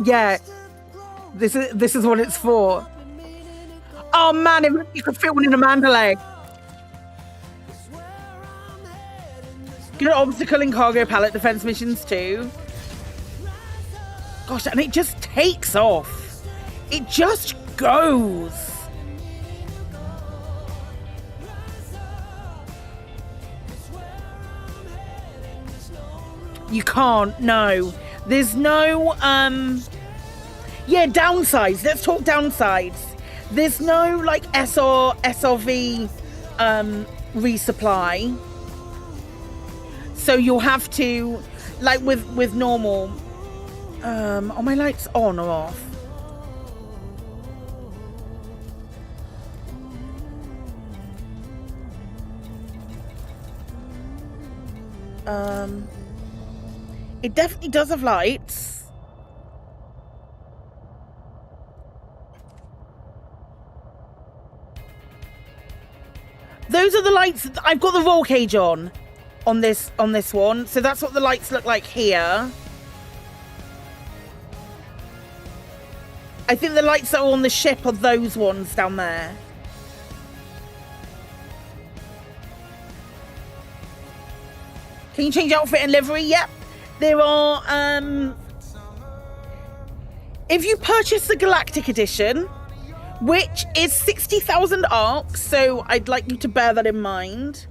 Yeah, this is what it's for. Oh man, if you could fit one in a Mandalay. Good obstacle and cargo pallet defense missions too. Gosh, and it just takes off. It just goes. You can't, no. There's no, yeah, downsides. Let's talk downsides. There's no, like, SRV, resupply. So you'll have to, like, with normal, are my lights on or off? It definitely does have lights. Those are the lights. I've got the roll cage on this one, so that's what the lights look like here. I think the lights that are on the ship are those ones down there. Can you change outfit and livery? Yep. There are, if you purchase the Galactic Edition, which is 60,000 arcs, so I'd like you to bear that in mind.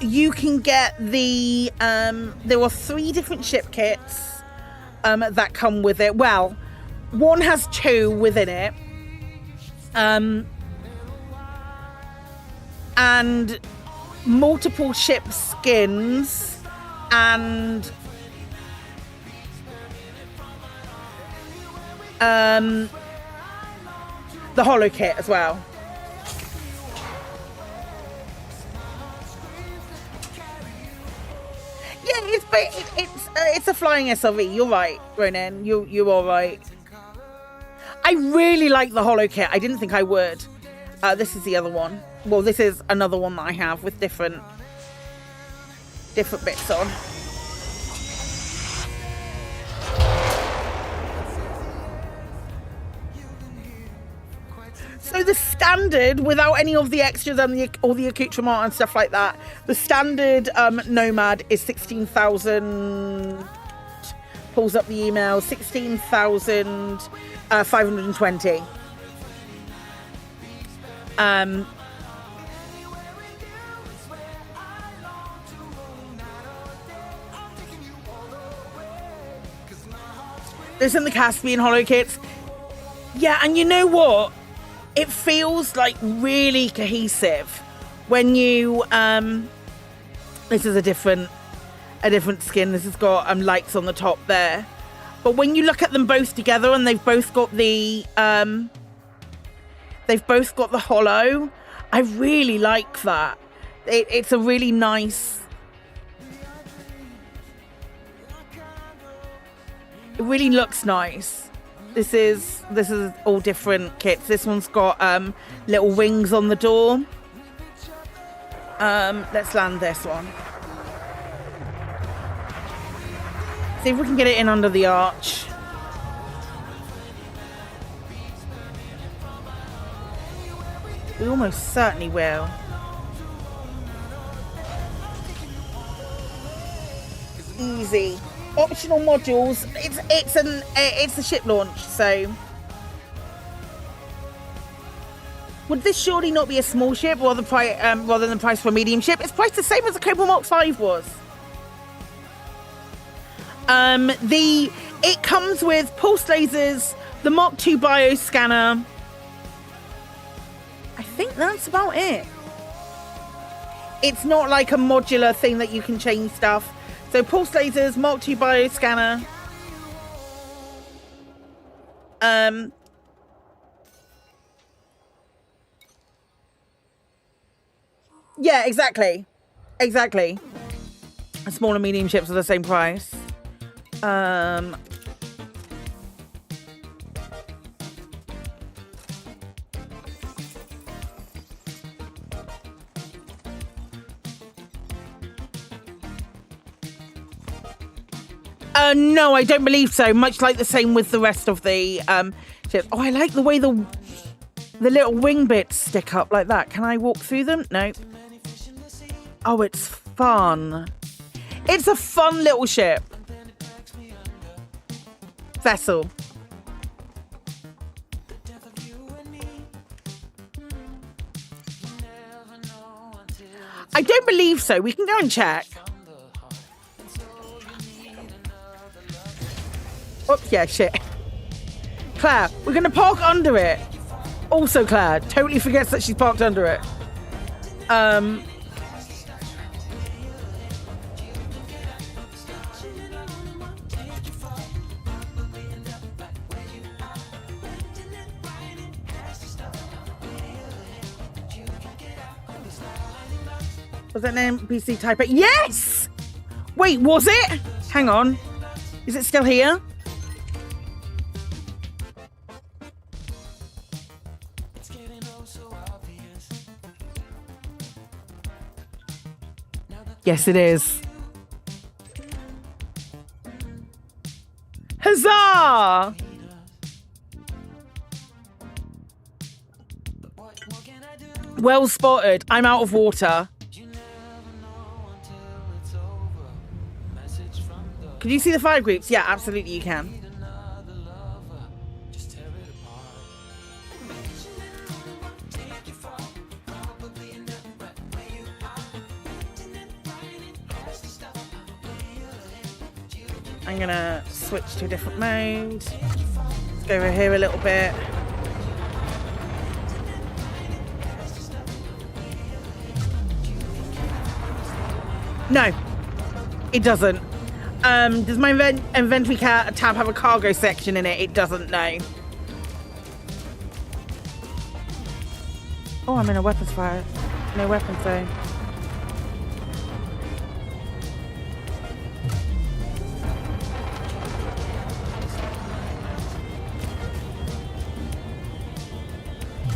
You can get the, there are 3 different ship kits that come with it. Well, one has 2 within it. And multiple ship skins and the holo kit as well. Yeah, it's a flying SRV. You're right, Ronan. You're all right. I really like the holo kit. I didn't think I would. This is the other one. Well, this is another one that I have with different bits on. standard, without any of the extras and all the accoutrement and stuff like that, the standard Nomad is 16,000. Pulls up the email, 16,520. There's in the Caspian holo kits. Yeah, and you know what? It feels like really cohesive when you this is a different skin. This has got lights on the top there. But when you look at them both together and they've both got the holo, I really like that. It's a really nice. It really looks nice. This is all different kits. This one's got little wings on the door. Let's land this one. See if we can get it in under the arch. We almost certainly will. Easy. Optional modules. It's a ship launch, so would this surely not be a small ship rather than the price for a medium ship? It's priced the same as the Cobra Mark 5 was. It comes with pulse lasers, the Mark II bioscanner. I think that's about it. It's not like a modular thing that you can change stuff. So pulse lasers, Mark II bioscanner. Yeah, exactly. Small and medium ships are the same price. No, I don't believe so. Much like the same with the rest of the ships. Oh, I like the way the little wing bits stick up like that. Can I walk through them? Nope. Oh, it's fun. It's a fun little ship. Vessel. I don't believe so. We can go and check. Oops, yeah, shit. Claire, we're going to park under it. Also, Claire totally forgets that she's parked under it. Was that an NPC type? Yes! Wait, was it? Hang on. Is it still here? Yes, it is. Huzzah! Well spotted. I'm out of water. Can you see the fire groups? Yeah, absolutely you can. I'm gonna switch to a different mode. Let's go over here a little bit. No, it doesn't. Does my inventory tab have a cargo section in it? It doesn't, no. Oh, I'm in a weapons fire. No weapons though.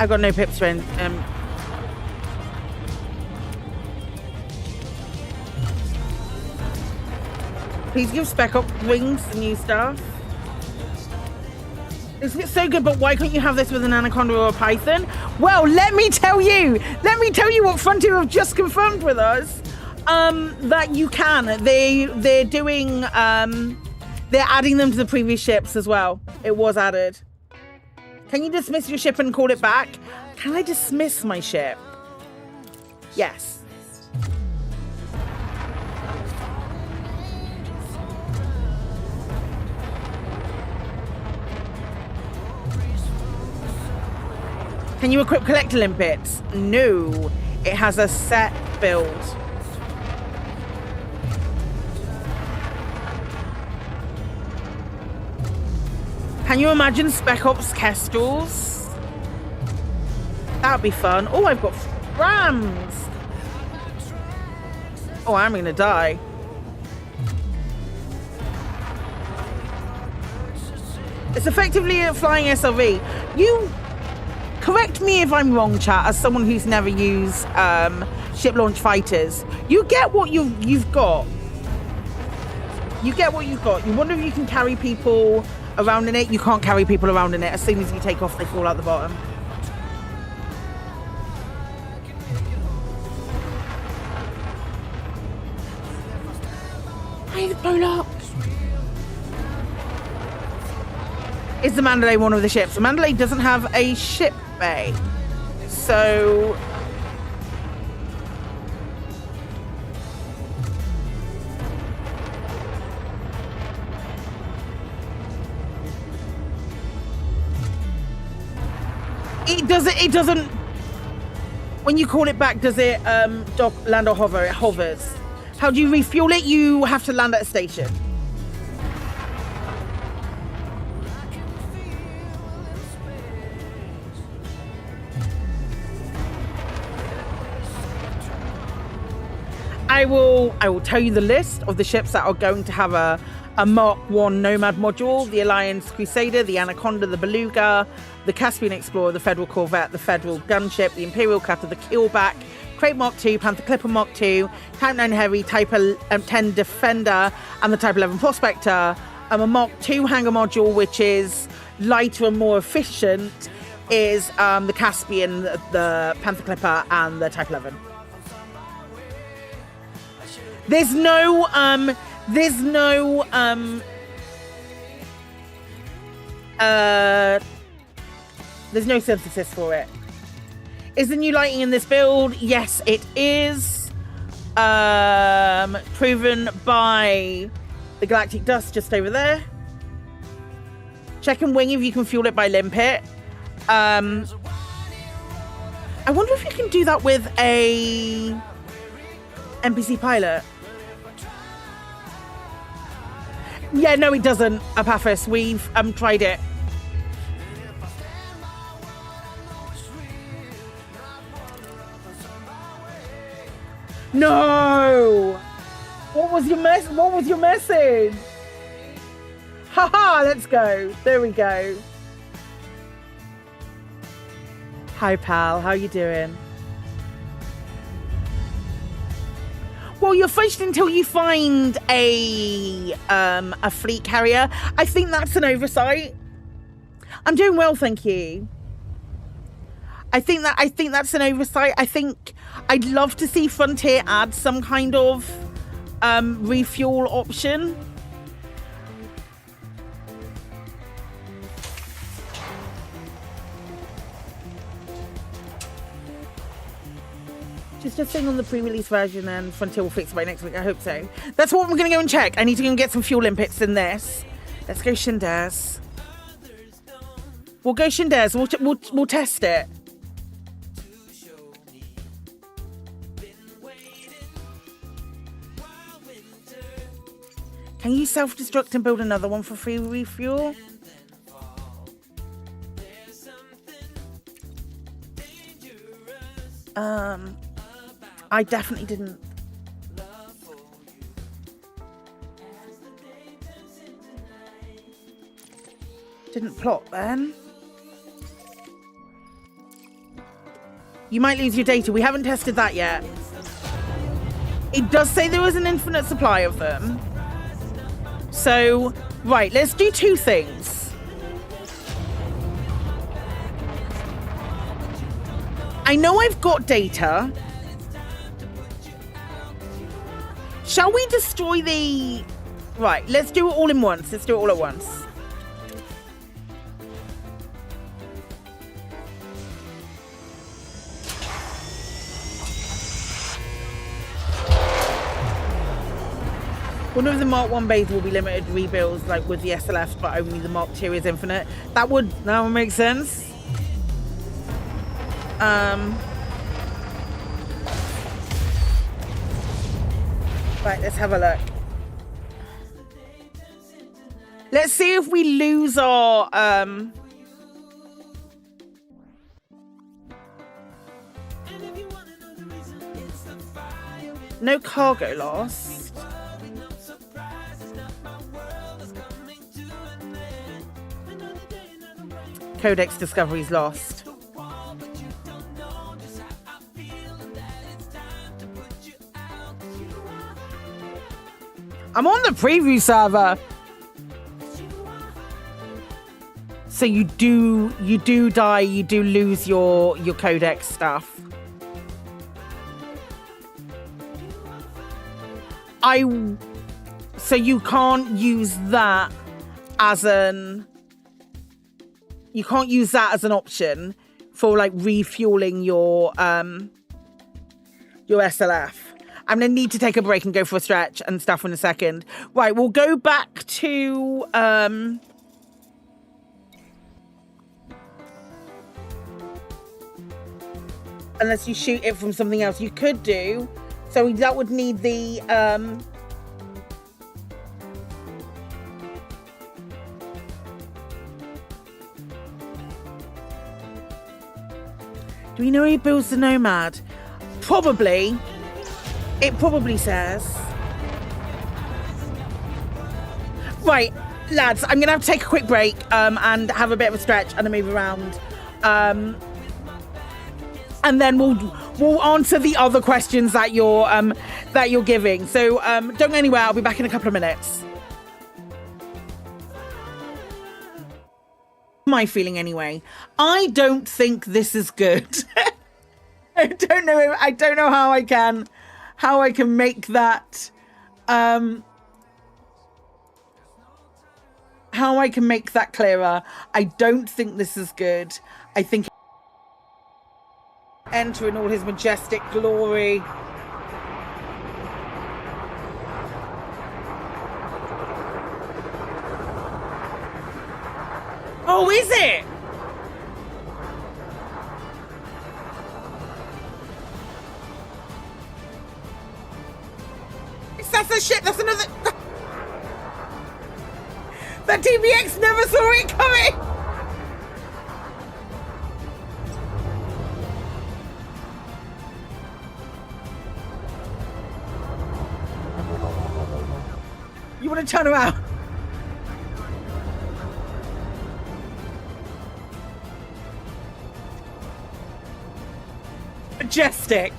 I've got no pips in. Please give Spec Up Wings the new stuff. This looks so good, but why can't you have this with an anaconda or a python? Well, let me tell you what Frontier have just confirmed with us. That you can. They're doing, they're adding them to the previous ships as well. It was added. Can you dismiss your ship and call it back? Can I dismiss my ship? Yes. Can you equip collector limpets? No. It has a set build. Can you imagine Spec Ops Kestrels? That'd be fun. Oh, I've got Rams. Oh, I'm gonna die. It's effectively a flying SLV. You correct me if I'm wrong, chat, as someone who's never used ship launch fighters. You get what you've got. You get what you've got. You wonder if you can carry people around in it. You can't carry people around in it. As soon as you take off, they fall out the bottom. Hey, blown up. Is the Mandalay one of the ships? The Mandalay doesn't have a ship bay. So it doesn't when you call it back, does it dock, land or hover? It hovers. How do you refuel it? You have to land at a station. I will tell you the list of the ships that are going to have a Mark 1 Nomad module: the Alliance Crusader, the Anaconda, the Beluga, the Caspian Explorer, the Federal Corvette, the Federal Gunship, the Imperial Cutter, the Keelback, Crate Mark 2, Panther Clipper Mark 2, Type 9 Heavy, Type 10 Defender, and the Type 11 Prospector. A Mark 2 hangar module, which is lighter and more efficient, is the Caspian, the Panther Clipper, and the Type 11. There's no synthesis for it. Is the new lighting in this build? Yes, it is. Proven by the galactic dust just over there. Check and wing if you can fuel it by limpet. I wonder if you can do that with a NPC pilot. Yeah, no, it doesn't, Apaphis. We've tried it. No! What was your message? Haha, let's go. There we go. Hi, pal. How you doing? Well, you're fudged until you find a fleet carrier. I think that's an oversight. I'm doing well, thank you. I think that's an oversight. I think I'd love to see Frontier add some kind of refuel option. Just a thing on the pre-release version, and Frontier will fix it by next week. I hope so. That's what we're going to go and check. I need to go and get some fuel limpets in this. Let's go Shinda's. We'll go Shinda's. We'll test it. Can you self-destruct and build another one for free refuel? I definitely didn't. Didn't plot then. You might lose your data. We haven't tested that yet. It does say there was an infinite supply of them. So, right, let's do two things. I know I've got data. Shall we destroy the... Right, let's do it all in once. Let's do it all at once. One of the Mark 1 bays will be limited rebuilds, like with the SLF, but only the Mark 2 is infinite. That would make sense. Right, let's have a look. Let's see if we lose our no cargo loss. Codex discoveries lost. I'm on the preview server. So you do die, you do lose your codex stuff. So you can't use that as an option for like refueling your SLF. I'm gonna need to take a break and go for a stretch and stuff in a second. Right, we'll go back to unless you shoot it from something else. You could do. So that would need the do we know he builds the Nomad? Probably. It probably says. Right, lads, I'm gonna have to take a quick break and have a bit of a stretch and a move around. And then we'll answer the other questions that you're giving. So don't go anywhere. I'll be back in a couple of minutes. My feeling anyway. I don't think this is good. I don't know how I can make that how I can make that clearer. I don't think this is good. I think enter in all his majestic glory. Oh, is it? That's a shit. That's another. That TBX never saw it coming. You want to turn around? Majestic.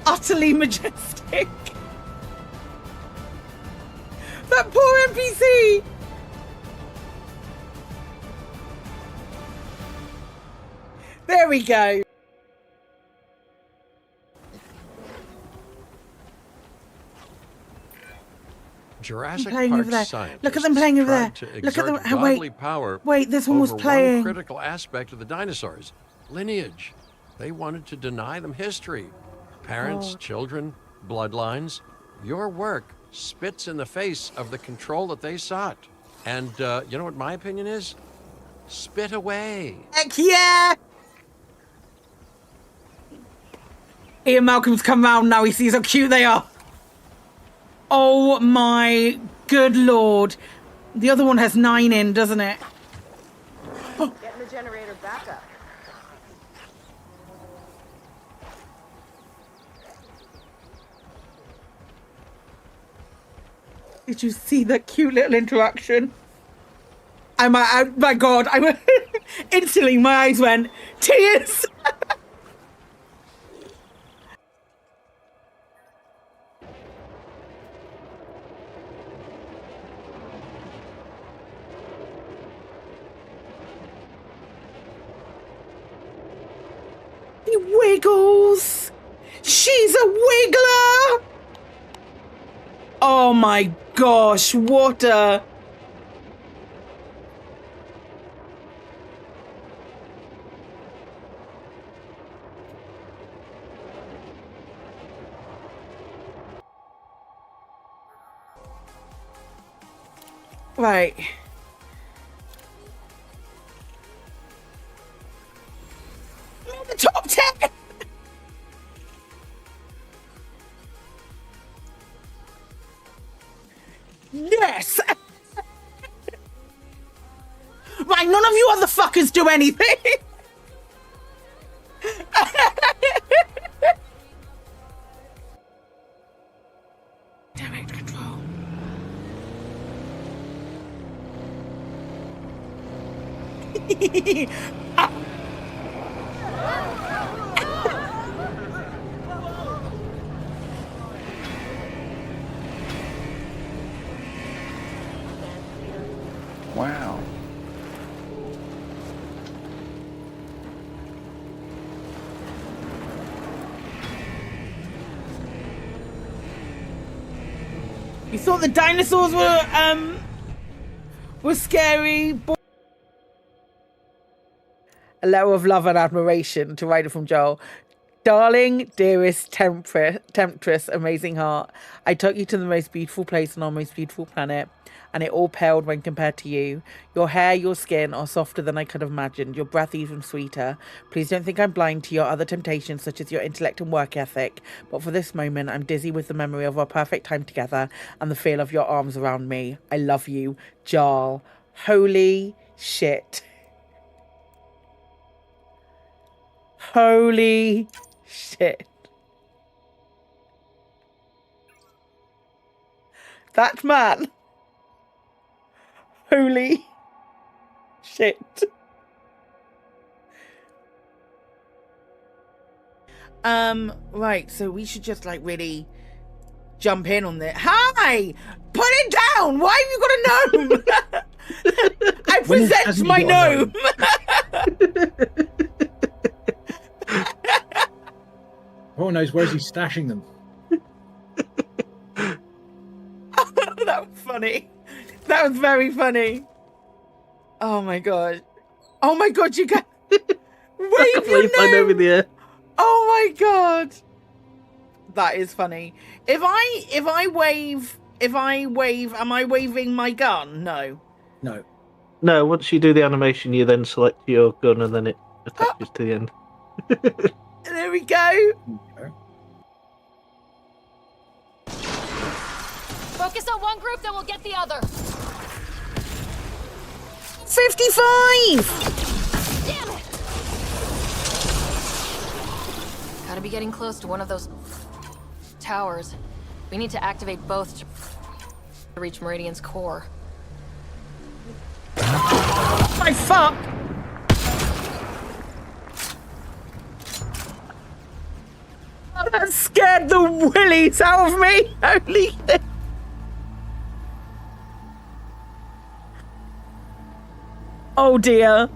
Utterly majestic. That poor NPC. There we go. Jurassic playing Park over there. scientists Look at them playing over there. tried to Look at them. exert godly power Wait, this one was over playing. one critical aspect of the dinosaurs, lineage. They wanted to deny them history. Parents, children, bloodlines. Your work spits in the face of the control that they sought. And you know what my opinion is? Spit away. Heck yeah! Ian Malcolm's come round now. He sees how cute they are. Oh my good lord. The other one has 9 in, doesn't it? Getting the generator back up. Did you see that cute little interaction? My god, I instantly my eyes went tears. wiggles. She's a wiggler. Oh my gosh, what a... Right. The top 10. Yes. Right, none of you other fuckers do anything. Direct control. Wow. You thought the dinosaurs were scary. A letter of love and admiration to Ryder from Joel. Darling, dearest, temptress, amazing heart. I took you to the most beautiful place on our most beautiful planet, and it all paled when compared to you. Your hair, your skin are softer than I could have imagined, your breath even sweeter. Please don't think I'm blind to your other temptations, such as your intellect and work ethic, but for this moment, I'm dizzy with the memory of our perfect time together and the feel of your arms around me. I love you, Jarl. Holy shit. Holy shit. That man. Holy shit. Right, so we should just like really jump in on this. Hi! Put it down! Why have you got a gnome? I present my gnome. Who knows where's he stashing them? That was funny. That was very funny. Oh my god. Oh my god, you got wave your gnome over the air. Oh my god. That is funny. If I wave, am I waving my gun? No. No. No, once you do the animation, you then select your gun and then it attaches to the end. There we go. Focus on one group, then we'll get the other. 55! Damn it! Gotta be getting close to one of those towers. We need to activate both to reach Meridian's core. My fuck! Oh, that scared the willies out of me! Holy shit! Oh dear.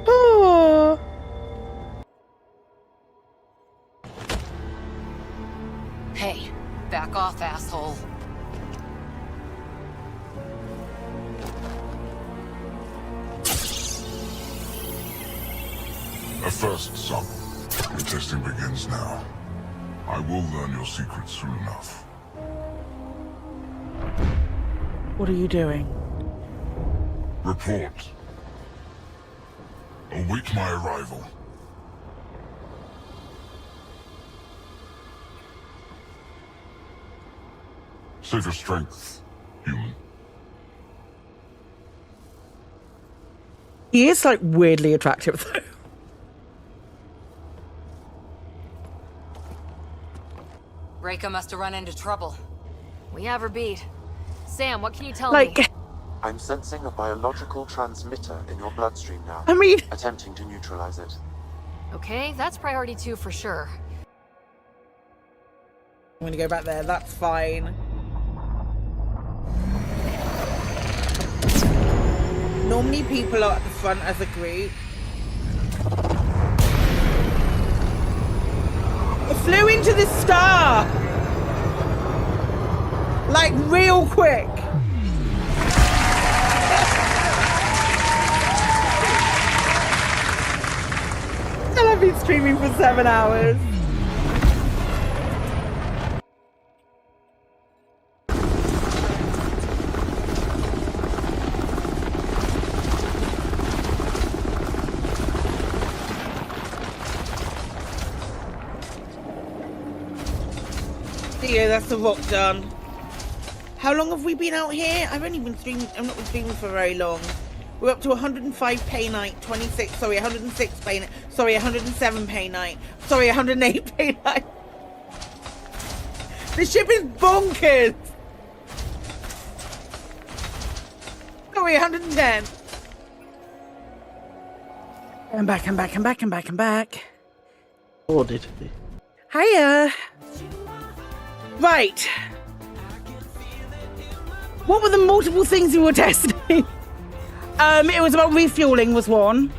Oh. Hey, back off, asshole. A first, son. Your testing begins now. I will learn your secrets soon enough. What are you doing? Report. Await my arrival. Save your strength, human. He is like weirdly attractive though. Reika must have run into trouble. We have her beat. Sam, what can you tell me? I'm sensing a biological transmitter in your bloodstream now. I mean... Attempting to neutralize it. Okay, that's priority 2 for sure. I'm gonna go back there, that's fine. Normally people are at the front as a group. It flew into the star! Like real quick. And I've been streaming for 7 hours. Yeah, that's the rock done. How long have we been out here? I've only been streaming. I've not been streaming for very long. We're up to 105 pay night, 106 pay night, 107 pay night, 108 pay night. The ship is bonkers. 110. I'm back. Oh, did he? Hiya. Right. What were the multiple things you were testing? It was about refueling was one.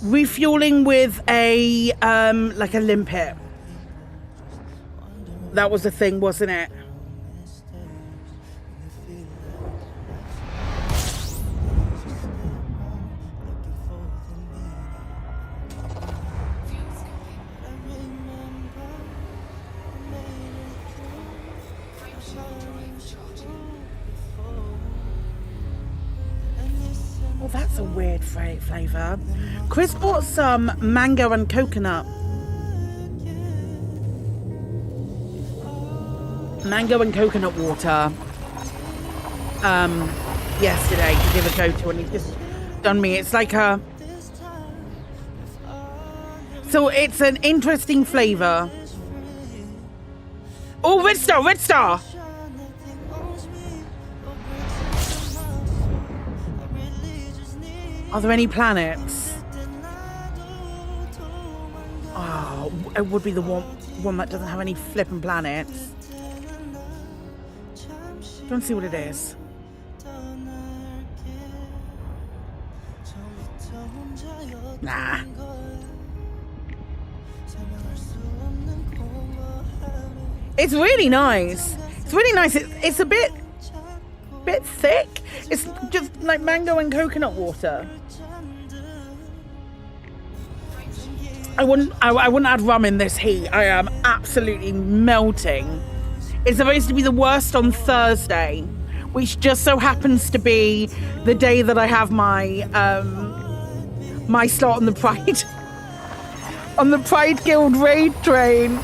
Refueling with a like a limpet. That was the thing, wasn't it? Oh, that's a weird flavour. Chris bought some mango and coconut. Mango and coconut water yesterday to give a go to, and he's just done me. It's like a... So it's an interesting flavour. Oh, Red Star! Are there any planets? Oh, it would be the one that doesn't have any flipping planets. Don't see what it is. Nah. It's really nice. It's a bit thick. It's just like mango and coconut water. I wouldn't add rum in this heat. I am absolutely melting. It's supposed to be the worst on Thursday, which just so happens to be the day that I have my my slot on the Pride Guild raid train.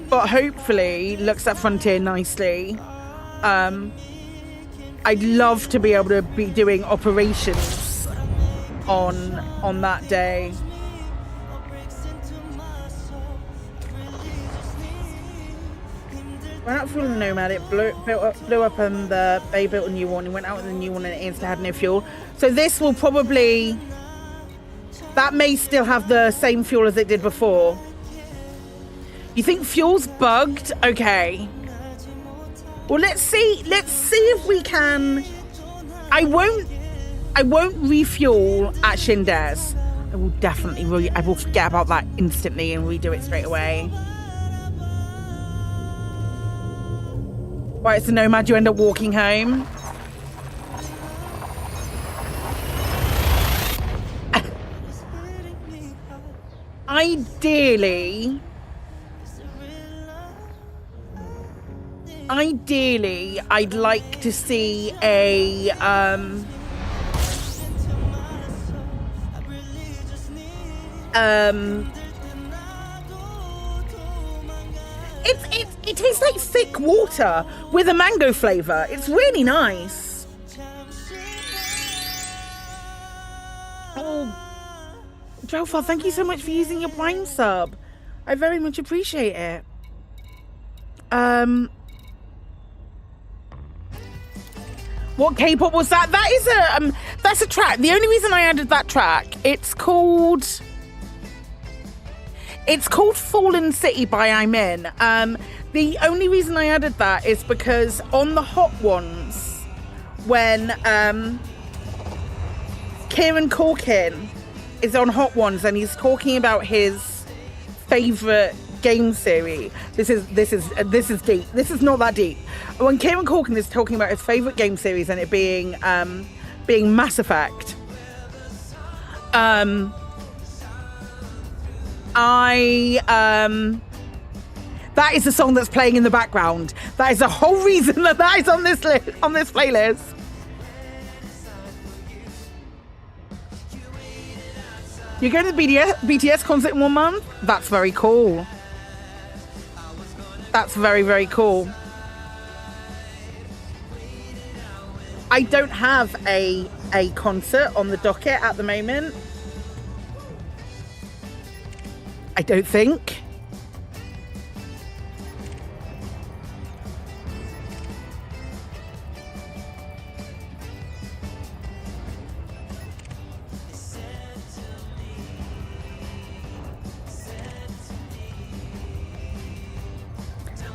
But hopefully looks at Frontier nicely. I'd love to be able to be doing operations on that day. Went out fueling the Nomad, it blew up and they built a new one. It went out with a new one and it instantly had no fuel. So this will probably, that may still have the same fuel as it did before. You think fuel's bugged? Okay. Well, let's see if we can. I won't refuel at Shindes. I will definitely I will forget about that instantly and redo it straight away. Right, it's a Nomad, you end up walking home. Ideally, I'd like to see a it tastes like thick water with a mango flavour. It's really nice. Oh, Jofar, thank you so much for using your Prime sub. I very much appreciate it. What K-pop was that? That is that's a track. The only reason I added that track, it's called Fallen City by I'm In. The only reason I added that is because on the Hot Ones, when Kieran Culkin is on Hot Ones and he's talking about his favorite game series. This is deep. This is not that deep. When Kieran Culkin is talking about his favorite game series and it being Mass Effect, that is the song that's playing in the background. That is the whole reason that is on this playlist. You're going to the BTS concert in 1 month? That's very cool. That's very, very cool. I don't have a concert on the docket at the moment. I don't think.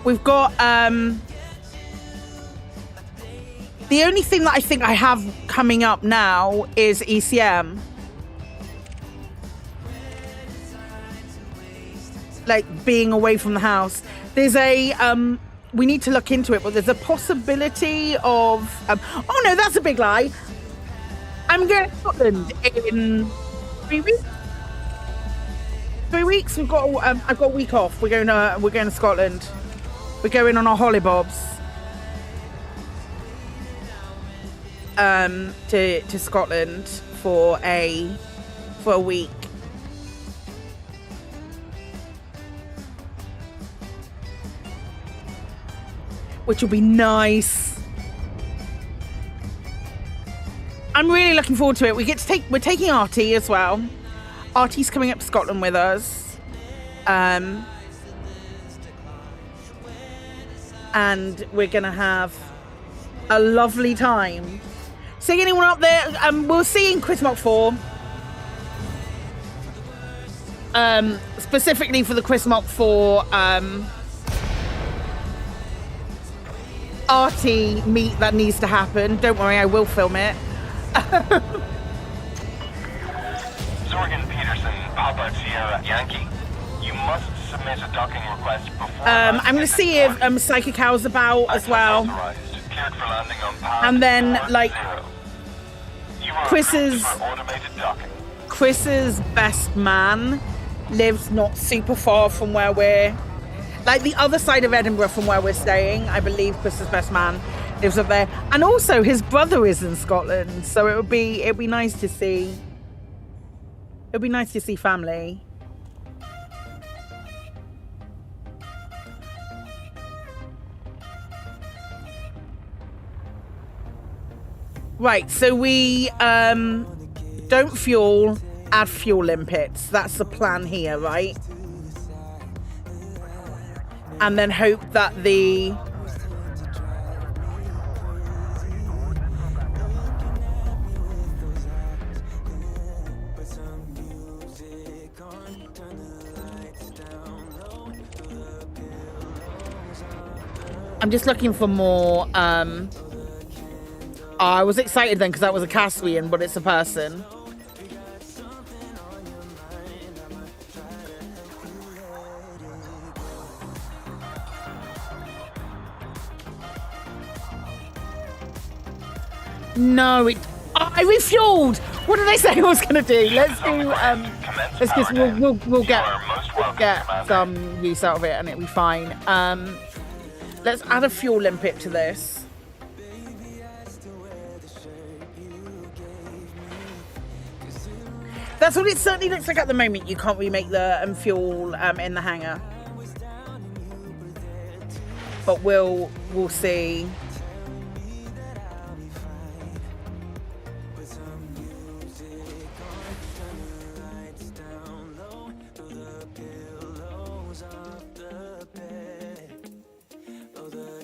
We've got the only thing that I think I have coming up now is ECM. Like being away from the house. There's a we need to look into it, but there's a possibility of oh no, that's a big lie. I'm going to Scotland in 3 weeks. 3 weeks. We've got I've got a week off. We're going to Scotland. We're going on our hollybobs to Scotland for a week. Which will be nice. I'm really looking forward to it. We're taking Artie as well. Artie's coming up to Scotland with us. And we're gonna have a lovely time. See anyone up there? We'll see in Chris Mock 4. Specifically for the Chris Mock 4 Artie meet that needs to happen. Don't worry, I will film it. Zorgan Peterson, Papa Sierra Yankee. You must submit a docking request before. I'm going to see if Psychic How's about as well. Cleared for landing on pad And then, like, 0. Chris's best man lives not super far from where we're, like, the other side of Edinburgh from where we're staying. I believe Chris's best man lives up there, and also his brother is in Scotland, so it'd be nice to see. It'd be nice to see family. Right, so we don't fuel, add fuel limpets. That's the plan here, right? And then hope that the I'm just looking for more I was excited then because that was a Caspian, but it's a person. No, I refueled. What did I say I was gonna do? Let's do. We'll get some use out of it, and it'll be fine. Let's add a fuel limpet to this. That's what it certainly looks like at the moment. You can't remake the fuel in the hangar, but we'll see.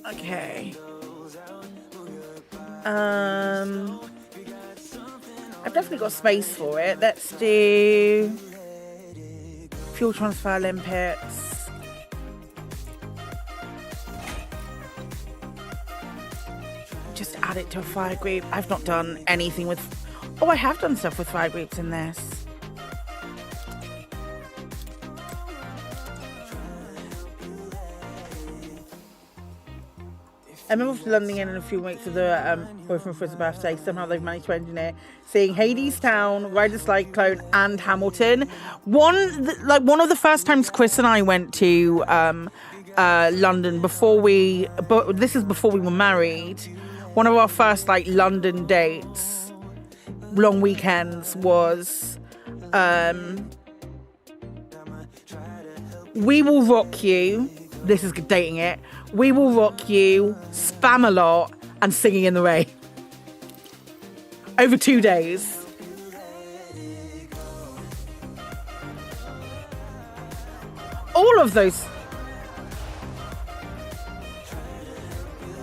Okay. I've definitely got space for it. Let's do fuel transfer limpets. Just add it to a fire group. I've not done anything with... Oh, I have done stuff with fire groups in this. I remember London in a few weeks of the boyfriend for his birthday. Somehow they've managed to engineer seeing Hades Town, Rider Cyclone, and Hamilton. One of the first times Chris and I went to London but this is before we were married. One of our first like London dates, long weekends, was We Will Rock You. This is dating it. We Will Rock You, Spam-A-Lot, and Singing in the Rain. Over 2 days. All of those.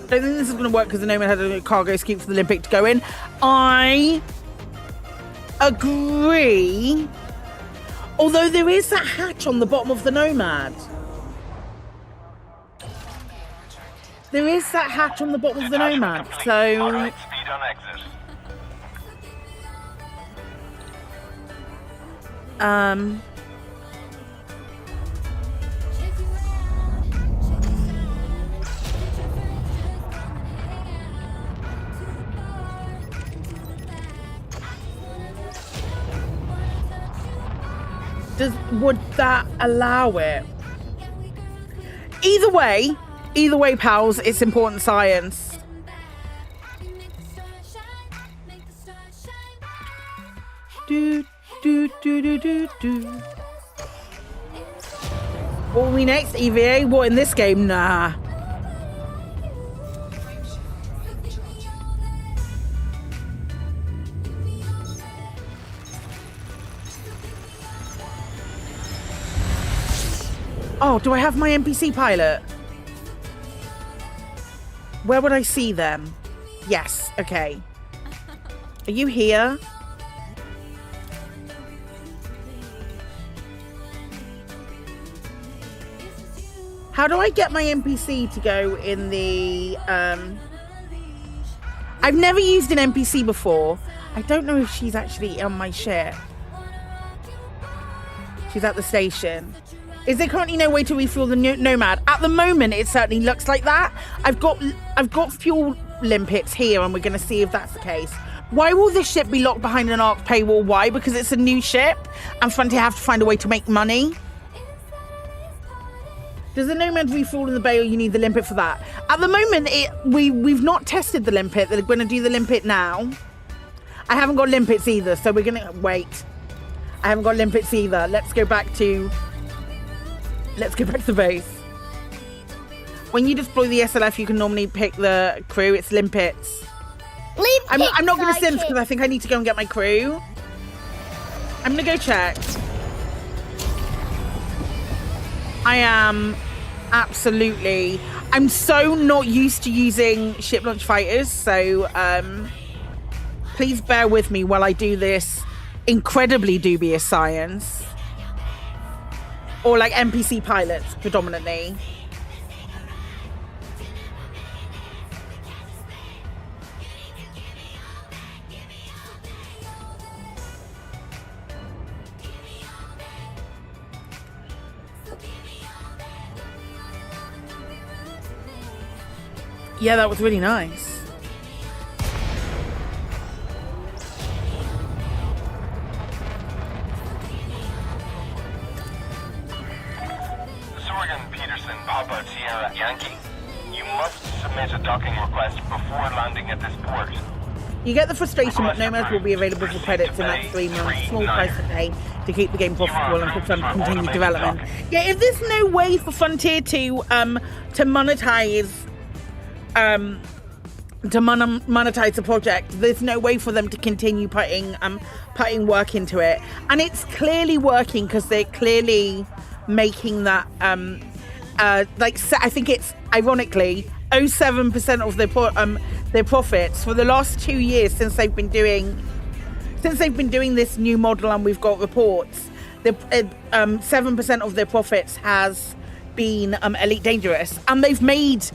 I don't think this is going to work because the Nomad had a cargo scoop for the Olympic to go in. I agree. Although there is that hatch on the bottom of the Nomad. There is that hatch on the bottom of the Nomad, so... Alright, speed on exit. Would that allow it? Either way, pals, it's important science. Do. What will we next? EVA? What in this game? Nah. Oh, do I have my NPC pilot? Where would I see them? Yes, okay. Are you here? How do I get my NPC to go in the... I've never used an NPC before. I don't know if she's actually on my ship. She's at the station. Is there currently no way to refuel the Nomad? At the moment, it certainly looks like that. I've got fuel limpets here, and we're going to see if that's the case. Why will this ship be locked behind an arc paywall? Why? Because it's a new ship, and Frontier have to find a way to make money. Does the Nomad refuel in the bay, or you need the limpet for that? At the moment, we've not tested the limpet. They're going to do the limpet now. I haven't got limpets either, so we're going to wait. I haven't got limpets either. Let's go back to the base. When you deploy the SLF, you can normally pick the crew. It's limpets. I'm not going to sim because I think I need to go and get my crew. I'm going to go check. I am absolutely... I'm so not used to using ship launch fighters, so please bear with me while I do this incredibly dubious science. Or like NPC pilots, predominantly. Yeah, that was really nice. Papa Sierra Yankee, you must submit a docking request before landing at this port. You get the frustration, but Nomads will be available for credits in that 3 months. Small price to pay to keep the game profitable and for continued development. Yeah, if there's no way for Frontier to monetize the project, there's no way for them to continue putting work into it. And it's clearly working because they're clearly making that I think it's ironically 0.07% of their profits for the last 2 years since they've been doing this new model, and we've got reports. 7% of their profits has been Elite Dangerous, and they've made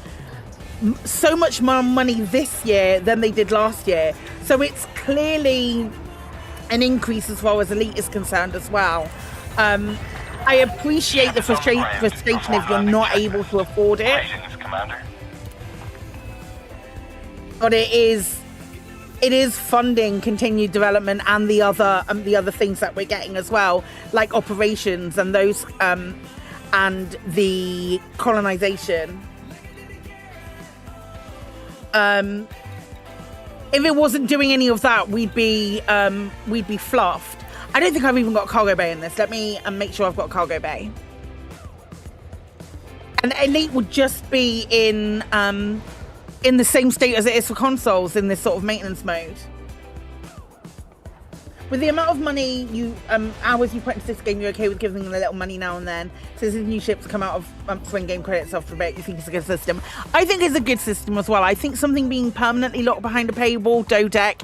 so much more money this year than they did last year. So it's clearly an increase as far as Elite is concerned as well. I appreciate the frustration if you're not able to afford it, but it is funding continued development and the other things that we're getting as well, like operations and those and the colonization. If it wasn't doing any of that, we'd be fluffed. I don't think I've even got cargo bay in this. Let me make sure I've got cargo bay. And Elite would just be in the same state as it is for consoles in this sort of maintenance mode. With the amount of money hours you put into this game, you're okay with giving them a little money now and then. Since these new ships come out of swing game credits after a bit, you think it's a good system. I think it's a good system as well. I think something being permanently locked behind a paywall, Dodec,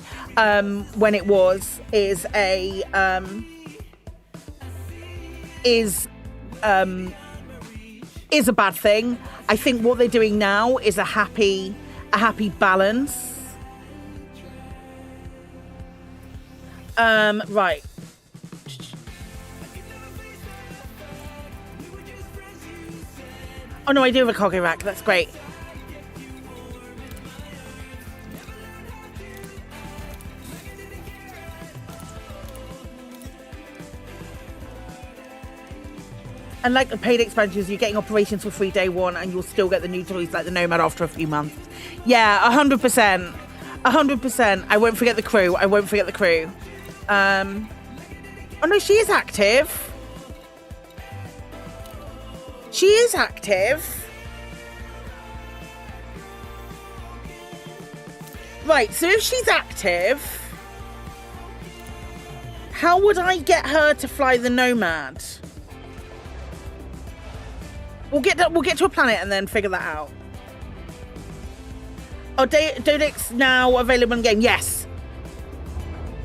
when it was, is a bad thing. I think what they're doing now is a happy balance. Right. Oh no, I do have a cargo rack. That's great. And like the paid expansions, you're getting operations for free day one, and you'll still get the new toys like the Nomad after a few months. Yeah, 100%. 100%. I won't forget the crew. Oh no, she is active. Right, so if she's active, how would I get her to fly the Nomad? We'll get to a planet and then figure that out. Oh, Dodec's now available in game. Yes,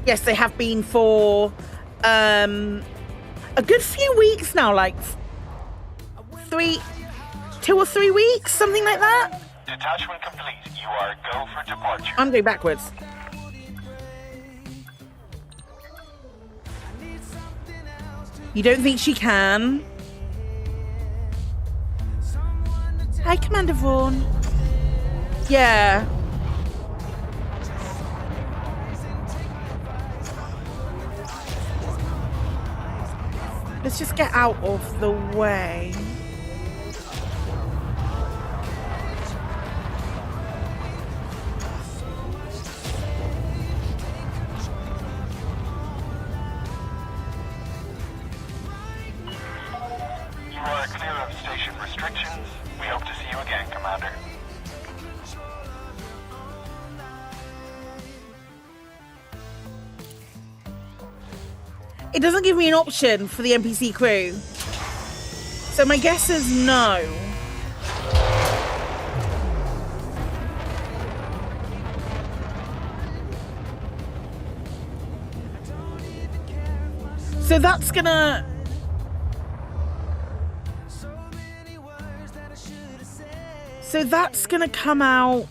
they have been for a good few weeks now, like 2 or 3 weeks, something like that. Detachment complete. You are go for departure. I'm going backwards. You don't think she can? Hi, Commander Vaughn. Yeah. Let's just get out of the way. You are clear of station restrictions. We hope to see you again, Commander. It doesn't give me an option for the NPC crew. So my guess is no. So that's gonna... So that's gonna come out...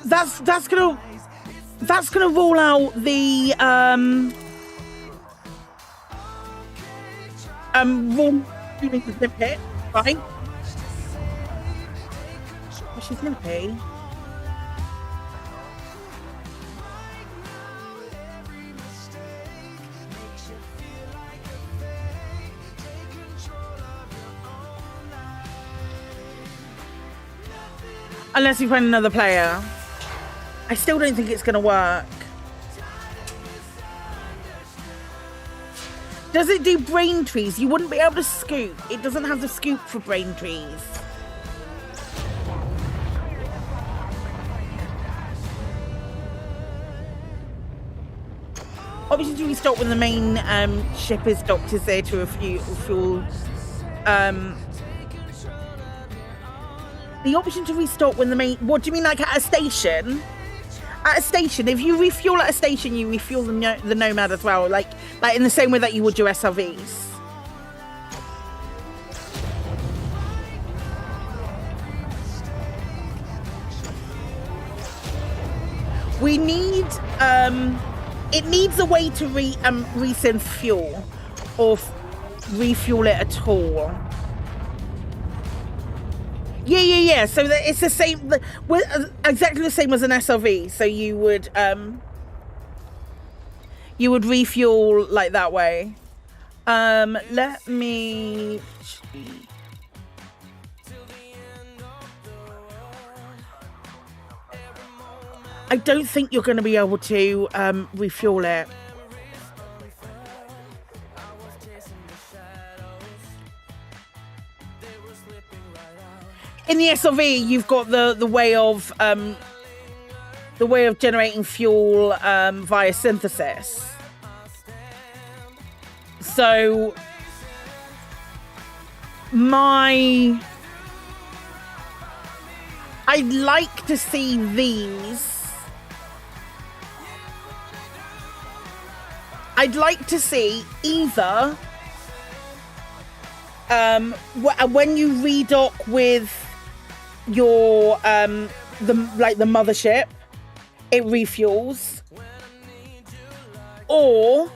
That's gonna rule out the pit, right? She's gonna pay. Unless you find another player. I still don't think it's going to work. Does it do brain trees? You wouldn't be able to scoop. It doesn't have the scoop for brain trees. Option to restock when the main ship is docked is there to refuel. The option to restock when the main... What do you mean, like at a station? At a station, if you refuel at a station, you refuel the Nomad as well, like in the same way that you would your SRVs. We need, it needs a way to resynth fuel or refuel it at all. Yeah. So that it's the same, exactly the same as an SRV. So you would refuel like that way. Let me. I don't think you're going to be able to refuel it. In the SRV, you've got the way of generating fuel via synthesis. So I'd like to see these. I'd like to see either when you redock with your the mothership, it refuels, or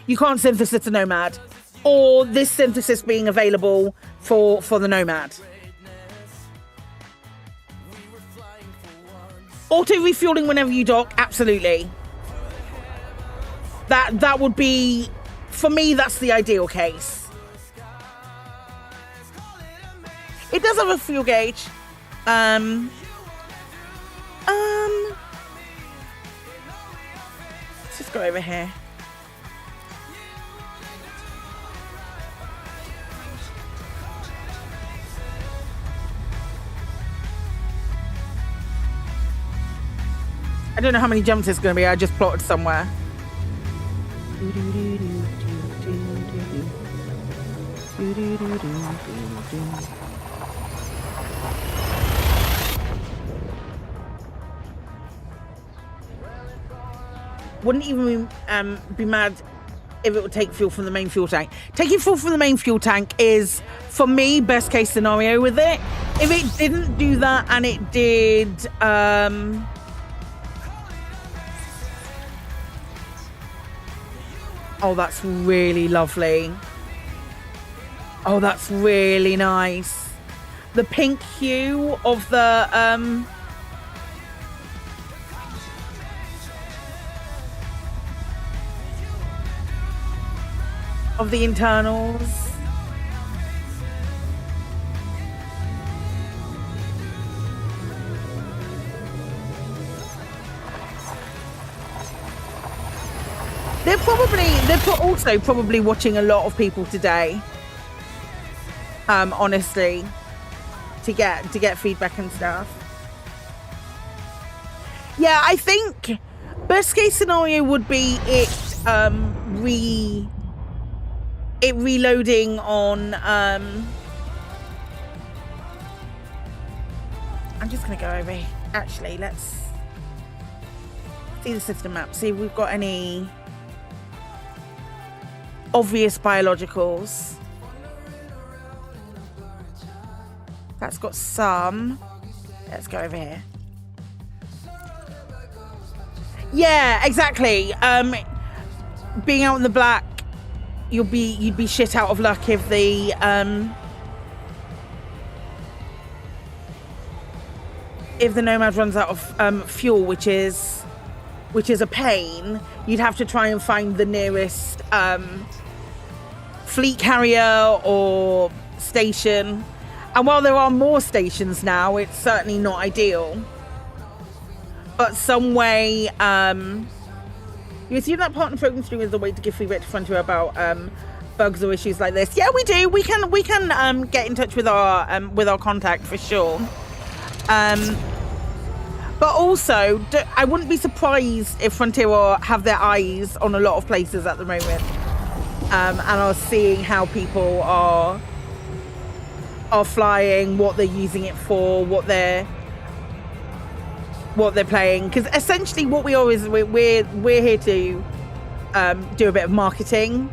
you can't synthesis a Nomad, or this synthesis being available for the Nomad. Auto refueling whenever you dock, absolutely. That would be, for me, that's the ideal case. It does have a fuel gauge. Let's just go over here. I don't know how many jumps it's going to be. I just plotted somewhere. Wouldn't even be mad if it would take fuel from the main fuel tank. Taking fuel from the main fuel tank is, for me, best case scenario with it. If it didn't do that and it did... Oh, that's really lovely. Oh, that's really nice. The pink hue of the internals. They're also probably watching a lot of people today. Honestly, to get feedback and stuff. Yeah, I think best case scenario would be it reloading on. I'm just gonna go over here. Actually, let's see the system map. See if we've got any obvious biologicals. That's got some. Let's go over here. Yeah, exactly. Being out in the black, you'd be shit out of luck if the Nomad runs out of fuel, which is a pain. You'd have to try and find the nearest fleet carrier or station. And while there are more stations now, it's certainly not ideal. But some way, you assume that partner program stream is the way to give feedback to Frontier about bugs or issues like this. Yeah, we do. We can get in touch with our contact for sure. But But also, I wouldn't be surprised if Frontier have their eyes on a lot of places at the moment, and are seeing how people are flying, what they're using it for, what they're playing. Because essentially, what we are is we're here to do a bit of marketing.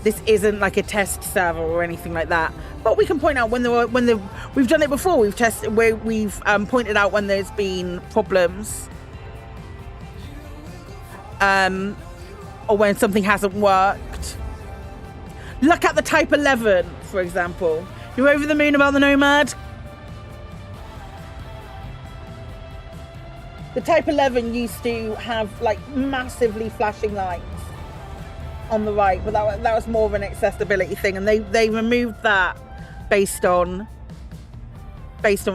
This isn't like a test server or anything like that. But we can point out we've done it before. We've tested where we've pointed out when there's been problems, or when something hasn't worked. Look at the Type 11, for example. You're over the moon about the Nomad. The Type 11 used to have like massively flashing lights on the right, but that was more of an accessibility thing, and they removed that based on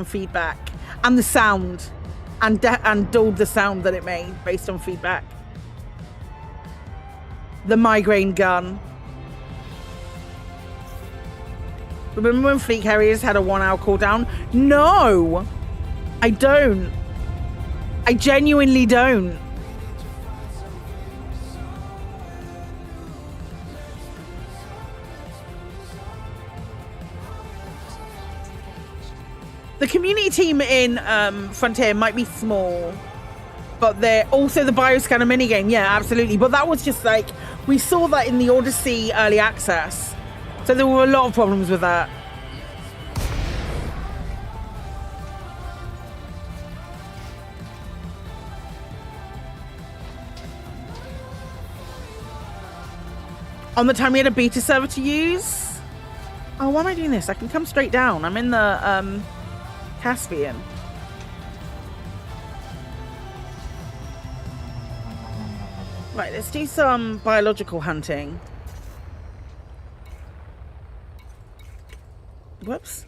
feedback and the sound, and dulled the sound that it made based on feedback. The migraine gun. Remember when fleet carriers had a 1 hour cooldown? No, I don't. I genuinely don't. The community team in Frontier might be small, but they're also the bioscanner minigame. Yeah, absolutely. But that was just like, we saw that in the Odyssey early access. So there were a lot of problems with that. On the time we had a beta server to use. Oh, why am I doing this? I can come straight down. I'm in the Caspian. Right, let's do some biological hunting. Whoops.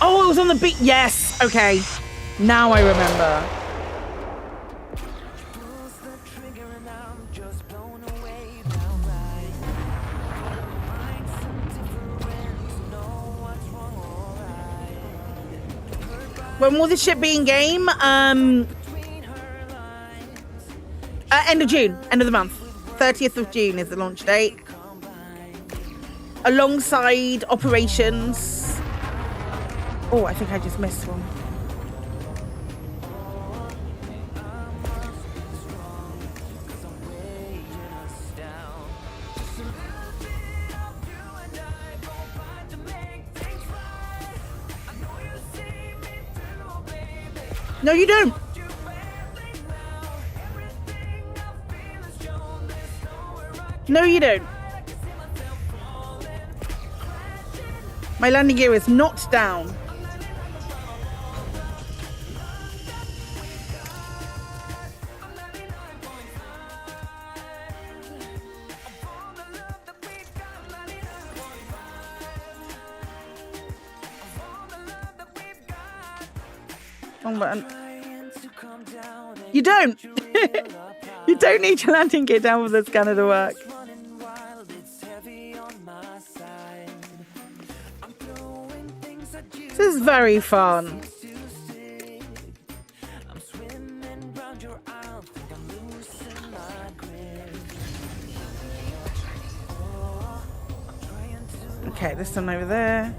Oh, it was on the beat. Yes. Okay. Now I remember. When will the ship be in game? End of June, end of the month. 30th of June is the launch date. Alongside operations. Oh, I think I just missed one. No, you don't. No, you don't. My landing gear is not down. Wrong button. You don't. You don't need your landing gear down for the scanner to work. This is very fun. Okay, this one over there.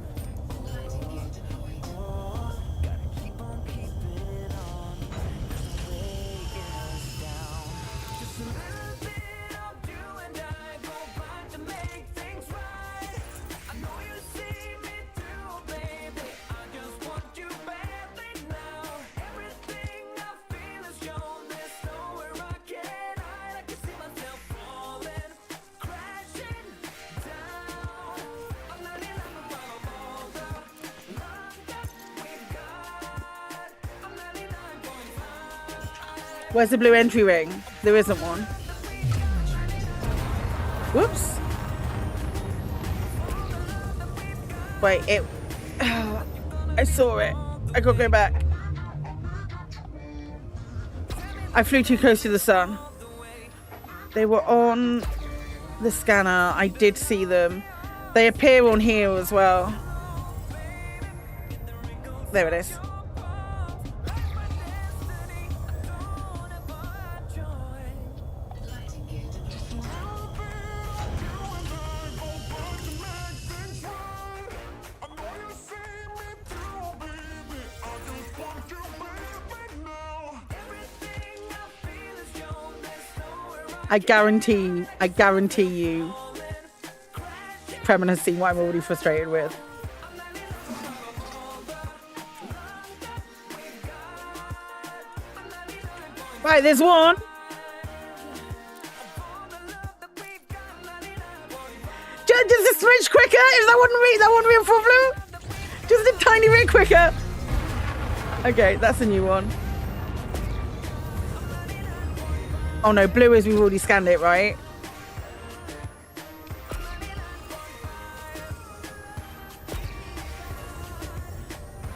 Where's the blue entry ring? There isn't one. Whoops. Wait, it... I saw it. I gotta go back. I flew too close to the sun. They were on the scanner. I did see them. They appear on here as well. There it is. I guarantee you, Kremen has seen what I'm already frustrated with. Right, there's one. Just a smidge quicker. If that wouldn't be a problem. Just a tiny bit quicker. Okay, that's a new one. Oh no, blue is we've already scanned it, right?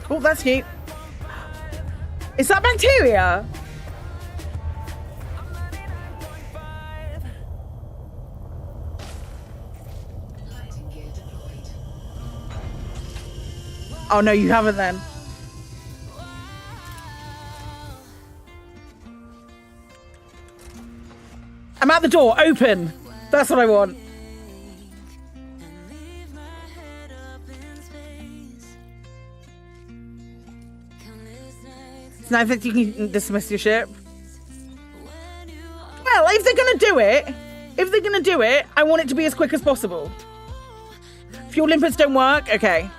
Oh, that's cute. Is that bacteria? Oh no, you haven't then. I'm at the door, open. That's what I want. It's nice that you can dismiss your ship. Well, if they're gonna do it, I want it to be as quick as possible. Fuel limpets don't work, okay.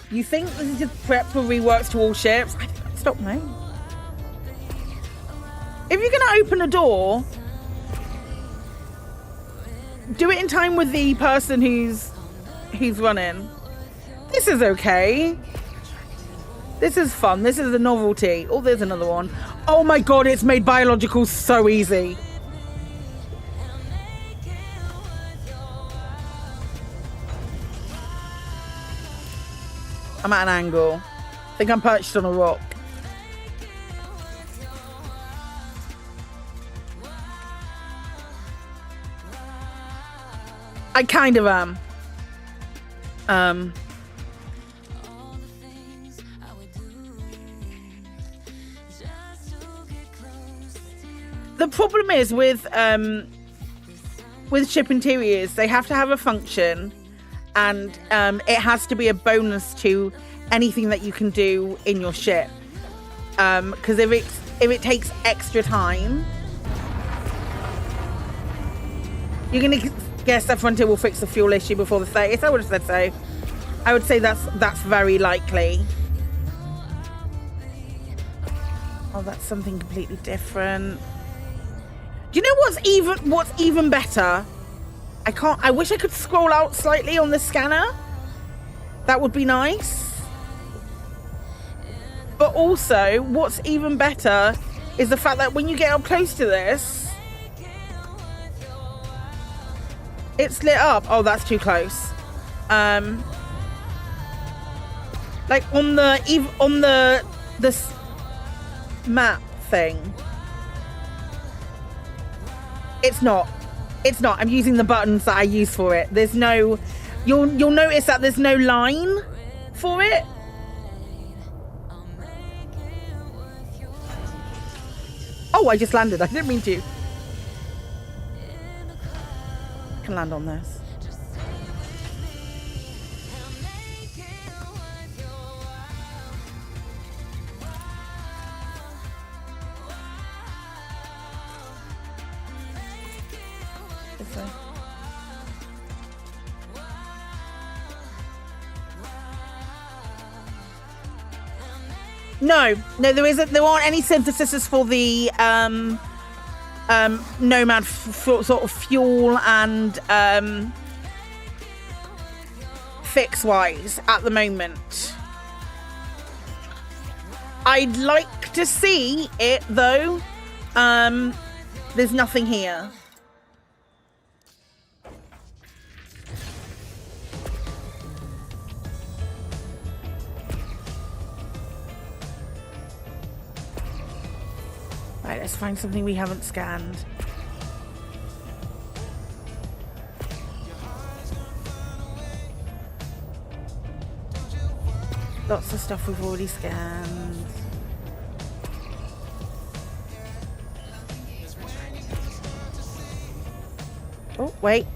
You think this is just prep for reworks to all ships? I don't stop now. If you're gonna open a door, do it in time with the person who's running. This is okay. This is fun. This is a novelty. Oh, there's another one. Oh my god, it's made biological so easy. I'm at an angle. I think I'm perched on a rock. I kind of am. The problem is with ship interiors, they have to have a function. And it has to be a bonus to anything that you can do in your ship. Because if it takes extra time, you're gonna guess that Frontier will fix the fuel issue before the 30th. I would have said so. I would say that's very likely. Oh, that's something completely different. Do you know what's even better? I wish I could scroll out slightly on the scanner. That would be nice. But also, what's even better is the fact that when you get up close to this, it's lit up. Oh, that's too close. Like on the map thing. It's not. I'm using the buttons that I use for it. There's no... You'll notice that there's no line for it. Oh, I just landed. I didn't mean to. I can land on this. This way. No, there isn't. There aren't any synthesis for the NOMAD sort of fuel and fix-wise at the moment. I'd like to see it though. There's nothing here. Right, let's find something we haven't scanned. Lots of stuff we've already scanned. Oh, wait.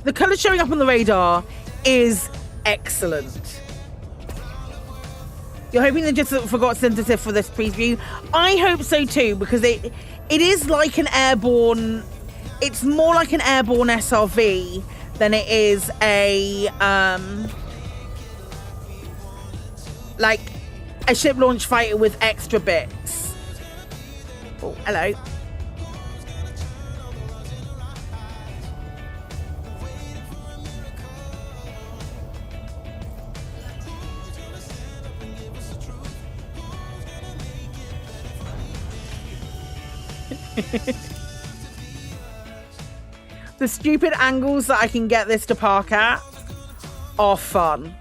The colour showing up on the radar is excellent. You're hoping they just forgot sensitive for this preview? I hope so too, because it is like an airborne... It's more like an airborne SRV than it is a... like a ship launch fighter with extra bits. Oh, hello. The stupid angles that I can get this to park at are fun.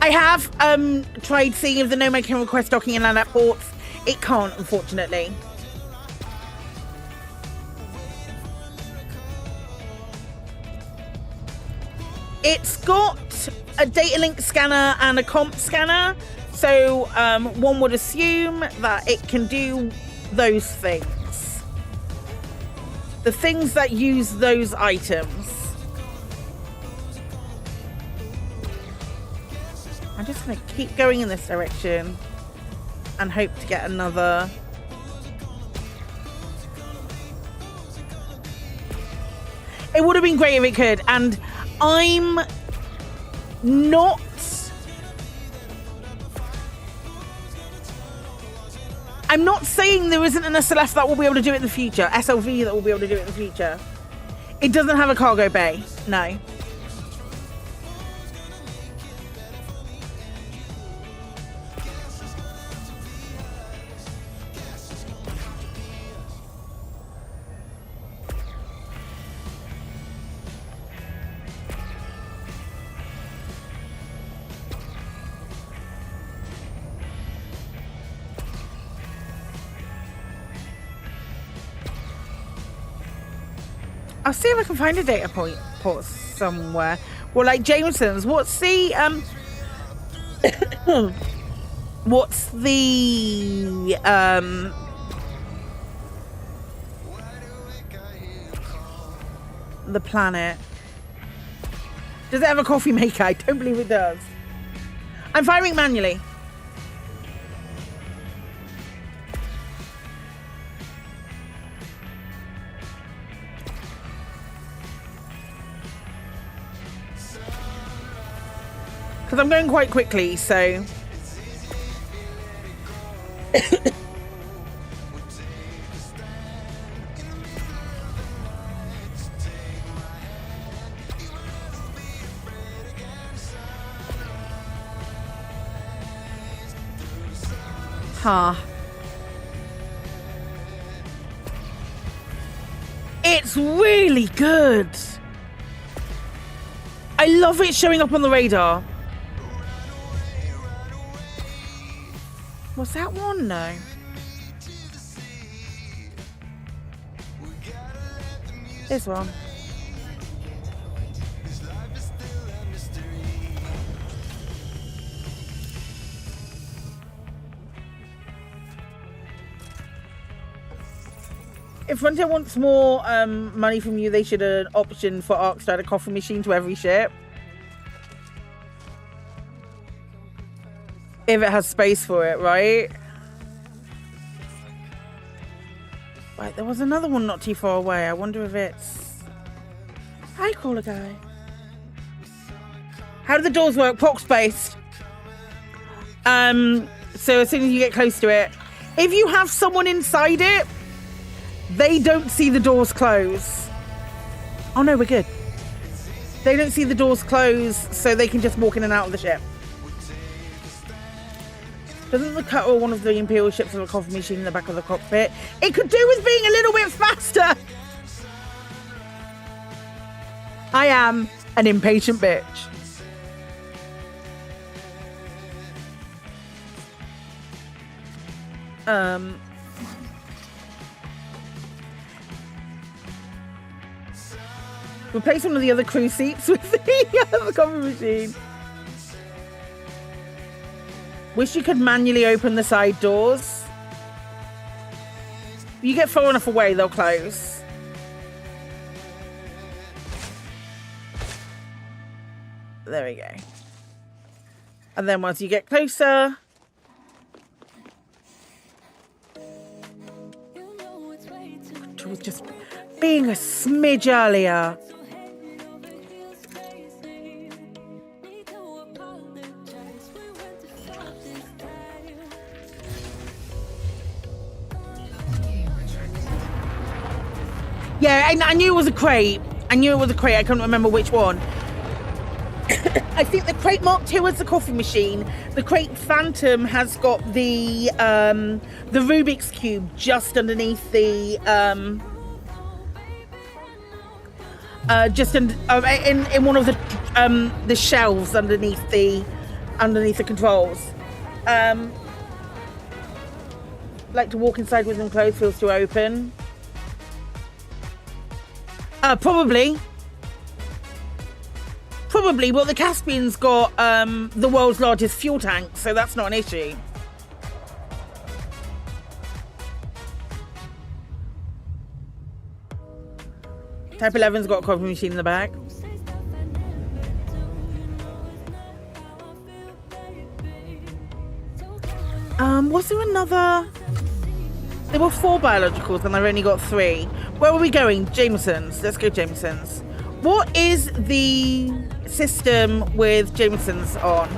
I have tried seeing if the NOMAD can request docking and land at ports. It can't, unfortunately. It's got a data link scanner and a comp scanner, so one would assume that it can do those things. The things that use those items. I'm just going to keep going in this direction and hope to get another. It would have been great if it could, and I'm not saying there isn't an SLF that will be able to do it in the future, SLV that will be able to do it in the future. It doesn't have a cargo bay, no. I'll see if I can find a data port somewhere. Well, like Jameson's. What's the what's the planet? Does it have a coffee maker? I don't believe it does. I'm firing manually. Because I'm going quite quickly, so... Huh. It's really good. I love it showing up on the radar. What's that one? No. This one. If Frontier wants more money from you, they should an option for Arkstar a coffee machine to every ship. If it has space for it, right? Right, there was another one not too far away. I wonder if it's... Hi, caller guy. How do the doors work? Prox based. So as soon as you get close to it, If you have someone inside it, they don't see the doors close. Oh no, we're good. They don't see the doors close, so they can just walk in and out of the ship. Doesn't the cutter one of the Imperial ships have a coffee machine in the back of the cockpit? It could do with being a little bit faster. I am an impatient bitch. Replace one of the other crew seats with the coffee machine. Wish you could manually open the side doors. You get far enough away, they'll close. There we go. And then once you get closer, I was just being a smidge earlier. Yeah, I knew it was a crate. I couldn't remember which one. I think the crate Mark II is the coffee machine. The crate Phantom has got the Rubik's Cube just underneath the in one of the shelves underneath the controls. Like to walk inside with them closed, feels too open. Probably, but the Caspian's got the world's largest fuel tank, so that's not an issue. Type 11's got a coffee machine in the back. Was there another? There were 4 biologicals and I've only got 3. Where are we going? Jameson's. Let's go Jameson's. What is the system with Jameson's on?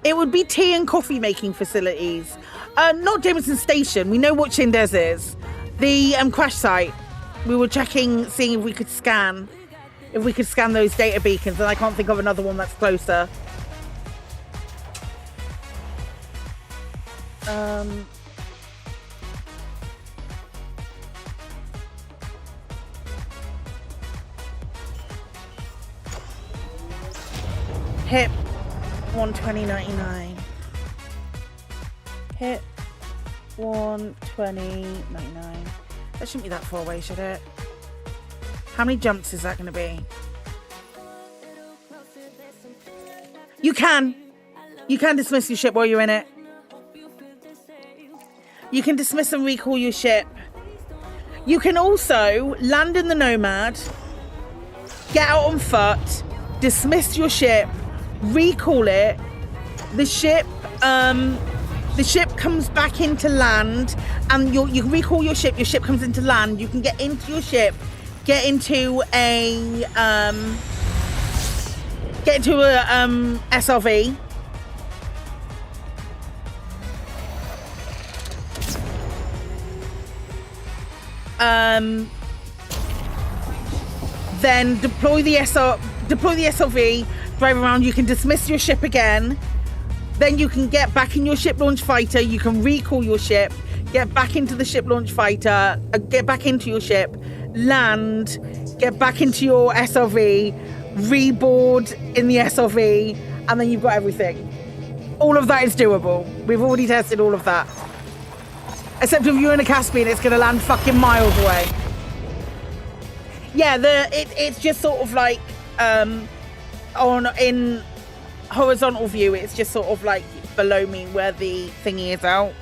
It would be tea and coffee making facilities. Not Jameson Station. We know what Chindes is. The crash site. We were checking, seeing if we could scan those data beacons, and I can't think of another one that's closer. Hit 120.99. Hit 120.99. That shouldn't be that far away, should it? How many jumps is that going to be? You can dismiss your ship while you're in it. You can dismiss and recall your ship. You can also land in the Nomad, get out on foot, dismiss your ship, recall it. The ship comes back into land, and you recall your ship. Your ship comes into land. You can get into your ship, get into a SRV. Then deploy the SRV, drive around. You can dismiss your ship again. Then you can get back in your ship launch fighter. You can recall your ship, get back into the ship launch fighter, get back into your ship, land, get back into your SRV, reboard in the SRV, and then you've got everything. All of that is doable. We've already tested all of that. Except if you're in a Caspian, it's going to land fucking miles away. Yeah, it's just sort of like in horizontal view, it's just sort of like below me where the thingy is out.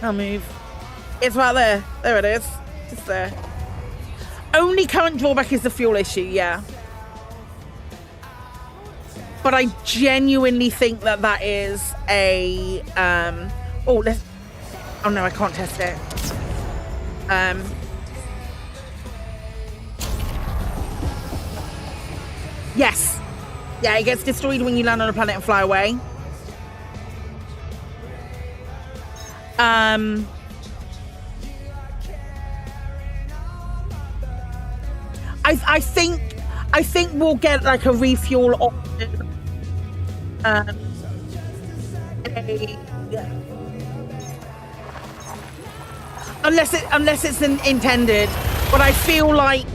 I'll move. It's right there. There it is. Just there. Only current drawback is the fuel issue, yeah. but I genuinely think that that is a oh no, I can't test it. Yes. Yeah, it gets destroyed when you land on a planet and fly away. I think we'll get like a refuel option. Unless it's intended, but I feel like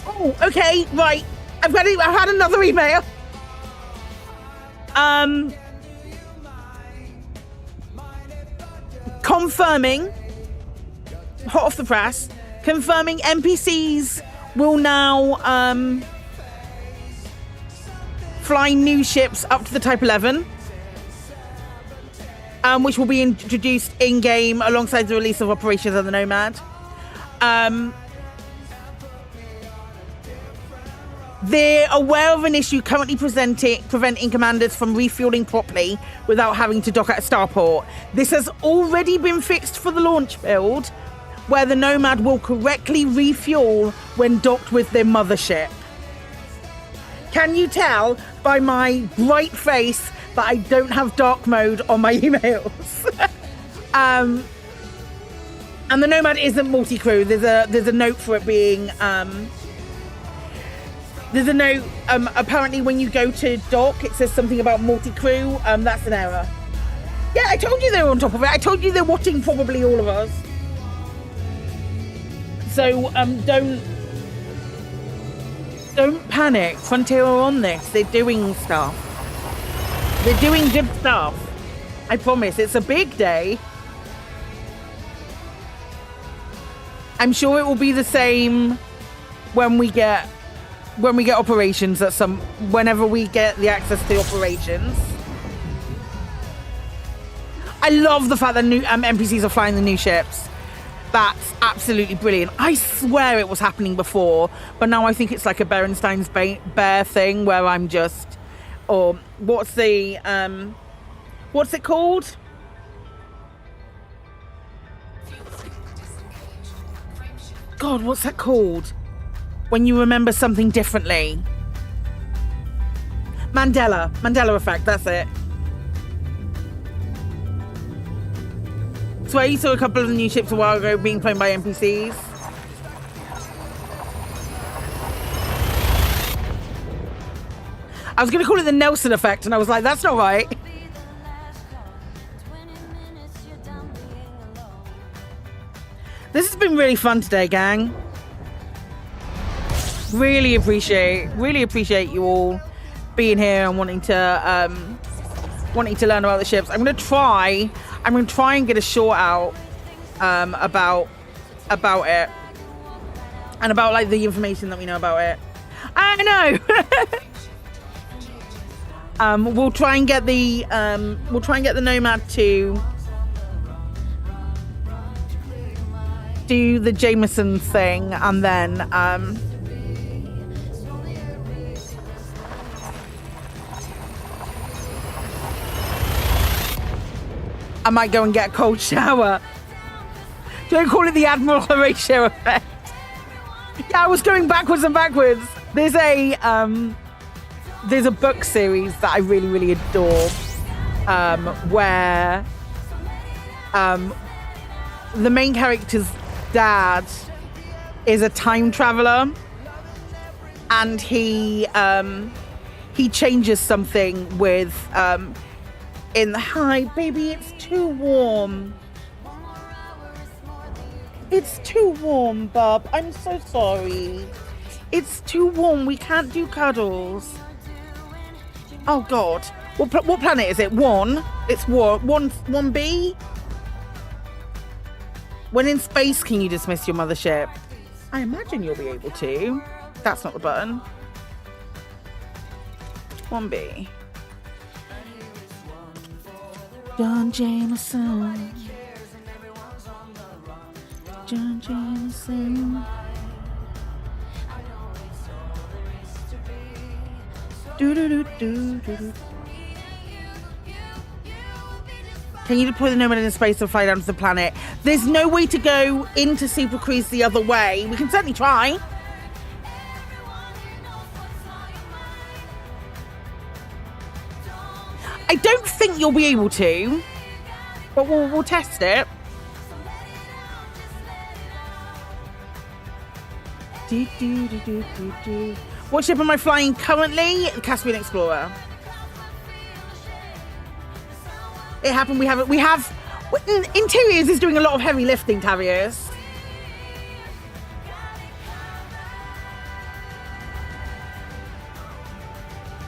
oh, okay, right. I've had another email. Confirming, hot off the press, confirming NPCs will now fly new ships up to the Type 11, which will be introduced in-game alongside the release of Operations of the Nomad. They're aware of an issue currently preventing commanders from refueling properly without having to dock at a starport. This has already been fixed for the launch build, where the Nomad will correctly refuel when docked with their mothership. Can you tell by my bright face that I don't have dark mode on my emails? And the Nomad isn't multi-crew. There's a note for it being... There's a note, apparently when you go to dock, it says something about multi-crew. That's an error. Yeah, I told you they were on top of it. I told you they're watching probably all of us. So, don't panic. Frontier are on this. They're doing stuff. They're doing good stuff. I promise. It's a big day. I'm sure it will be the same when we get operations whenever we get the access to operations. I love the fact that new NPCs are flying the new ships. That's absolutely brilliant. I swear it was happening before, but now I think it's like a Berenstein's Bear thing where I'm just, or what's it called? God, what's that called? When you remember something differently. Mandela effect, that's it. So you saw a couple of the new ships a while ago being flown by NPCs. I was going to call it the Nelson effect, and I was like, that's not right. This has been really fun today, gang. Really appreciate you all being here and wanting to learn about the ships. I'm gonna try and get a short out about it and about like the information that we know about it. I know. We'll try and get the Nomad to do the Jameson thing, and then I might go and get a cold shower. Don't call it the Admiral Horatio effect. Yeah, I was going backwards and backwards. There's a book series that I really, really adore, where the main character's dad is a time traveler, and he changes something with hi baby, it's too warm. It's too warm, bub. I'm so sorry. It's too warm. We can't do cuddles. Oh, God. What planet is it? 1? It's what? 1B? When in space, can you dismiss your mothership? I imagine you'll be able to. That's not the button. 1B. John Jameson. John Jameson. Do do do do do. Can you deploy the Nomad in space and fly down to the planet? There's no way to go into Super Cruise the other way. We can certainly try. I don't think you'll be able to, but we'll test it. Do, do, do, do, do, do. What ship am I flying currently? The Caspian Explorer. It happened. We have. Interiors is doing a lot of heavy lifting, Tavius.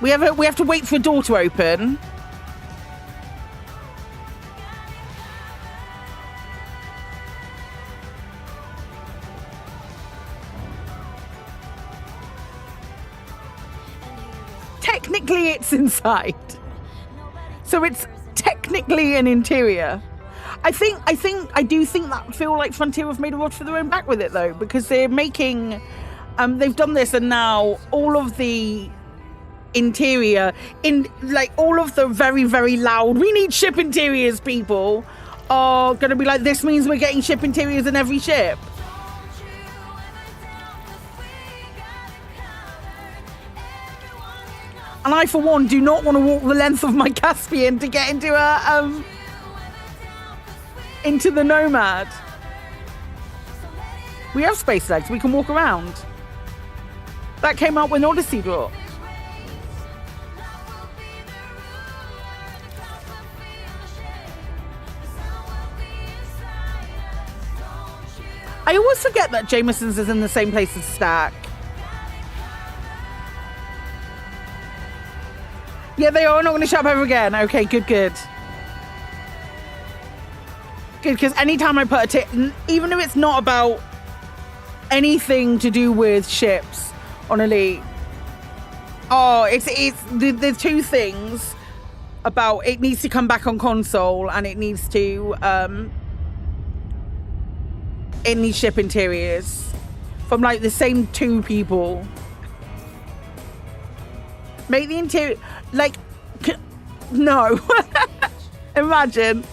We have to wait for a door to open. Technically, it's inside, so it's technically an interior. I do think that would feel like Frontier have made a rod for their own back with it, though, because they're making, they've done this, and now all of the interior, all of the very, very loud, we need ship interiors people are going to be like, this means we're getting ship interiors in every ship. And I, for one, do not want to walk the length of my Caspian to get into into the Nomad. We have space legs. We can walk around. That came out when Odyssey dropped. I always forget that Jameson's is in the same place as Stack. Yeah, they are not going to shut up ever again. Okay, good. Good, because anytime I put a tip, even if it's not about anything to do with ships on Elite, it's the two things about it needs to come back on console, and it needs to in these ship interiors from like the same two people. Make the interior like no. Imagine.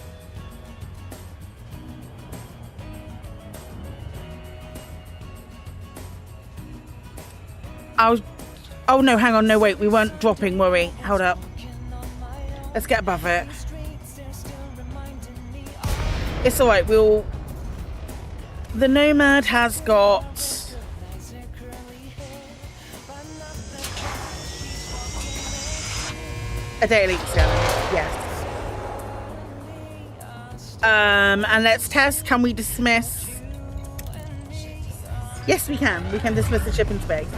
Oh no, hang on, no wait, we weren't dropping, were we? Hold up. Let's get above it. It's alright, the Nomad has got a daily scanner, yes. And let's test, can we dismiss? Yes, we can. We can dismiss the ship in space.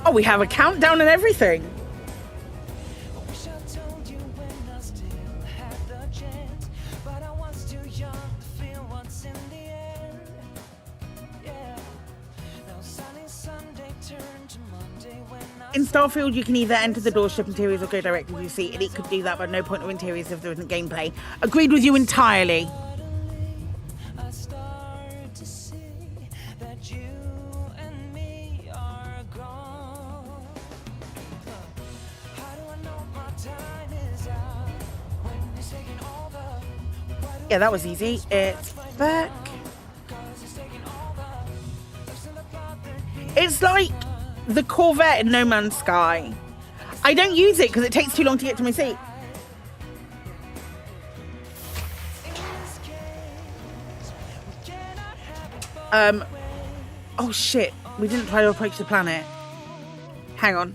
Oh, we have a countdown and everything. In Starfield, you can either enter the door, ship interiors, or go directly to your seat. Elite could do that, but no point of interiors if there isn't gameplay. Agreed with you entirely. Yeah, that was easy. It's back. It's like the Corvette in No Man's Sky. I don't use it because it takes too long to get to my seat. Oh shit, we didn't try to approach the planet. Hang on.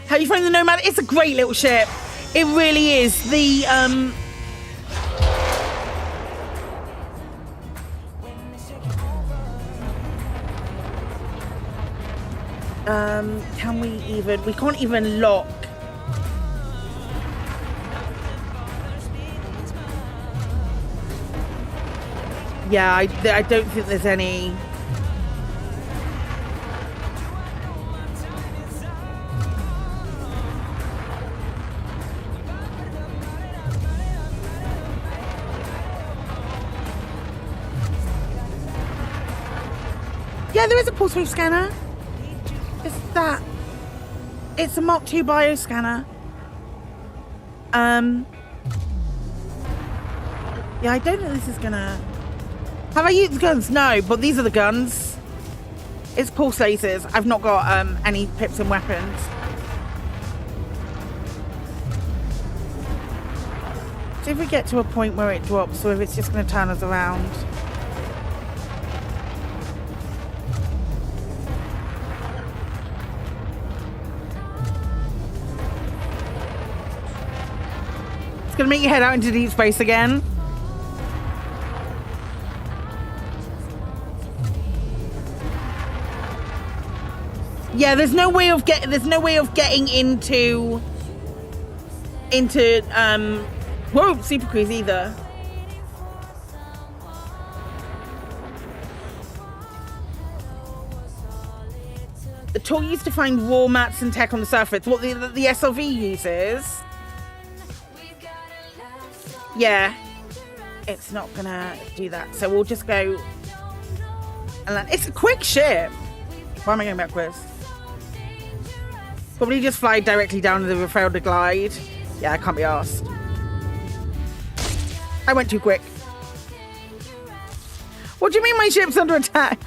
How you find the Nomad? It's a great little ship. It really is. The can we even? We can't even lock. Yeah, I don't think there's any. Yeah, there is a pulse wave scanner. It's that. It's a Mark II bio scanner. Yeah, I don't think this is gonna. Have I used the guns? No, but these are the guns. It's pulse lasers. I've not got any pips and weapons. So if we get to a point where it drops, or if it's just going to turn us around. It's going to make you head out into deep space again. Yeah, there's no way of getting into Super Cruise either. The tool used to find raw mats and tech on the surface. What the SLV uses. Yeah, it's not gonna do that. So we'll just go. And then, it's a quick ship. Why am I going backwards? Probably just fly directly down to the failed to glide. Yeah, I can't be asked. I went too quick. What do you mean my ship's under attack?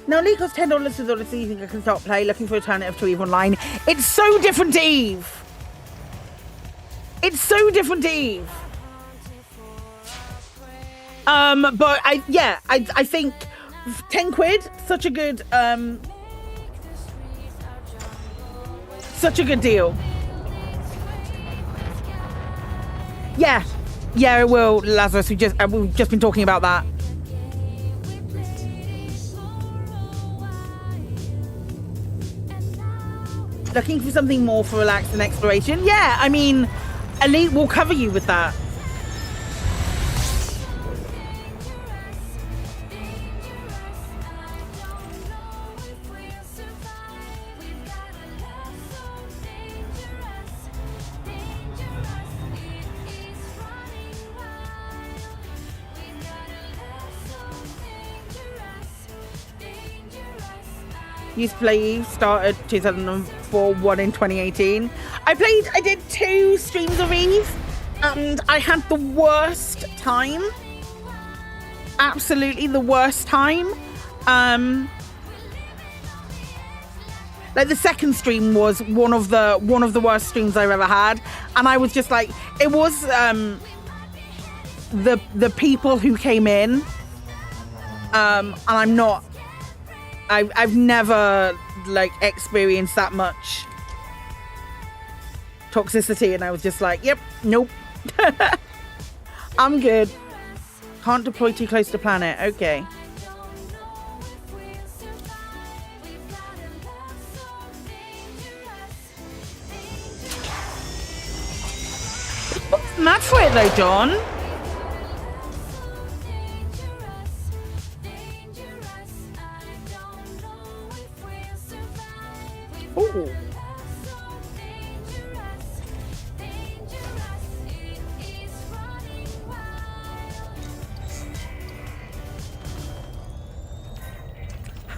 Now, Lee costs $10 to Odyssey. You think I can start play? Looking for alternative to EVE Online. It's so different to EVE. It's so different to EVE. But I think 10 quid, such a good deal. Yeah, it will, Lazarus. We've just been talking about that. Looking for something more for relax and exploration. Yeah, I mean, Elite will cover you with that. Used to play Eve, started 2004, one in 2018. I did 2 streams of Eve, and I had the worst time. Absolutely the worst time. Like the second stream was one of the worst streams I've ever had, and I was just like, it was the people who came in, and I've never like experienced that much toxicity, and I was just like, yep, nope. I'm good. Can't deploy too close to planet. Okay. What's the matter for it though, John? Ooh.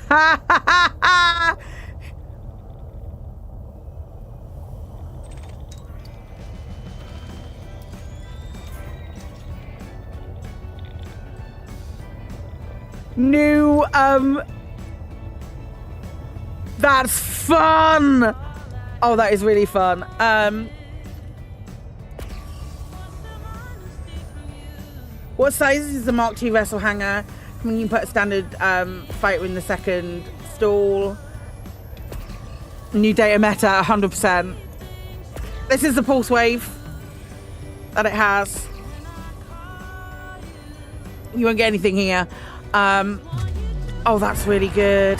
Ha ha ha ha! New That's fun. Oh, that is really fun. What size is the Mark II vessel hangar? I mean, you can put a standard fighter in the second stall. New data meta, 100%. This is the pulse wave that it has. You won't get anything here. Oh, that's really good.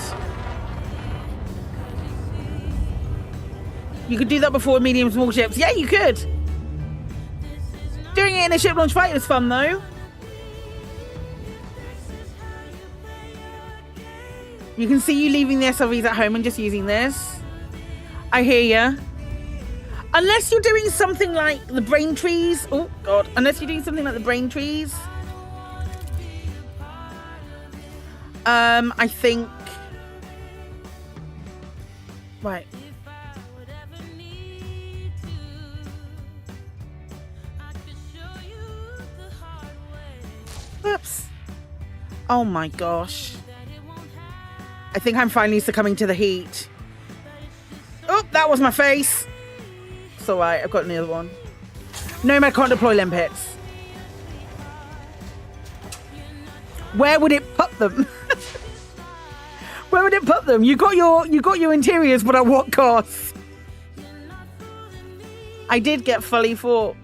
You could do that before medium small ships. Yeah, you could. Doing it in a ship launch fighter is fun, though. You can see you leaving the SRVs at home and just using this. I hear ya. Unless you're doing something like the brain trees. Oh, God. Unless you're doing something like the brain trees. I think... Right. Whoops. Oh my gosh. I think I'm finally succumbing to the heat. Oh, that was my face. It's alright, I've got another one. NOMAD can't deploy limpets. Where would it put them? Where would it put them? You got your interiors, but at what cost? I did get fully forked.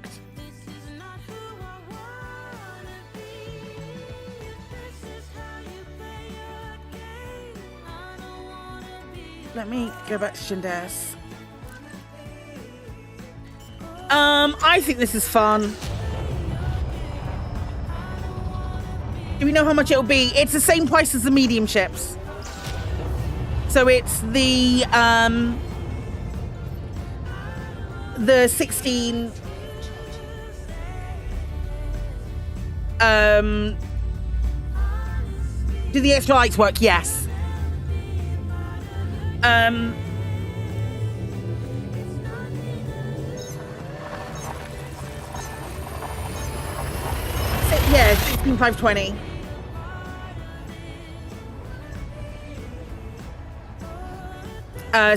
Let me go back to Shindas. I think this is fun. Do we know how much it'll be? It's the same price as the medium ships. So it's the 16 do the extra lights work? Yes. Yeah, 16,520.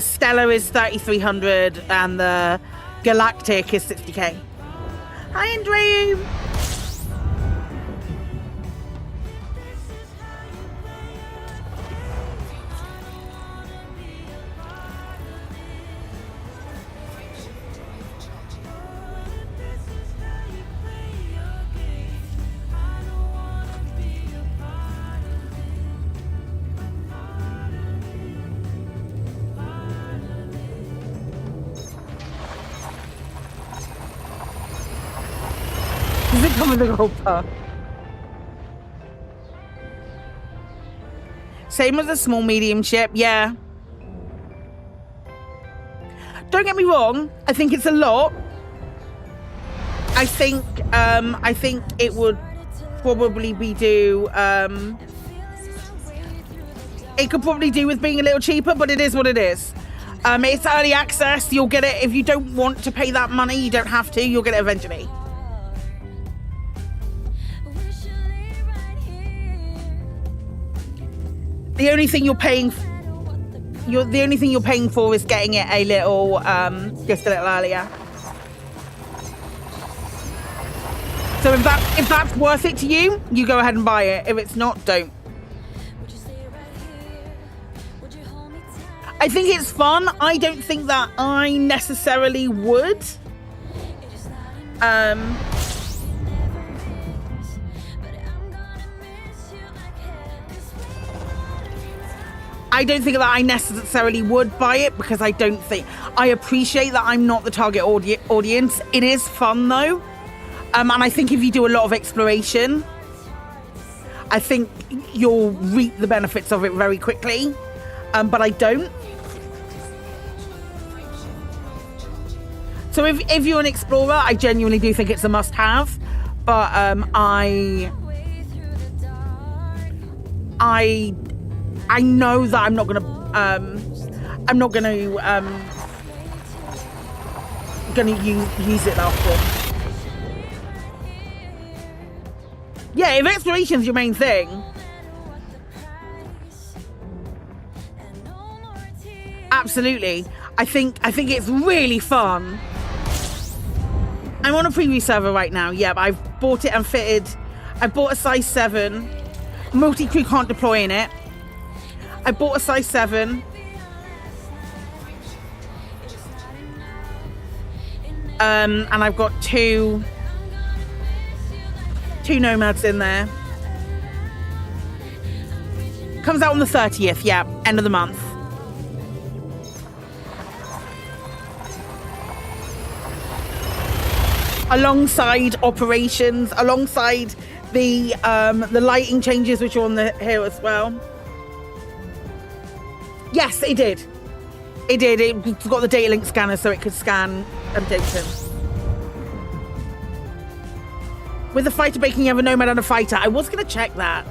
Stellar is 3,300 and the Galactic is 60k. Hi, Andrew. Does it come with the gold bar? Same as a small medium ship, yeah. Don't get me wrong, I think it's a lot. I think it would probably be it could probably do with being a little cheaper, but it is what it is. It's early access, you'll get it. If you don't want to pay that money, you don't have to, you'll get it eventually. The only thing you're paying for is getting it a little just a little earlier. So if that's worth it to you, you go ahead and buy it. If it's not, don't. I think it's fun. I don't think that I necessarily would. I don't think that I necessarily would buy it because I appreciate that I'm not the target audience. It is fun though. And I think if you do a lot of exploration, I think you'll reap the benefits of it very quickly. But I don't. So if you're an explorer, I genuinely do think it's a must-have. But I know that I'm not gonna use it after. Yeah, if exploration's your main thing. absolutely. I think it's really fun. I'm on a preview server right now. Yeah, I've bought it and fitted. I bought a size 7. Multi-crew can't deploy in it. I bought a size 7. And I've got two nomads in there. Comes out on the 30th, yeah, end of the month. Alongside operations, alongside the lighting changes which are on the here as well. Yes, it did. It did. It's got the data link scanner so it could scan data. With the fighter baking, you have a nomad and a fighter. I was going to check that.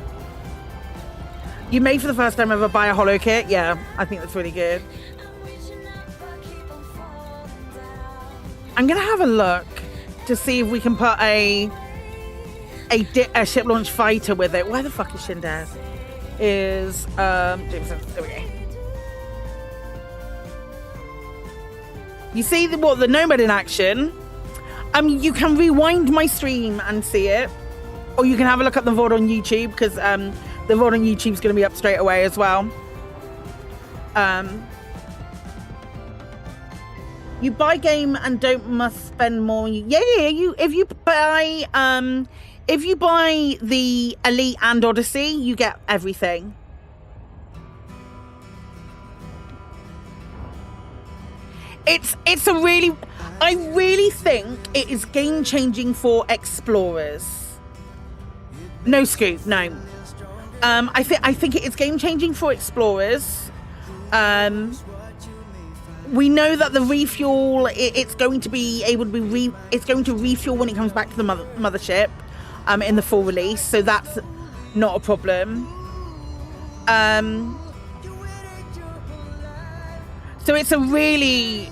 You may for the first time ever buy a holo kit. Yeah, I think that's really good. I'm going to have a look to see if we can put a ship launch fighter with it. Where the fuck is Shindaz? Is Jameson. There we go. You see the nomad in action. You can rewind my stream and see it, or you can have a look at the VOD on YouTube because the VOD on YouTube is going to be up straight away as well. You buy game and don't must spend more. Yeah. If you buy the Elite and Odyssey, you get everything. It's a really, I really think it is game changing for explorers. No scoop, no. I think it is game changing for explorers. We know that the refuel, it's going to be able to be it's going to refuel when it comes back to the mothership, in the full release. So that's not a problem. So it's a really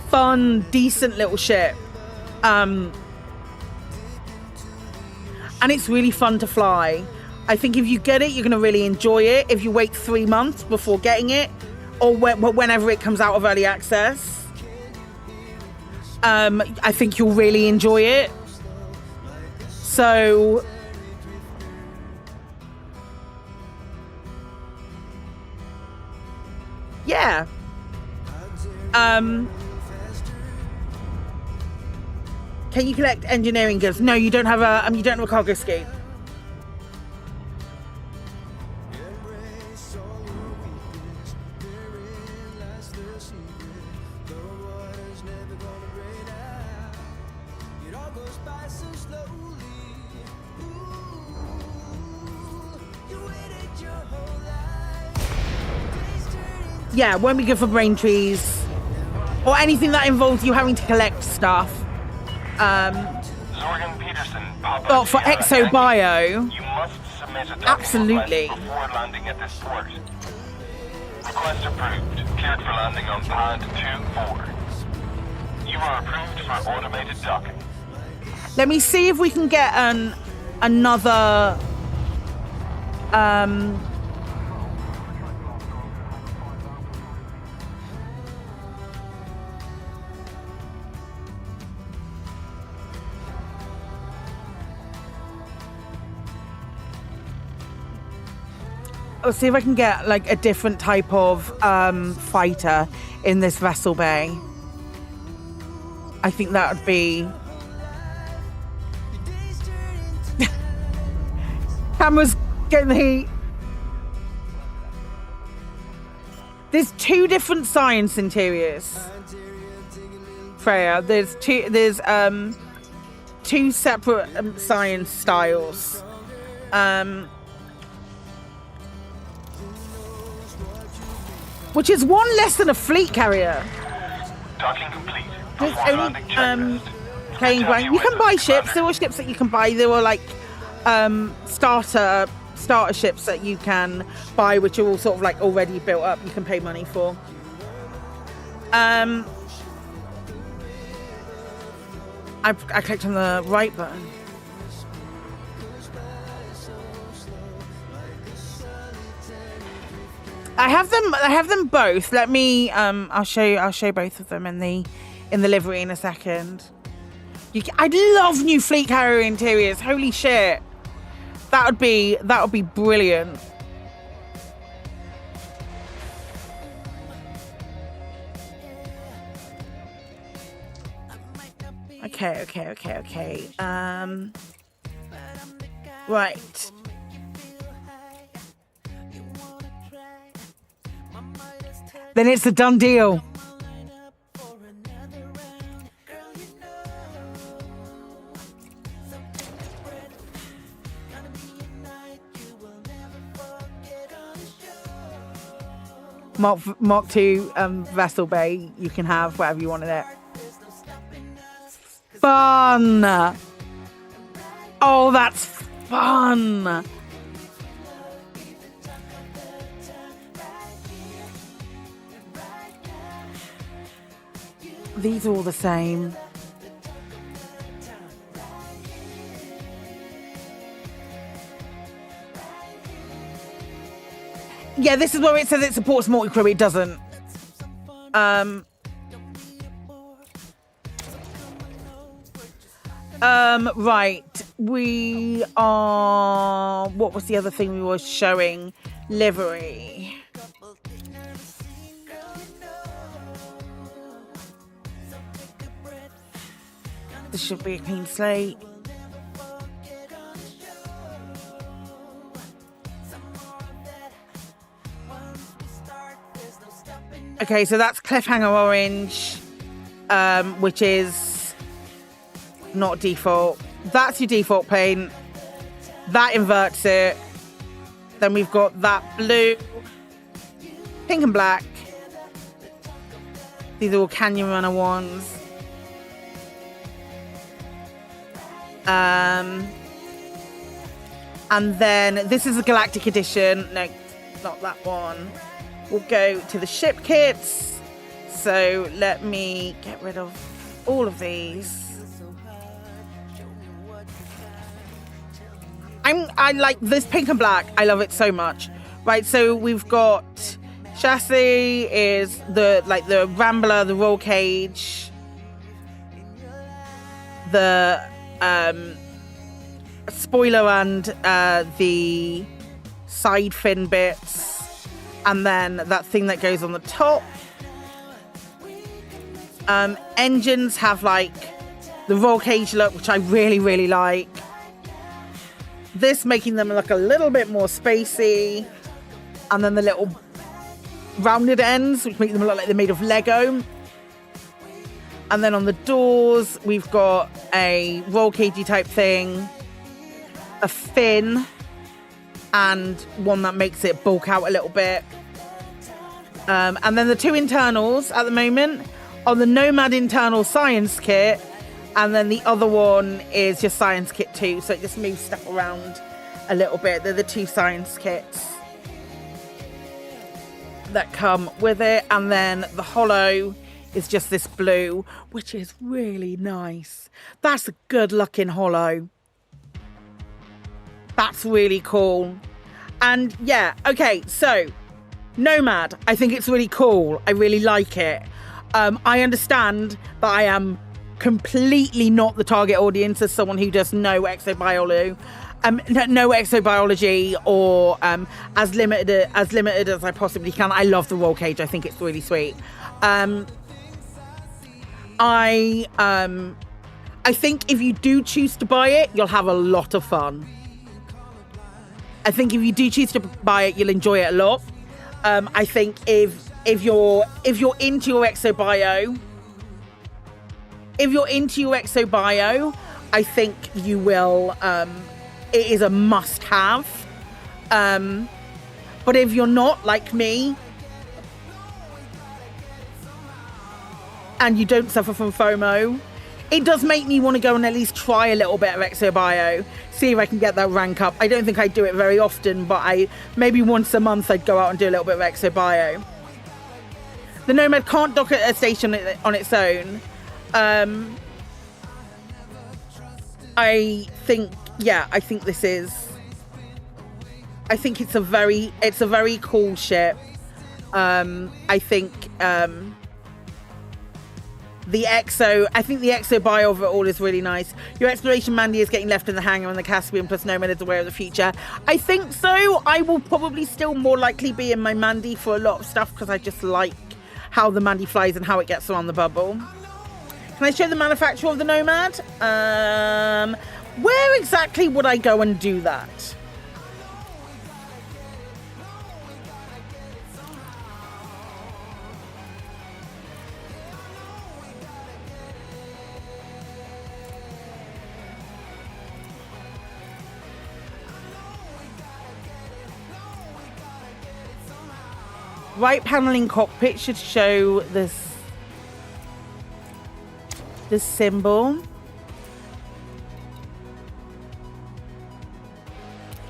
fun, decent little ship. And it's really fun to fly. I think if you get it, you're going to really enjoy it. If you wait 3 months before getting it, or whenever it comes out of early access, I think you'll really enjoy it. So yeah. Can you collect engineering goods? No, you don't have a cargo scoop. Yeah, won't be good for brain trees or anything that involves you having to collect stuff. Zorgan Peterson, Oh, for ExoBio, you must submit a absolutely. before landing at this port. Request approved. Cleared for landing on pad 2-4. You are approved for automated docking. Let me see if we can get another I'll see if I can get like a different type of fighter in this vessel bay. I think that would be Camera's getting the heat. There's 2 different science interiors, Freya. There's 2 separate science styles. Which is 1 less than a fleet carrier. Docking complete. There's only playing blind. You can buy ships. There were ships that you can buy. There were like starter ships that you can buy, which are all sort of like already built up. You can pay money for. I clicked on the right button. I have them both. Let me I'll show both of them in the livery in a second. I'd love new fleet carrier interiors. Holy shit. That would be brilliant. Okay. Right. Then it's a done deal. Mark II vessel bay. You can have whatever you want in it. Fun. Oh, that's fun. These are all the same. Yeah, this is where it says it supports multi-crew. It doesn't. Right. We are... What was the other thing we were showing? Livery. This should be a clean slate. Okay, so that's Cliffhanger Orange, which is not default. That's your default paint. That inverts it. Then we've got that blue, pink and black. These are all Canyon Runner ones. And then this is a Galactic edition. No, not that one. We'll go to the ship kits. So let me get rid of all of these. I like this pink and black. I love it so much. Right, so we've got chassis is the Rambler, the roll cage, the spoiler and the side fin bits, and then that thing that goes on the top. Engines have like the roll cage look, which I really, really like. This making them look a little bit more spacey, and then the little rounded ends, which make them look like they're made of Lego. And then on the doors, we've got a roll cagey type thing, a fin, and one that makes it bulk out a little bit. And then the two internals at the moment are the NOMAD internal science kit, and then the other one is just science kit 2, so it just moves stuff around a little bit. They're the two science kits that come with it. And then the holo is just this blue, which is really nice. That's a good looking holo. That's really cool. And yeah, okay, so NOMAD, I think it's really cool. I really like it. I understand that I am completely not the target audience as someone who does no exobiology, or as limited as I possibly can. I love the roll cage. I think it's really sweet. I think if you do choose to buy it, you'll have a lot of fun. I think if you do choose to buy it, you'll enjoy it a lot. I think if you're into your exobio, I think you will. It is a must-have. But if you're not like me, and you don't suffer from FOMO, it does make me want to go and at least try a little bit of exobio, see if I can get that rank up. I don't think I do it very often, but maybe once a month I'd go out and do a little bit of exobio. The NOMAD can't dock at a station on its own. I think it's a very cool ship. I think the exo bio of it all is really nice. Your exploration Mandy is getting left in the hangar on the Caspian, plus Nomad is aware of the future. I think so. I will probably still more likely be in my Mandy for a lot of stuff because I just like how the Mandy flies and how it gets around the bubble. Can I show the manufacturer of the Nomad? Where exactly would I go and do that? Right panel in cockpit should show this symbol.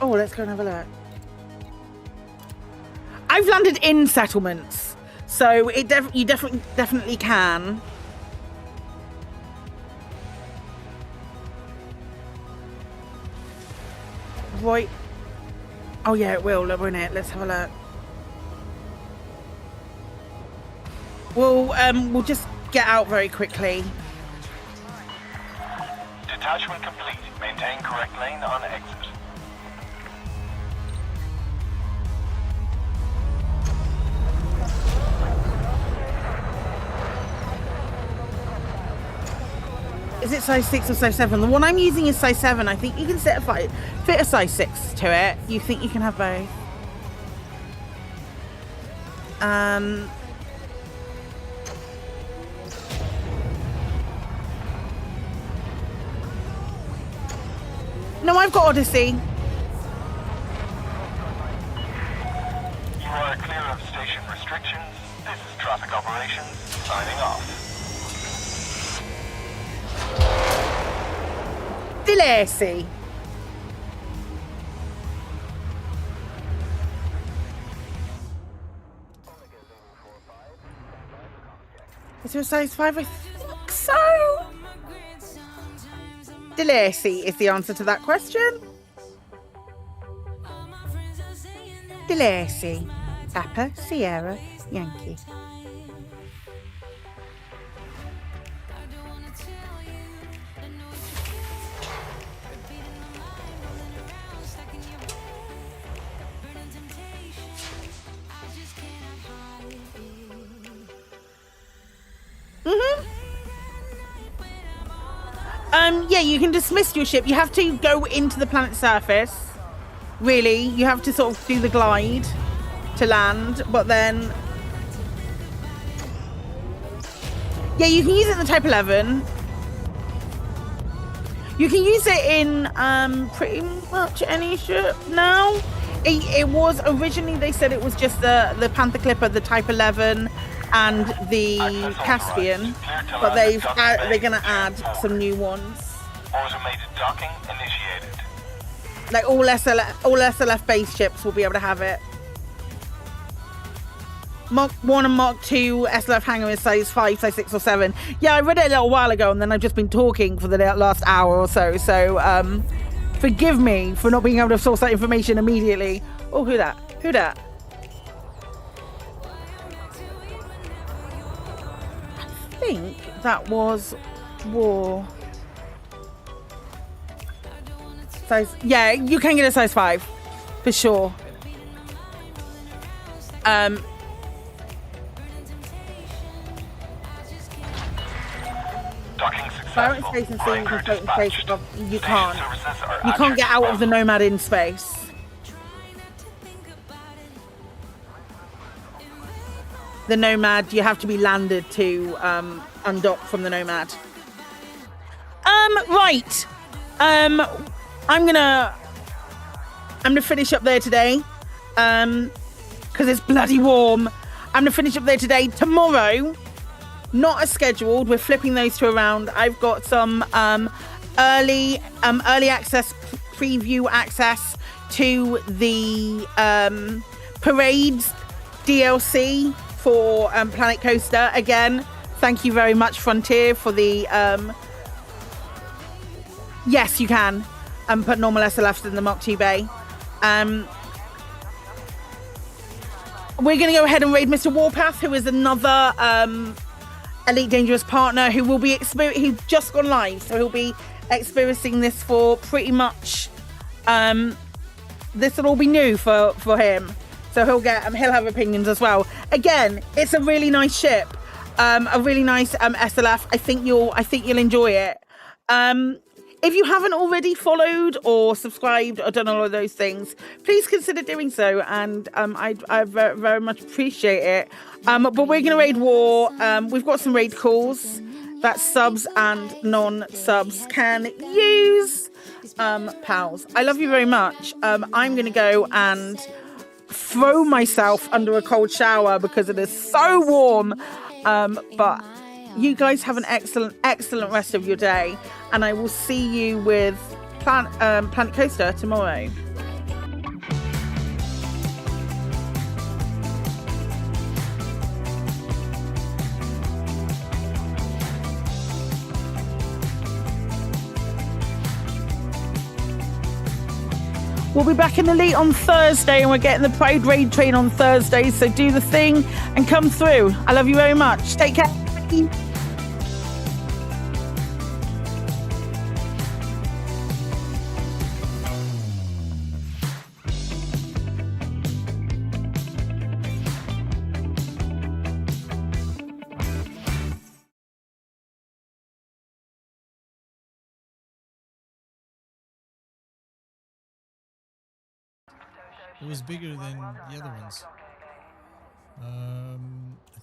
Oh, let's go and have a look. I've landed in settlements, so you definitely can. Right. Oh yeah, it will, won't it? Let's have a look. We'll just get out very quickly. Detachment complete. Maintain correct lane on exit. Is it size 6 or size 7? The one I'm using is size 7. I think you can fit a size 6 to it. You think you can have both? No, I've got Odyssey. You are clear of station restrictions. This is traffic operations. Signing off. Deluxe. Is there a size 5? I think so. Deluxe is the answer to that question. Deluxe. Papa, Sierra, Yankee. Yeah, you can dismiss your ship. You have to go into the planet's surface. Really, you have to sort of do the glide to land, but then... Yeah, you can use it in the Type 11. You can use it in pretty much any ship now. It was originally, they said it was just the Panther Clipper, the Type 11, and the Caspian, but they're going to add some new ones. Automated docking initiated. Like all SLF base ships will be able to have it. Mark 1 and Mark 2 SLF hangar is size 5, size 6 or 7. Yeah, I read it a little while ago and then I've just been talking for the last hour or so. So forgive me for not being able to source that information immediately. Oh, who that? Who that? I think that was War. Size, yeah, you can get a size 5 for sure. Docking successful. Space and sea, you can't get out of the Nomad in space. The Nomad, you have to be landed to undock from the Nomad. Right. I'm gonna finish up there today, because it's bloody warm. I'm gonna finish up there today. Tomorrow, not as scheduled. We're flipping those two around. I've got some early access, preview access to the Parades DLC for Planet Coaster. Again, thank you very much, Frontier, for the yes, you can. Put normal SLFs in the Mark II bay. we're going to go ahead and raid Mr. Warpath, who is another Elite Dangerous partner who will be he's just gone live, so he'll be experiencing this for pretty much. This will all be new for him, so he'll have opinions as well. Again, it's a really nice ship, a really nice SLF. I think you'll enjoy it. If you haven't already followed or subscribed or done all of those things, please consider doing so, and I very, very much appreciate it. But we're going to raid war. We've got some raid calls that subs and non-subs can use. Pals, I love you very much. I'm going to go and throw myself under a cold shower because it is so warm. But you guys have an excellent rest of your day, and I will see you with Planet Coaster tomorrow. We'll be back in Elite on Thursday, and we're getting the Pride Raid train on Thursday, so do the thing and come through. I love you very much. Take care. Bye. It was bigger than the other ones.